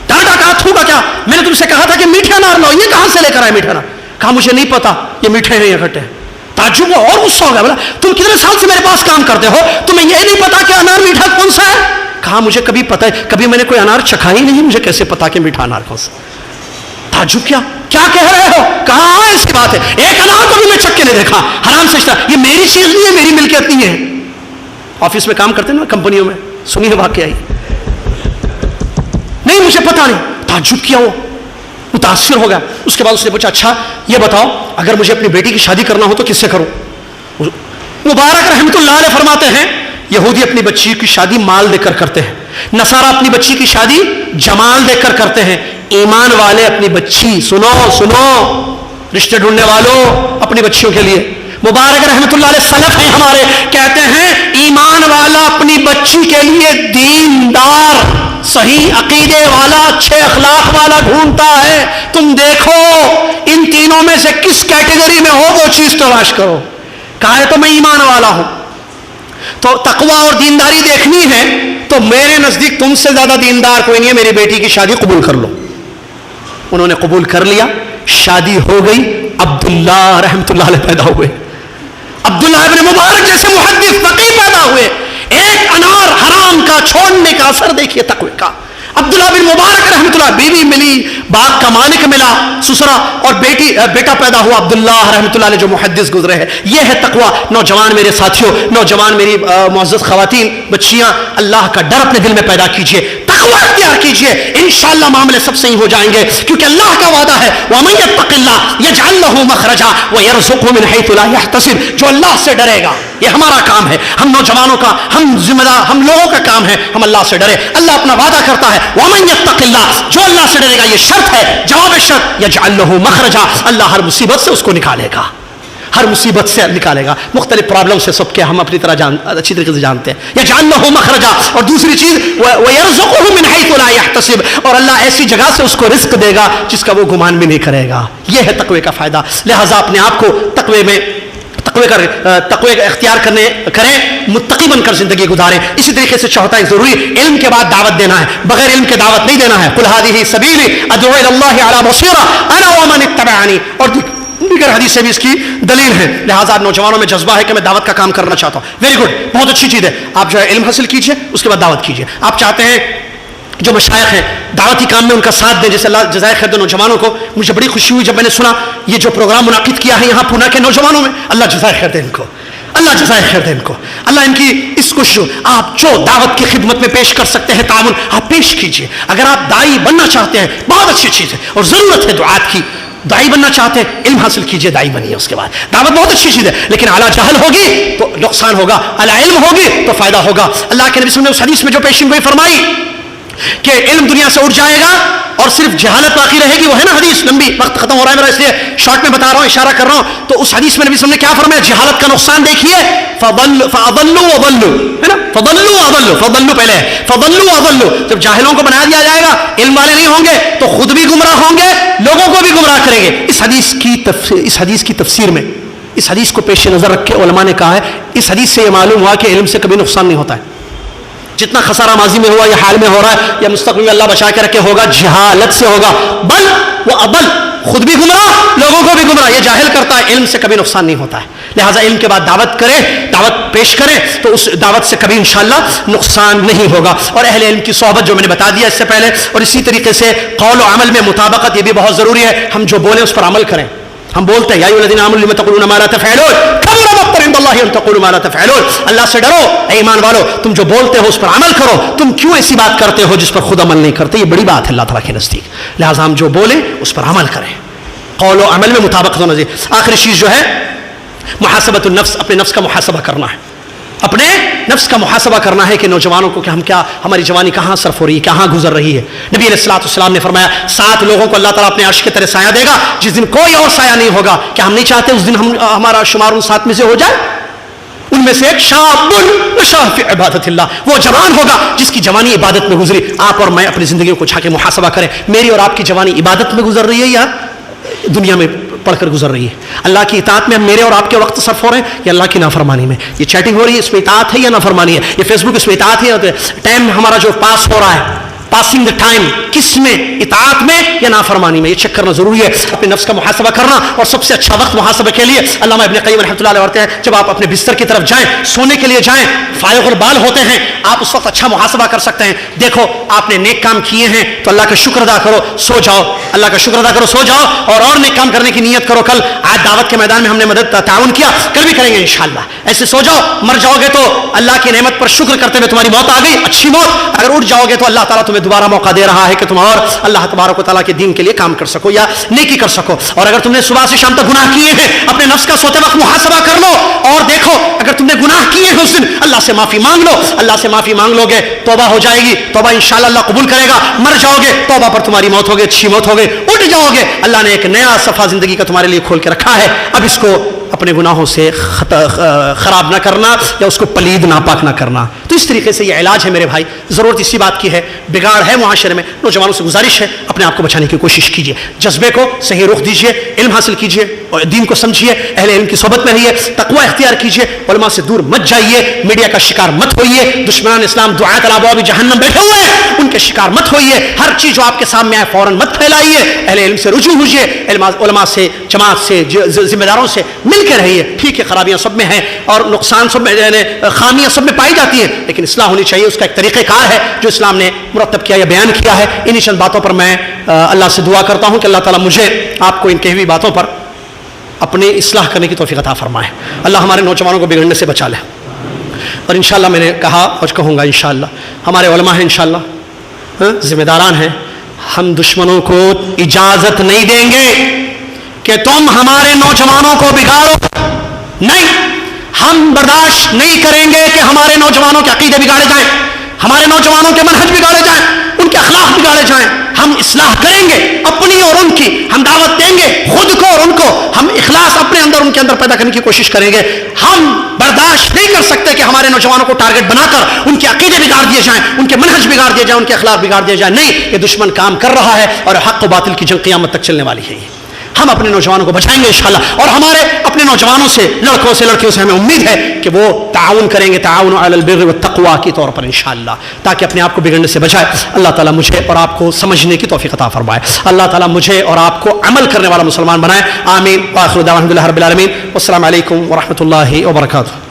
ڈانٹا، کہا تھوڑا کیا، میں نے تم سے کہا تھا کہ میٹھے انار لاؤ، یہ کہاں سے لے کر آئے میٹھے انار؟ کہا مجھے نہیں پتا یہ میٹھے ہیں یا کھٹے ہیں. تعجب ہوا اور غصہ ہو گیا. بولا تم کتنے سال سے میرے پاس کام کرتے ہو، تمہیں یہ نہیں پتا کہ انار میٹھا کون سا ہے؟ کہا مجھے کبھی پتا ہے، کبھی میں نے کوئی انار چکھا ہی نہیں، مجھے کیسے پتا کہ میٹھا انار کون سا. تعجب کیا کہہ رہے ہو؟ کہا ہاں ایسی بات ہے، ایک انار کو بھی میں چکھ کے نہیں دیکھا. حرام سے یہ میری چیز نہیں ہے، میری ملکیت نہیں ہے. آفس میں کام کرتے نا، کمپنیوں میں، سنیے واقعہ نہیں مجھے پتا نہیں. تعجب کیا، وہ متاثر ہو گیا. اس کے بعد اس نے پوچھا اچھا یہ بتاؤ اگر مجھے اپنی بیٹی کی شادی کرنا ہو تو کس سے کروں؟ مبارک رحمۃ اللہ علیہ فرماتے ہیں یہودی اپنی بچی کی شادی مال دے کر کرتے ہیں، نصارہ اپنی بچی کی شادی جمال دے کر کرتے ہیں. ایمان والے اپنی بچی، سنو رشتے ڈھونڈنے والوں، اپنی بچیوں کے لیے مبارک رحمۃ اللہ علیہ سلف ہیں ہمارے، کہتے ہیں ایمان والا اپنی بچی کے لیے دیندار، صحیح عقیدے والا، اچھے اخلاق والا ڈھونڈتا ہے. تم دیکھو ان تینوں میں سے کس کیٹیگری میں ہو وہ چیز تلاش کرو. کہا ہے تو میں ایمان والا ہوں. تو تقوی اور دینداری دیکھنی ہے تو میرے نزدیک تم سے زیادہ دیندار کوئی نہیں ہے، میری بیٹی کی شادی قبول کر لو. انہوں نے قبول کر لیا، شادی ہو گئی. عبداللہ رحمۃ اللہ علیہ پیدا ہوئے. عبداللہ ابن مبارک جیسے محدث فقیہ پیدا ہوئے. ایک انار حرام کا چھوڑنے کا اثر دیکھیے تقوی کا. عبداللہ بن مبارک رحمۃ اللہ، بیوی ملی، باغ کا مالک ملا، سسرا اور بیٹا پیدا ہوا عبداللہ رحمۃ اللہ علیہ جو محدث گزرے ہیں. یہ ہے تقوی. نوجوان میرے ساتھیوں، نوجوان میری معزز خواتین، بچیاں، اللہ کا ڈر اپنے دل میں پیدا کیجئے، تقوی اختیار کیجئے، انشاءاللہ معاملے سب صحیح ہو جائیں گے. کیونکہ اللہ کا وعدہ ہے وَمَن يَتَّقِ اللَّهَ يَجْعَل لَّهُ مَخْرَجًا وَيَرْزُقْهُ مِنْ حَيْثُ لَا يَحْتَسِبُ. جو اللہ سے ڈرے گا، یہ ہمارا کام ہے، ہم نوجوانوں کا، ہم ذمہ دار، ہم لوگوں کا کام ہے ہم اللہ سے ڈرے. اللہ اپنا وعدہ کرتا ہے وَمَن يَتَّقِ اللَّهَ، جو اللہ سے ڈرے گا، یہ شرط ہے، جواب شرط، يَجْعَل لَّهُ مَخْرَجًا، اللہ ہر مصیبت سے اس کو نکالے گا. ہر مصیبت سے نکالے گا، مختلف پرابلم سے سب کے ہم اپنی طرح اچھی طریقے سے جانتے ہیں. یجعل لہ مخرجا، اور دوسری چیز ویرزقہ من حیث لا یحتسب، اور اللہ ایسی جگہ سے اس کو رزق دے گا جس کا وہ گمان بھی نہیں کرے گا. یہ ہے تقوی کا فائدہ. لہٰذا اپنے آپ کو تقوی کا اختیار کریں، متقی بن کر زندگی گزاریں. اسی طریقے سے چوتھا ضروری علم کے بعد دعوت دینا ہے، بغیر علم کے دعوت نہیں دینا ہے. قل هذه سبیلی ادعو الی اللہ علی بصیرہ انا ومن اتبعنی، اور دیگر حدیث سے بھی اس کی دلیل ہے. لہٰذا نوجوانوں میں جذبہ ہے کہ میں دعوت کا کام کرنا چاہتا ہوں. ویری گڈ، بہت اچھی چیز ہے. آپ جو ہے علم حاصل کیجئے، اس کے بعد دعوت کیجئے. آپ چاہتے ہیں جو مشائخ ہیں دعوتی کام میں ان کا ساتھ دیں، جیسے اللہ جزائے خیر دے نوجوانوں کو. مجھے بڑی خوشی ہوئی جب میں نے سنا یہ جو پروگرام منعقد کیا ہے یہاں پونا کے نوجوانوں میں، اللہ جزائے خیر دے ان کو، اللہ جزائے خیر دے ان کو، اللہ ان کی اس کوشش. آپ جو دعوت کی خدمت میں پیش کر سکتے ہیں تعاون آپ پیش کیجئے. اگر آپ داعی بننا چاہتے ہیں بہت اچھی چیز ہے اور ضرورت ہے دعات کی. داعی بننا چاہتے ہیں علم حاصل کیجئے، داعی بنیے. اس کے بعد دعوت بہت اچھی چیز ہے، لیکن اعلیٰ جہل ہوگی تو نقصان ہوگا، اعلیٰ علم ہوگی تو فائدہ ہوگا. اللہ کے نبی صلی اللہ علیہ وسلم نے اس حدیث میں جو پیشین گوئی فرمائی کہ علم دنیا سے اٹھ جائے گا اور صرف جہالت باقی رہے گی، وہ ہے نا حدیث لمبی، وقت ختم ہو رہا ہے میرا اس لیے شارٹ میں بتا رہا ہوں، اشارہ کر رہا ہوں. تو اس حدیث میں نبی صلی اللہ علیہ وسلم نے کیا فرمایا؟ جہالت کا نقصان دیکھیے، فَأَضَلُّوا وَضَلُّوا، ہے نا، فَضَلُّوا وَأَضَلُّوا، فَضَلُّوا پہلے ہے، فَضَلُّوا وَأَضَلُّوا. جب جاہلوں کو بنا دیا جائے گا، علم والے نہیں ہوں گے تو خود بھی گمراہ ہوں گے، لوگوں کو بھی گمراہ کریں گے. اس حدیث کی تفسیر میں اس حدیث کو پیش نظر رکھ کے علماء نے کہا ہے اس حدیث سے یہ معلوم ہوا کہ علم سے کبھی نقصان نہیں ہوتا ہے. جتنا خسارہ ماضی میں ہوا یا حال میں ہو رہا ہے یا مستقبل میں اللہ بچا کے رکھے ہوگا، جہالت سے ہوگا. بل وہ ابل، خود بھی گمراہ لوگوں کو بھی گمراہ، یہ جاہل کرتا ہے. علم سے کبھی نقصان نہیں ہوتا ہے. لہٰذا علم کے بعد دعوت کریں، دعوت پیش کریں تو اس دعوت سے کبھی انشاءاللہ نقصان نہیں ہوگا. اور اہل علم کی صحبت جو میں نے بتا دیا اس سے پہلے، اور اسی طریقے سے قول و عمل میں مطابقت، یہ بھی بہت ضروری ہے. ہم جو بولیں اس پر عمل کریں. ہم بولتے ہیں یا ایھا الذین آمنوا لم تقولون ما لا تفعلون کبر مقتا عند اللہ ان تقولوا ما لا تفعلون. اللہ سے ڈرو اے ایمان والو، تم جو بولتے ہو اس پر عمل کرو. تم کیوں ایسی بات کرتے ہو جس پر خود عمل نہیں کرتے؟ یہ بڑی بات ہے اللہ تعالیٰ کے نزدیک. لہٰذا ہم جو بولیں اس پر عمل کریں، قول و عمل میں مطابقت ہونا چاہیے. آخری چیز جو ہے محاسبۃ النفس، اپنے نفس کا محاسبہ کرنا ہے. اپنے نفس کا محاسبہ کرنا ہے کہ نوجوانوں کو کہ ہم کیا، ہماری جوانی کہاں صرف ہو رہی ہے، کہاں گزر رہی ہے. نبی علیہ الصلوۃ والسلام نے فرمایا 7 لوگوں کو اللہ تعالیٰ اپنے عرش کے تلے سایہ دے گا جس دن کوئی اور سایہ نہیں ہوگا. کیا ہم نہیں چاہتے اس دن ہمارا شمار ان 7 میں سے ہو جائے؟ ان میں سے ایک شاب نشأ فی عبادت اللہ، وہ جوان ہوگا جس کی جوانی عبادت میں گزری. آپ اور میں اپنی زندگیوں کو اٹھا کے محاسبہ کریں، میری اور آپ کی جوانی عبادت میں گزر رہی ہے یا دنیا میں پڑھ کر گزر رہی ہے؟ اللہ کی اطاعت میں میرے اور آپ کے وقت صرف ہو رہے ہیں یا اللہ کی نافرمانی میں؟ یہ چیٹنگ ہو رہی ہے اس میں اطاعت ہے یا نافرمانی ہے؟ یہ فیس بک اس میں اطاعت ہے؟ ٹائم ہمارا جو پاس ہو رہا ہے، پاسنگ دا ٹائم، کس میں، اطاعت میں یا نافرمانی میں؟ یہ چیک کرنا ضروری ہے. اپنے نفس کا محاسبہ کرنا. اور سب سے اچھا وقت محاسبہ کے لیے علامہ ابن قیم رحمۃ اللہ علیہ ورتے ہیں جب آپ اپنے بستر کی طرف جائیں، سونے کے لیے جائیں، فارغ البال ہوتے ہیں، آپ اس وقت اچھا محاسبہ کر سکتے ہیں. دیکھو آپ نے نیک کام کیے ہیں تو اللہ کا شکر ادا کرو، سو جاؤ. اللہ کا شکر ادا کرو، سو جاؤ، اور نیک کام کرنے کی نیت کرو. کل آج دعوت کے میدان میں ہم نے مدد تعاون کیا، کل بھی کریں گے انشاءاللہ. ایسے سو جاؤ. مر جاؤ گے تو اللہ کی نعمت پر شکر کرتے ہوئے تمہاری موت آ گئی، اچھی موت. اگر اٹھ جاؤ گے تو اللہ تعالیٰ تمہیں دوبارہ موقع دے رہا ہے کہ تم اور اللہ تبارک و تعالیٰ کے دین کے لیے کام کر سکو یا نیکی کر سکو. اور اگر تم نے صبح سے شام تک گناہ کیے ہیں، اپنے نفس کا سوتے وقت محاسبہ کر لو اور دیکھو اگر تم نے گناہ کیے ہیں اس دن اللہ سے معافی مانگ لو. اللہ سے معافی مانگ لو گے توبہ ہو جائے گی، توبہ انشاءاللہ اللہ قبول کرے گا. مر جاؤ گے توبہ پر تمہاری موت ہوگی، اچھی موت ہوگی. اٹھ جاؤ گے اللہ نے ایک نیا صفحہ زندگی کا تمہارے لیے کھول کے رکھا ہے. اب اس کو اپنے گناہوں سے خراب نہ کرنا یا اس کو پلید ناپاک نہ کرنا. تو اس طریقے سے یہ علاج ہے میرے بھائی. ضرورت اسی بات کی ہے، بگاڑ ہے معاشرے میں. نوجوانوں سے گزارش ہے اپنے آپ کو بچانے کی کوشش کیجیے، جذبے کو صحیح رخ دیجیے، علم حاصل کیجیے اور دین کو سمجھیے، اہل علم کی صحبت میں رہیے، تقوی اختیار کیجیے، علماء سے دور مت جائیے، میڈیا کا شکار مت ہوئیے. دشمنان اسلام دعاۃ علی ابواب جہنم بیٹھے ہوئے ہیں، ان کے شکار مت ہوئیے. ہر چیز جو آپ کے سامنے آئے فوراً مت پھیلائیے. اہل علم سے رجوع ہوجیے، علماء سے، جماعت سے، ذمہ داروں سے مل کے رہیے. ٹھیک ہے خرابیاں سب میں ہیں اور نقصان سب میں، خامیاں سب میں پائی جاتی ہیں، لیکن اصلاح ہونی چاہیے. اس کا ایک طریقہ کار ہے جو اسلام نے مرتب کیا یا بیان کیا ہے. انہی چند باتوں پر میں اللہ سے دعا کرتا ہوں کہ اللہ تعالیٰ مجھے آپ کو ان کہی ہوئی باتوں پر اپنے اصلاح کرنے کی توفیق عطا فرمائے. اللہ ہمارے نوجوانوں کو بگڑنے سے بچا لے. اور انشاءاللہ میں نے کہا اور کہوں گا انشاءاللہ ہمارے علماء ہیں، انشاءاللہ ذمہ داران ہیں. ہم دشمنوں کو اجازت نہیں دیں گے کہ تم ہمارے نوجوانوں کو بگاڑو. نہیں، ہم برداشت نہیں کریں گے کہ ہمارے نوجوانوں کے عقیدے بگاڑے جائیں، ہمارے نوجوانوں کے منہج بگاڑے جائیں، ان کے اخلاق بگاڑے جائیں، ہم اصلاح کریں گے اپنی اور ان کی، ہم دعوت دیں گے خود کو اور ان کو، ہم اخلاص اپنے اندر ان کے اندر پیدا کرنے کی کوشش کریں گے۔ ہم برداشت نہیں کر سکتے کہ ہمارے نوجوانوں کو ٹارگٹ بنا کر ان کے عقیدے بگاڑ دیے جائیں، ان کے منہج بگاڑ دیے جائیں، ان کے اخلاق بگاڑ دیے جائیں۔ نہیں، یہ دشمن کام کر رہا ہے اور حق و باطل کی جنگ قیامت تک چلنے والی ہے۔ ہم اپنے نوجوانوں کو بچائیں گے انشاءاللہ، اور ہمارے اپنے نوجوانوں سے، لڑکوں سے، لڑکیوں سے ہمیں امید ہے کہ وہ تعاون کریں گے، تعاون علی البر والتقوی کی طور پر انشاءاللہ، تاکہ اپنے آپ کو بگڑنے سے بچائے۔ اللہ تعالیٰ مجھے اور آپ کو سمجھنے کی توفیق عطا فرمائے، اللہ تعالیٰ مجھے اور آپ کو عمل کرنے والا مسلمان بنائے، آمین۔ وآخر دعوانا الحمد للہ رب العالمین، والسلام علیکم ورحمۃ اللہ وبرکاتہ۔